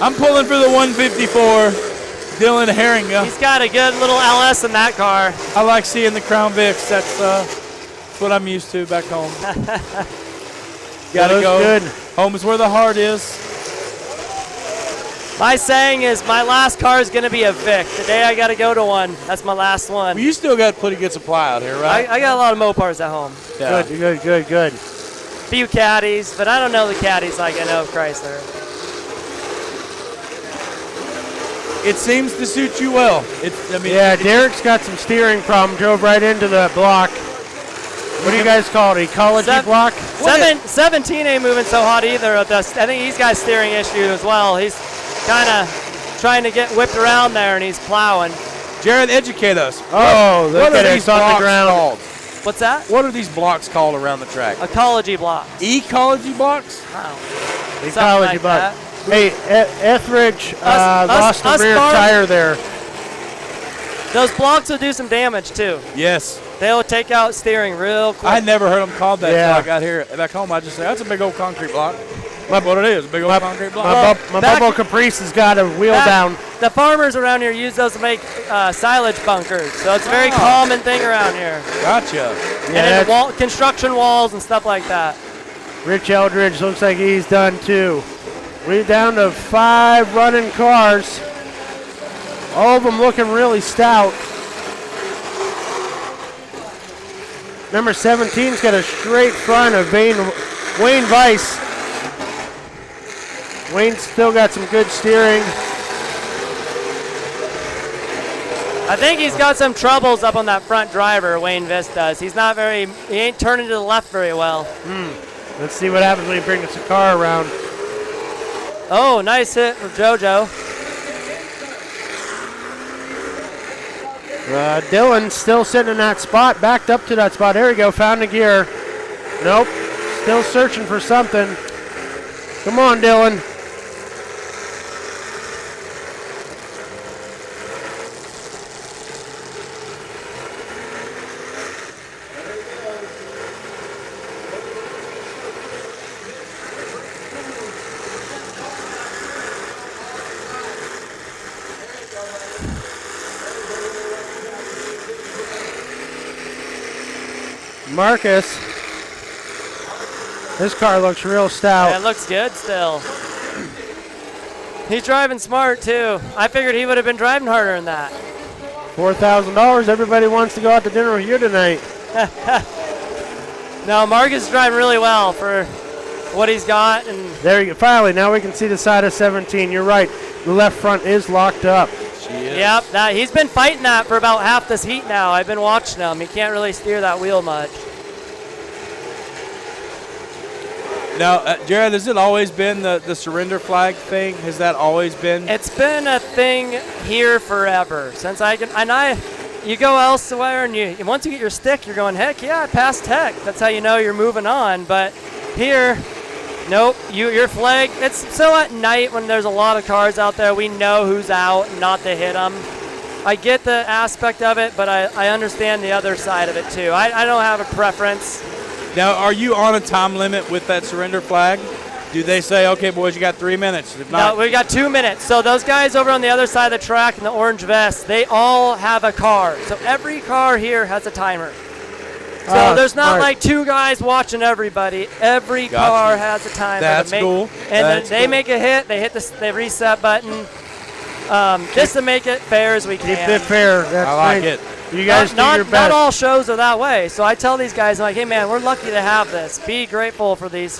I'm pulling for the 154. Dylan Herringa. He's got a good little LS in that car. I like seeing the Crown Vics. That's what I'm used to back home. Gotta go. Good. Home is where the heart is. My saying is my last car is going to be a Vic. Today I got to go to one. That's my last one. Well, you still got pretty good supply out here, right? I got a lot of Mopars at home. Yeah. Good. Few caddies, but I don't know the caddies like I know of Chrysler. It seems to suit you well. Yeah, Derek's got some steering problem. Drove right into the block. What do you guys call it? Ecology block? 17 ain't moving so hot either. I think he's got a steering issue as well. He's kind of trying to get whipped around there, and he's plowing. Jared, educate us. Oh, what look at are it. these It's on the blocks ground. called? What's that? What are these blocks called around the track? Ecology blocks. Ecology blocks? Wow. Ecology like block. that. Hey, Etheridge lost the rear tire there. Those blocks will do some damage too. Yes. They'll take out steering real quick. I never heard them called that Yeah. until I got here. Back home, I just say, that's a big old concrete block. That's what it is, a big old concrete block. My Bubble Caprice has got a wheel down. The farmers around here use those to make silage bunkers, so it's a very common thing around here. Gotcha. And in construction walls and stuff like that. Rich Eldridge looks like he's done too. We're down to 5 running cars. All of them looking really stout. Number 17's got a straight front of Wayne Weiss. Wayne's still got some good steering. I think he's got some troubles up on that front driver, Wayne Viss does. He ain't turning to the left very well. Let's see what happens when he brings the car around. Oh, nice hit for JoJo. Dylan's still sitting in that spot, backed up to that spot. There we go, found the gear. Nope, still searching for something. Come on, Dylan. Marcus, this car looks real stout. Yeah, it looks good still. He's driving smart too. I figured he would have been driving harder than that. $4,000. Everybody wants to go out to dinner with you tonight. No, Marcus is driving really well for what he's got. And there you go. Finally, now we can see the side of 17. You're right. The left front is locked up. Yep, he's been fighting that for about half this heat now. I've been watching him. He can't really steer that wheel much. Now, Jared, has it always been the surrender flag thing? Has that always been? It's been a thing here forever. Since you go elsewhere and once you get your stick, you're going, heck yeah, I passed tech. That's how you know you're moving on. But here, nope, your flag, it's so at night when there's a lot of cars out there, we know who's out and not to hit them. I get the aspect of it, but I understand the other side of it too. I don't have a preference. Now, are you on a time limit with that surrender flag? Do they say, okay, boys, you got 3 minutes? If not, no, we got 2 minutes. So those guys over on the other side of the track in the orange vest, they all have a car. So every car here has a timer. So there's not like 2 guys watching everybody. Every car has a timer. That's cool. And then they make a hit. They hit the reset button. Just to make it fair as we can. Keep it fair. That's I like nice. it. You guys do your best. Not all shows are that way. So I tell these guys, I'm like, hey man, we're lucky to have this. Be grateful for these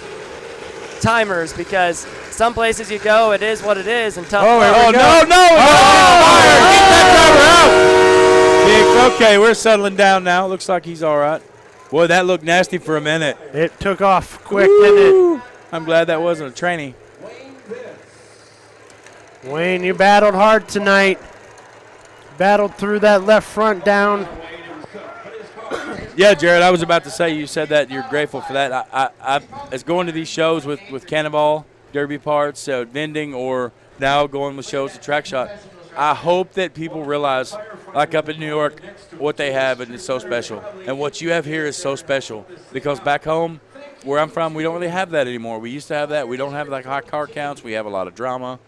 timers because some places you go, it is what it is. And tough. No! Get that driver out! Okay, we're settling down now. Looks like he's all right. Boy, that looked nasty for a minute. It took off quick, didn't it? I'm glad that wasn't a trainee. Wayne, you battled hard tonight. Battled through that left front down. Yeah, Jared, I was about to say, you said that you're grateful for that. I as going to these shows with Cannonball, Derby parts, vending, or now going with shows to Track Shot, I hope that people realize, like up in New York, what they have, and it's so special. And what you have here is so special because back home, where I'm from, we don't really have that anymore. We used to have that. We don't have like high car counts. We have a lot of drama.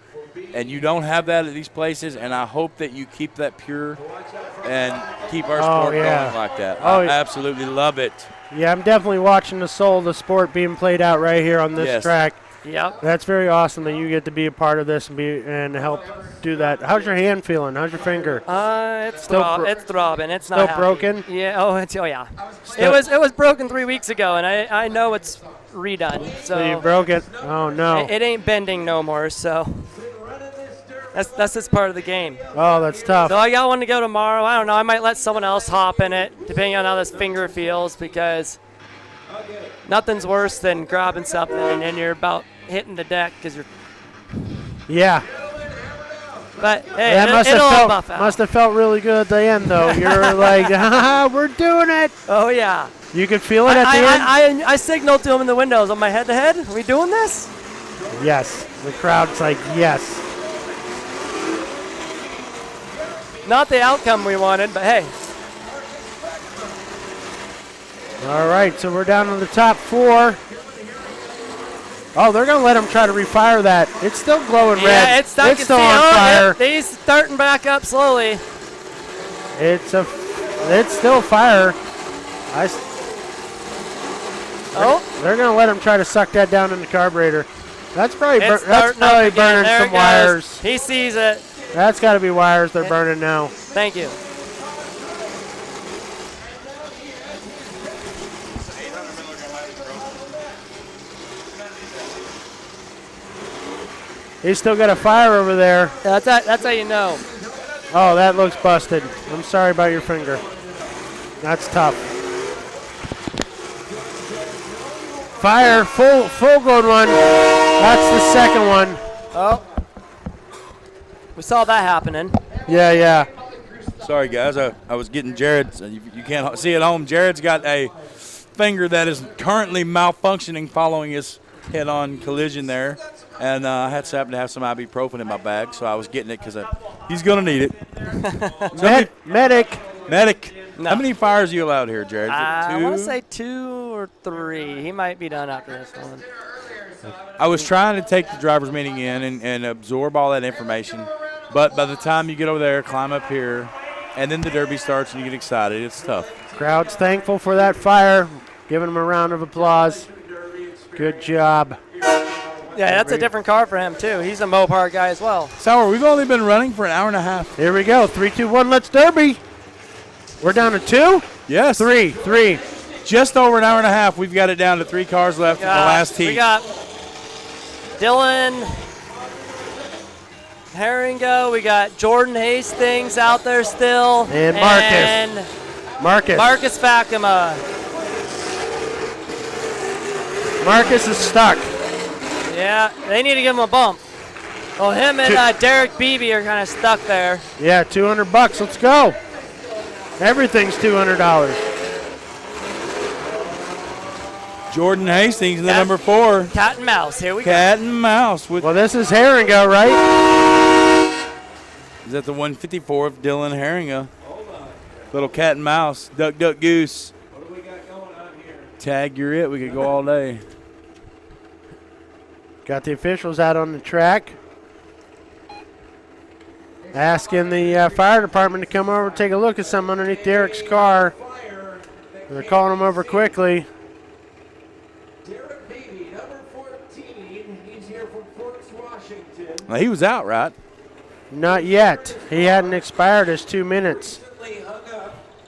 And you don't have that at these places, and I hope that you keep that pure and keep our sport going like that. I absolutely love it. Yeah, I'm definitely watching the soul of the sport being played out right here on this track. Yep. That's very awesome that you get to be a part of this and help do that. How's your hand feeling? How's your finger? It's throbbing. It's still not happy. broken. Yeah. Oh yeah. It was broken 3 weeks ago, and I know it's redone. So you broke it. Oh no. It ain't bending no more. So that's just part of the game. Oh, that's tough. So I got one to go tomorrow. I don't know. I might let someone else hop in it, depending on how this finger feels, because nothing's worse than grabbing something and then you're about hitting the deck because you're. Yeah. But hey, that must have felt really good at the end, though. You're like, we're doing it. Oh yeah. You could feel it at the end. I signaled to him in the windows on my head-to-head. Are we doing this? Yes. The crowd's like, yes. Not the outcome we wanted, but hey. All right, so we're down to the top 4. Oh, they're going to let him try to refire that. It's still glowing red. Yeah, it's still on fire. He's starting back up slowly. It's still fire. They're going to let him try to suck that down in the carburetor. That's probably burning some wires. He sees it. That's got to be wires they're burning now. Thank you. He's still got a fire over there. That's how you know. Oh, that looks busted. I'm sorry about your finger. That's tough. Fire, full good one. That's the second one. Oh. We saw that happening. Yeah. Sorry, guys. I was getting Jared's. You can't see at home. Jared's got a finger that is currently malfunctioning following his head-on collision there. And I had to happen to have some ibuprofen in my bag, so I was getting it because he's going to need it. Medic. No. How many fires are you allowed here, Jared? I want to say 2 or 3. He might be done after this one. I was trying to take the driver's meeting in and absorb all that information, but by the time you get over there, climb up here, and then the derby starts and you get excited, it's tough. Crowd's thankful for that fire. Giving him a round of applause. Good job. Yeah, that's a different car for him, too. He's a Mopar guy as well. Sauer, we've only been running for an hour and a half. Here we go. 3, 2, 1, let's derby. We're down to 2? Yes. 3. Just over an hour and a half. We've got it down to 3 cars left in the last heat. We got Dylan Herringo. We got Jordan Hastings out there still. And Marcus. Marcus Fakema. Marcus is stuck. Yeah, they need to give him a bump. Well, him and Derek Beebe are kind of stuck there. Yeah, $200. Let's go. Everything's $200. Jordan Hastings, the number 4. Cat and mouse. Here we go. Cat and mouse. Well, this is Herringa, right? Is that the 154 of Dylan Herringa? Little cat and mouse. Duck, duck, goose. What do we got going on here? Tag, you're it. We could go all day. Got the officials out on the track. Asking the fire department to come over and take a look at something underneath Derek's car. They're calling him over quickly. Derek Beebe, number 14. He's here from Forks, Washington. Now, he was out, right? Not yet. He hadn't expired his 2 minutes.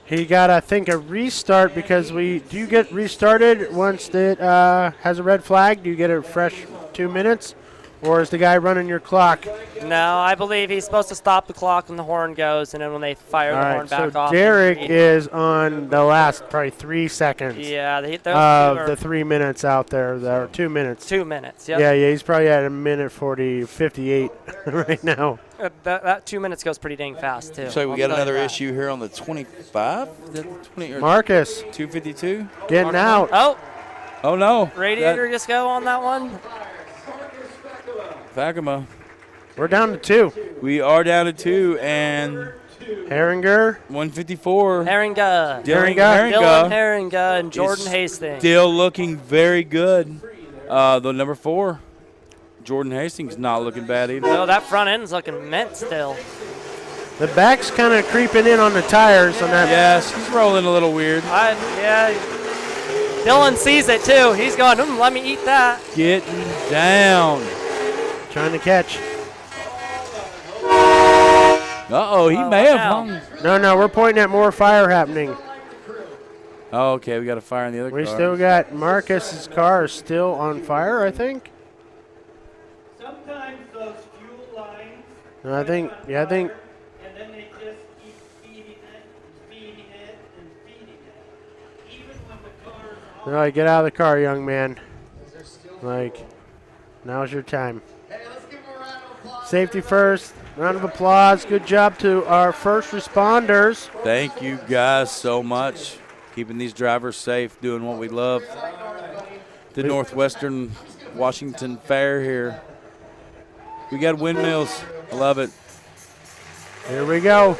He got, I think, a restart because do you get restarted once it has a red flag? Do you get a fresh 2 minutes? Or is the guy running your clock? No, I believe he's supposed to stop the clock when the horn goes, and then when they fire the horn back off. So Derek is on the last probably 3 seconds. Yeah, of the 3 minutes out there. There are 2 minutes. 2 minutes. Yep. Yeah. He's probably at a minute 58 right now. That 2 minutes goes pretty dang fast too. So we got another issue here on the 25. Marcus. 252. Getting out. Oh no. Radiator just go on that one. Fakema. We're down to 2. We are down to 2, and Herringer. 154. Herringa. Dylan Herringa and Jordan Hastings. Still looking very good. The number 4, Jordan Hastings, not looking bad either. No, that front end's looking mint still. The back's kind of creeping in on the tires on that. Yes, he's rolling a little weird. Dylan sees it too. He's going, let me eat that. Getting down. Trying to catch. Uh-oh, he may have hung. No, we're pointing at more fire happening. Oh, okay, we got a fire in the other car. We still got Marcus's car is still on fire, I think. Sometimes those fuel lines. No, I think. And then they just keep feeding it and feeding it and feeding it. Even when the car's on. They're like, get out of the car, young man. Like, now's your time. Hey, let's give them a round of applause. Safety first. Round of applause. Good job to our first responders. Thank you guys so much. Keeping these drivers safe, doing what we love. The Northwestern Washington Fair here. We got windmills. I love it. Here we go.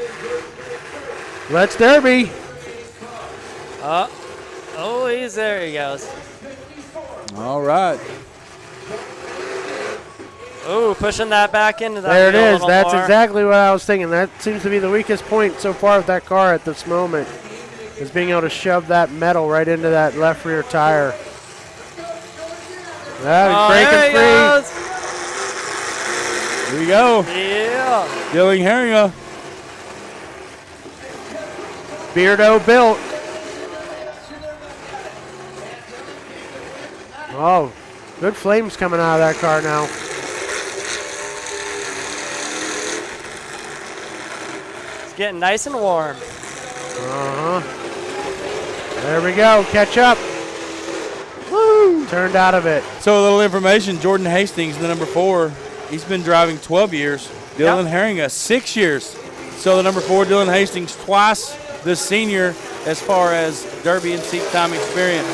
Let's Derby. Oh, he's there. He goes. All right. Ooh, pushing that back into that. There it wheel a is. little That's more. exactly what I was thinking. That seems to be the weakest point so far with that car at this moment, is being able to shove that metal right into that left rear tire. Breaking there free. Here we go. Yeah. Dylan Herringa. Beardo built. Oh, good flames coming out of that car now. It's getting nice and warm. There we go. Catch up. Woo! Turned out of it. So a little information, Jordan Hastings, the number 4, he's been driving 12 years. Dylan Herringa, 6 years. So the number 4, Dylan Hastings, twice the senior as far as Derby and seat time experience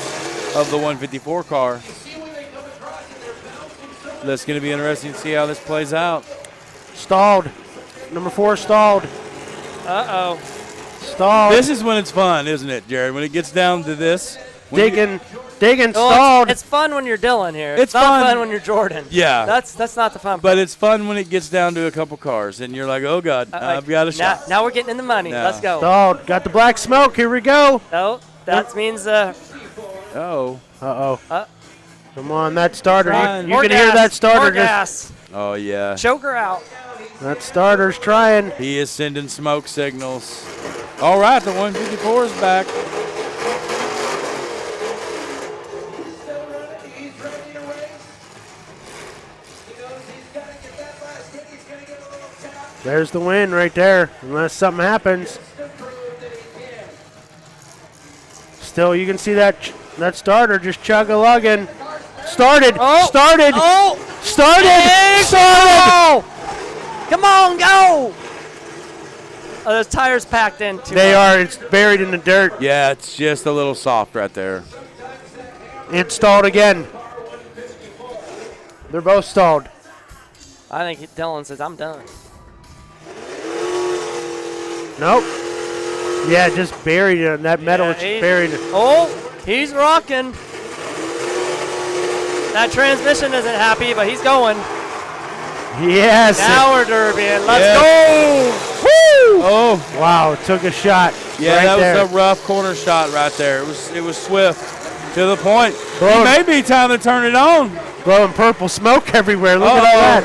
of the 154 car. That's going to be interesting to see how this plays out. Stalled. Number 4 stalled. Uh-oh. Stalled. This is when it's fun, isn't it, Jared? When it gets down to this. Digging, Well, stalled. it's fun when you're Dylan here. It's not fun. when you're Jordan. Yeah. That's not the fun part. But it's fun when it gets down to a couple cars, and you're like, oh, God, I've got a shot. Now we're getting in the money. No. Let's go. Stalled. Got the black smoke. Here we go. No, that means Oh. Uh-oh. Come on, that starter. You more can gas, hear that starter. more just, gas. Oh, yeah. Choke her out. that starter's trying. He is sending smoke signals. All right, the 154 is back. There's the win right there, unless something happens. Still, you can see that starter just chug-a-lugging. Started. Started. Started. Started. Come on, go. Oh, those tires packed in too They much. are. It's buried in the dirt. Yeah, it's just a little soft right there. It's stalled again. They're both stalled. I think Dylan says, I'm done. Nope. Yeah, just buried in that metal. It's buried. Oh, he's rocking. That transmission isn't happy, but he's going. Yes. Now we're derbying. Let's Yes. go. Woo! Oh, Wow, took a shot. yeah, right that there. was a rough corner shot right there. It was swift to the point. Blowing, It may be time to turn it on. blowing purple smoke everywhere. Look at that.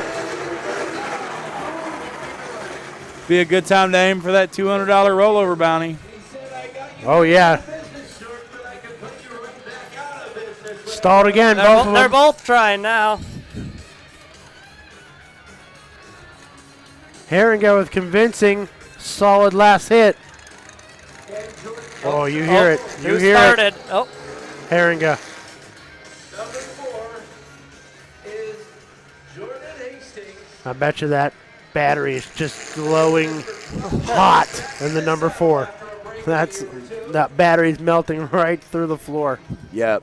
Be a good time to aim for that $200 rollover bounty. Oh, yeah. Stalled again. Both of They're them. both trying now. Herringa with convincing, solid last hit. Oh, you hear it. You Who hear started? it. Oh, Herringa. Number 4 is Jordan Hastings. I bet you that battery is just glowing hot in the number 4. That battery's melting right through the floor. Yep.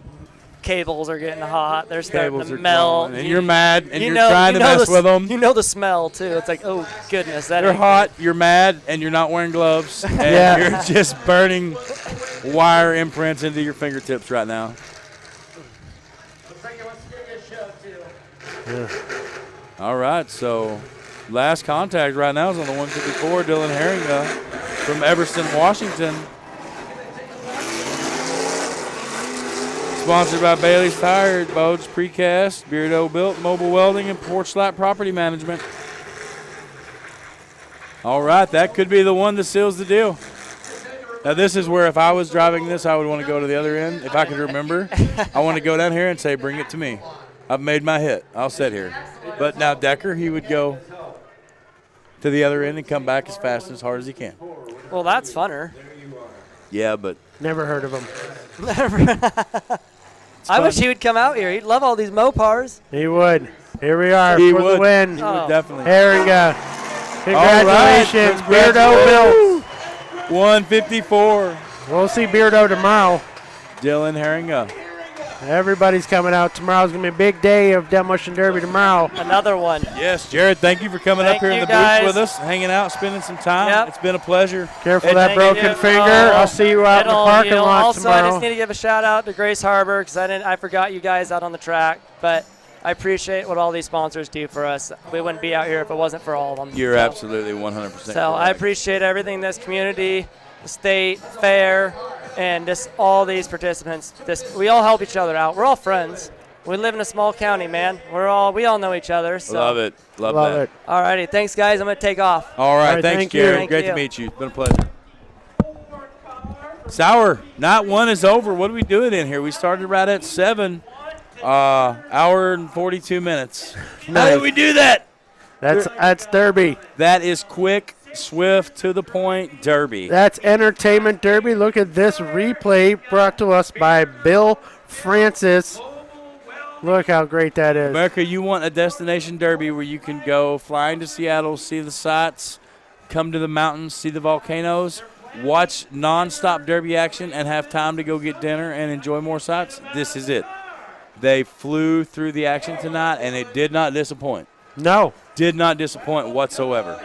cables are getting hot. They're starting Cables to are melt. glowing, and you're mad, and you're trying to mess with them. You know the smell, too. It's like, oh, goodness. That They're ain't hot, you're mad, and you're not wearing gloves. And Yeah. you're just burning wire imprints into your fingertips right now. Looks like he wants to give you a show, too. Yeah. All right, so last contact right now is on the 154, Dylan Herringa from Everson, Washington. sponsored by Bailey's Tire, Boats Precast, Beardo Built, Mobile Welding, and Porch Light Property Management. All right, that could be the one that seals the deal. Now, this is where if I was driving this, I would want to go to the other end. If I could remember, I want to go down here and say, bring it to me. I've made my hit. I'll sit here. But now Decker, he would go to the other end and come back as fast and as hard as he can. Well, that's funner. Yeah, but Never heard of him. I wish he would come out here. He'd love all these Mopars. He would. Here we are he for would. the win. He would definitely. Herringa. Right. Congratulations, Beardo Bill. 154. We'll see Beardo tomorrow. Dylan Herringa. Everybody's coming out. Tomorrow's going to be a big day of Demolition Derby tomorrow. Another one. Yes, Jared, thank you for coming up here in the guys. booth with us, hanging out, spending some time. Yep. It's been a pleasure. Careful that broken finger. I'll see you out in the parking lot also, tomorrow. I just need to give a shout out to Grace Harbor because I forgot you guys out on the track, but I appreciate what all these sponsors do for us. We wouldn't be out here if it wasn't for all of them. You're absolutely 100% So I appreciate everything this community, the state, fair, and just all these participants. We all help each other out. We're all friends. We live in a small county, man. We all know each other. So. Love it. Love that. it. All righty. Thanks, guys. I'm going to take off. All right. right, Thanks, thank you. Jared. Thank Great you. to meet you. It's been a pleasure. Sauer, night one is over. What are we doing in here? We started right at 7, hour and 42 minutes. How did we do that? That's Derby. That is quick, swift, to the point Derby. That's Entertainment Derby. Look at this replay brought to us by Bill Francis. Look how great that is. America, you want a destination derby where you can go fly into Seattle, see the sights, come to the mountains, see the volcanoes, watch nonstop derby action, and have time to go get dinner and enjoy more sights? This is it. They flew through the action tonight, and it did not disappoint. No. Did not disappoint whatsoever.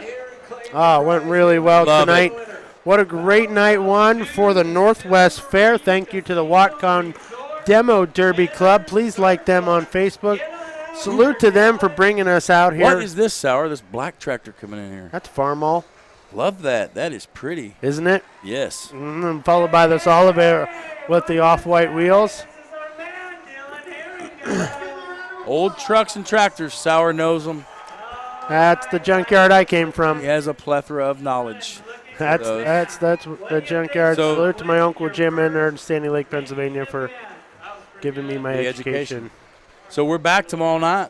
Oh, went really well Love tonight. it. What a great night one for the Northwest Fair. Thank you to the Watcon Demo Derby Club. Please like them on Facebook. Salute to them for bringing us out here. What is this, Sauer? This black tractor coming in here. That's Farmall, Love that. That is pretty. isn't it? Yes. Followed by this Oliver with the off-white wheels. Old trucks and tractors. Sauer knows them. That's the junkyard I came from. He has a plethora of knowledge. That's the junkyard. So- Salute to my Uncle Jim in there in Sandy Lake, Pennsylvania for giving me my The education. So we're back tomorrow night.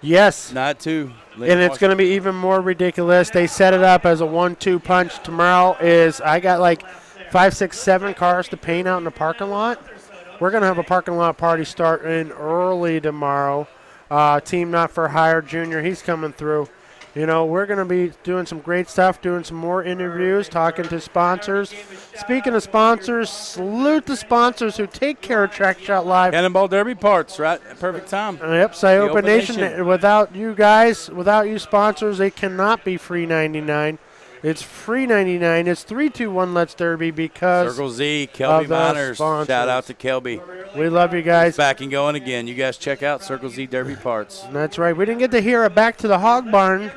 Yes. Night 2. And it's going to be even more ridiculous. They set it up as a 1-2 punch. Tomorrow I got like 5, 6, 7 cars to paint out in the parking lot. We're going to have a parking lot party starting early tomorrow. Team Not For Hire Junior, he's coming through. You know, we're going to be doing some great stuff, doing some more interviews, talking to sponsors. Speaking of sponsors, salute the sponsors who take care of TrackShotLive. Cannonball Derby parts, right? Perfect time. Yep, Syopa Open Nation. Nation. Without you guys, without you sponsors, it cannot be free 99. It's free 99. It's 3-2-1 Let's Derby because Circle Z, Kelby of the Miners. sponsors. Shout out to Kelby. we love you guys. Back and going again. You guys check out Circle Z Derby parts. That's right. We didn't get to hear a Back to the Hog Barn.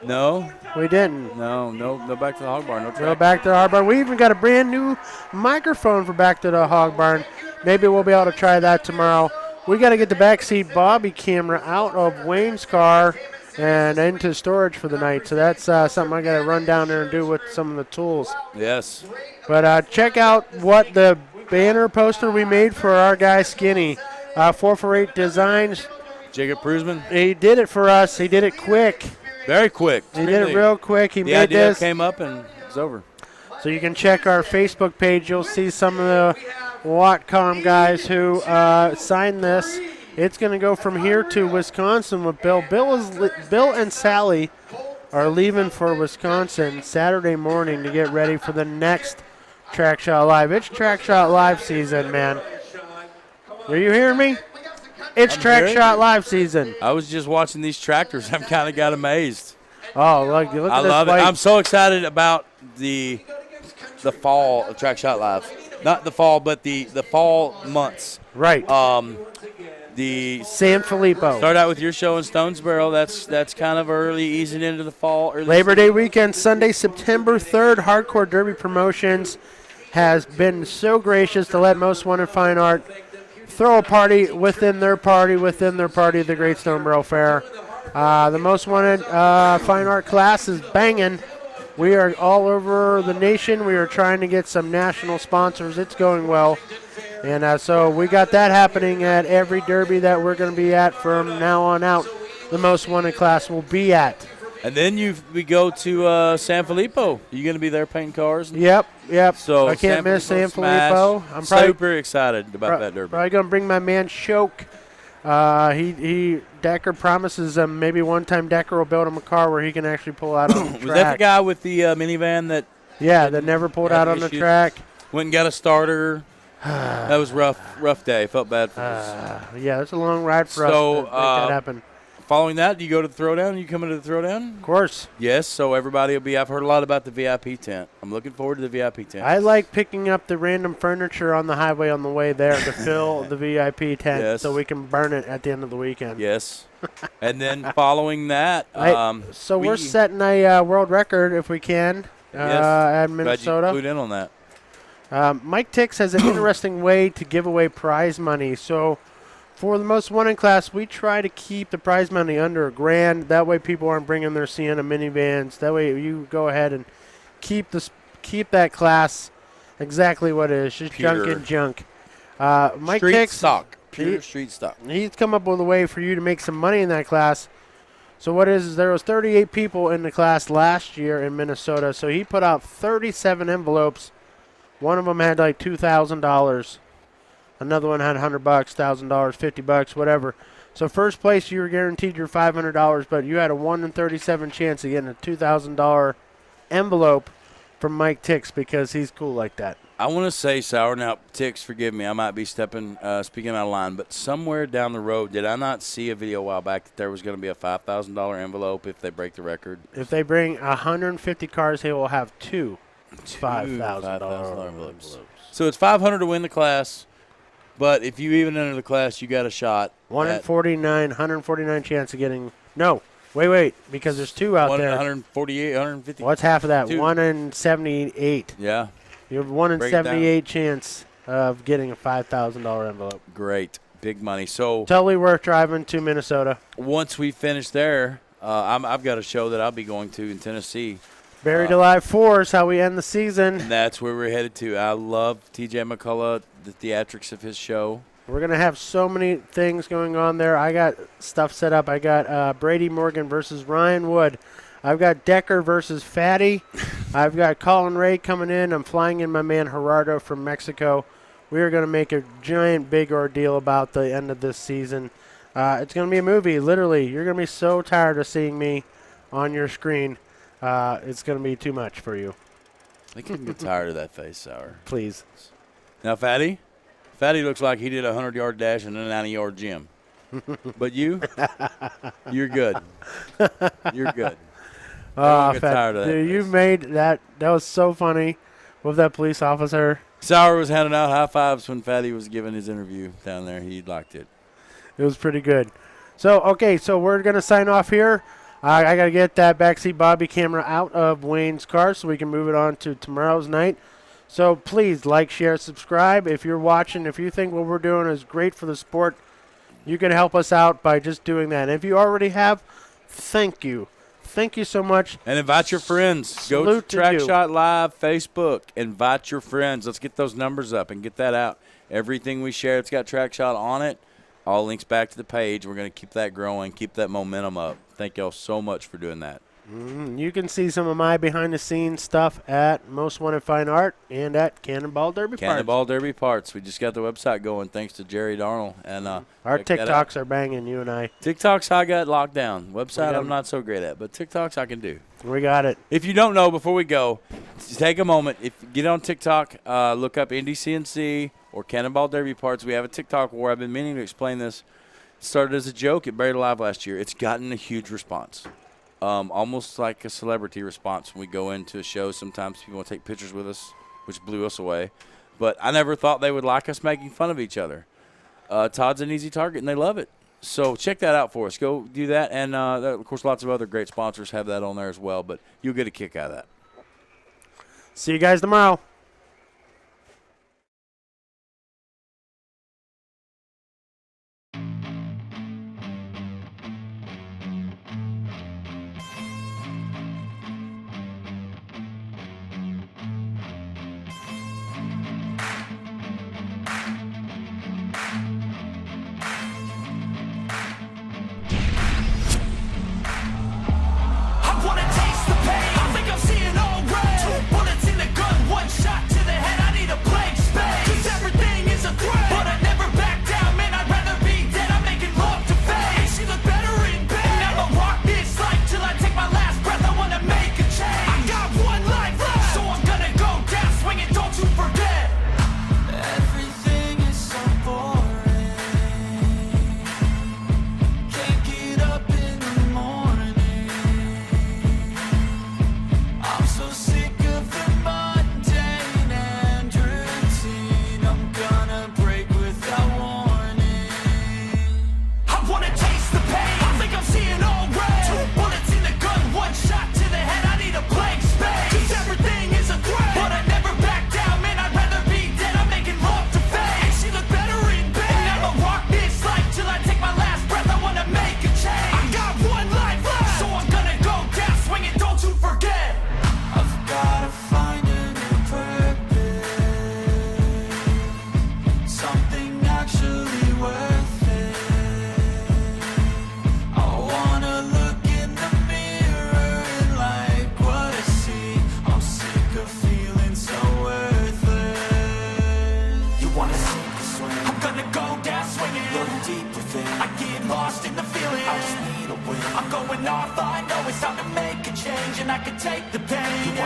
No, We didn't. no back to the hog barn. No Go track. Back to the Hog Barn. We even got a brand new microphone for Back to the Hog Barn. Maybe we'll be able to try that tomorrow. We got to get the backseat Bobby camera out of Wayne's car and into storage for the night. So that's something I got to run down there and do with some of the tools. Yes. But check out what the banner poster we made for our guy Skinny. 448 Designs. Jacob Prusman. He did it for us. He did it quick. Very quick. He did it real quick. He The made idea this. came up and it's over. So you can check our Facebook page. You'll see some of the Watcom guys who signed this. It's going to go from here to Wisconsin with Bill. Bill and Sally are leaving for Wisconsin Saturday morning to get ready for the next TrackShotLive. It's TrackShotLive season, man. Are you hearing me? It's TrackShotLive season. I was just watching these tractors. I'm kind of got amazed. Oh, look at I this love it. bike. I'm so excited about the fall of TrackShotLive. Not the fall, but the fall months. Right. The San Filippo. start out with your show in Stonesboro. That's kind of early, easing into the fall. Early Labor Day weekend, Sunday, September 3rd. Hardcore Derby Promotions has been so gracious to let Most Wanted Fine Art throw a party within their party, the Great Stone Barrel Fair. The Most Wanted Fine Art class is banging. We are all over the nation. We are trying to get some national sponsors. It's going well. And so we got that happening at every derby that we're going to be at from now on out. The Most Wanted class will be at. And then we go to San Filippo. You going to be there painting cars? Yep. So I can't miss San Filippo. I'm super excited about that derby. Probably going to bring my man Shoke. Decker promises maybe one time Decker will build him a car where he can actually pull out on the track. Was that the guy with the minivan that? Yeah, that never pulled out on the track. Went and got a starter. That was rough day. Felt bad for us. Yeah, it's a long ride for us to make that happen. Following that, do you go to the Throwdown? You coming to the Throwdown? Of course. Yes, so everybody will be. I've heard a lot about the VIP tent. I'm looking forward to the VIP tent. I like picking up the random furniture on the highway on the way there to fill the VIP tent so we can burn it at the end of the weekend. Yes. And then following that, we're setting a world record if we can at Minnesota. Glad you clued in on that. Mike Tix has an interesting way to give away prize money. So for the Most Wanted class, we try to keep the prize money under $1,000. That way people aren't bringing their Sienna minivans. That way you go ahead and keep that class exactly what it is, just Pure. junk and junk. Mike street Tix, stock. Pure street stock. He's come up with a way for you to make some money in that class. So what is there was 38 people in the class last year in Minnesota. So he put out 37 envelopes. One of them had like $2,000. Another one had $100, $1,000, $50, whatever. So first place, you were guaranteed your $500, but you had a 1 in 37 chance of getting a $2,000 envelope from Mike Tix because he's cool like that. I want to say, Sour, now, Tix, forgive me, I might be speaking out of line, but somewhere down the road, did I not see a video a while back that there was going to be a $5,000 envelope if they break the record? If they bring 150 cars, they will have two $5,000 envelopes. So it's $500 to win the class. But if you even enter the class, you got a shot. 149 chance of getting. No, wait, because there's two out there. 148, 150. What's half of that? Two. 1 in 78. Yeah. You have 1 in 78 chance of getting a $5,000 envelope. Great, big money. So totally worth driving to Minnesota. Once we finish there, I've got a show that I'll be going to in Tennessee. Buried Alive 4 is how we end the season. And that's where we're headed to. I love T.J. McCullough, the theatrics of his show. We're going to have so many things going on there. I got stuff set up. I got Brady Morgan versus Ryan Wood. I've got Decker versus Fatty. I've got Colin Ray coming in. I'm flying in my man Gerardo from Mexico. We are going to make a giant, big ordeal about the end of this season. It's going to be a movie, literally. You're going to be so tired of seeing me on your screen. It's going to be too much for you. I can get tired of that face, Sour. Please. Now, Fatty looks like he did a 100-yard dash and a 90-yard gym. But you're good. You're good. Oh, get tired of that dude, you made that. That was so funny with that police officer. Sour was handing out high fives when Fatty was giving his interview down there. He liked it. It was pretty good. So, so we're going to sign off here. I got to get that backseat Bobby camera out of Wayne's car so we can move it on to tomorrow's night. So please like, share, subscribe. If you're watching, if you think what we're doing is great for the sport, you can help us out by just doing that. And if you already have, thank you. Thank you so much. And invite your friends. Go to TrackShotLive Facebook. Invite your friends. Let's get those numbers up and get that out. Everything we share, it's got TrackShot on it. All links back to the page. We're going to keep that growing, keep that momentum up. Thank y'all so much for doing that. You can see some of my behind-the-scenes stuff at Most Wanted Fine Art and at Cannonball Derby Parts. Cannonball Derby Parts. We just got the website going thanks to Jerry Darnell. And our TikToks are banging, you and I. TikToks I got locked down. Website I'm not so great at, but TikToks I can do. We got it. If you don't know, before we go, take a moment. If you get on TikTok, look up NDCNC or Cannonball Derby Parts. We have a TikTok war. I've been meaning to explain this. It started as a joke at Buried Alive last year. It's gotten a huge response. Almost like a celebrity response when we go into a show. Sometimes people want to take pictures with us, which blew us away. But I never thought they would like us making fun of each other. Todd's an easy target, and they love it. So check that out for us. Go do that. And, of course, lots of other great sponsors have that on there as well. But you'll get a kick out of that. See you guys tomorrow. and off, I know it's time to make a change, and I can take the pain.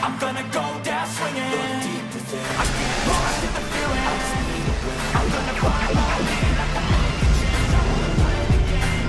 I'm gonna go down swinging. I get lost in the feeling. I'm gonna find my lane. I can make a change. I wanna play the game.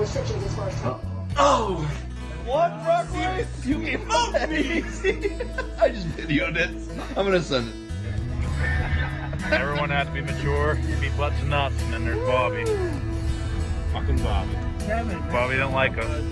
restrictions as far as time. Oh! What, Rocky? You moved me! I just videoed it. I'm gonna send it. Everyone has to be mature. Be butts and nuts, and then there's Bobby. Fucking Bobby. Bobby don't like us.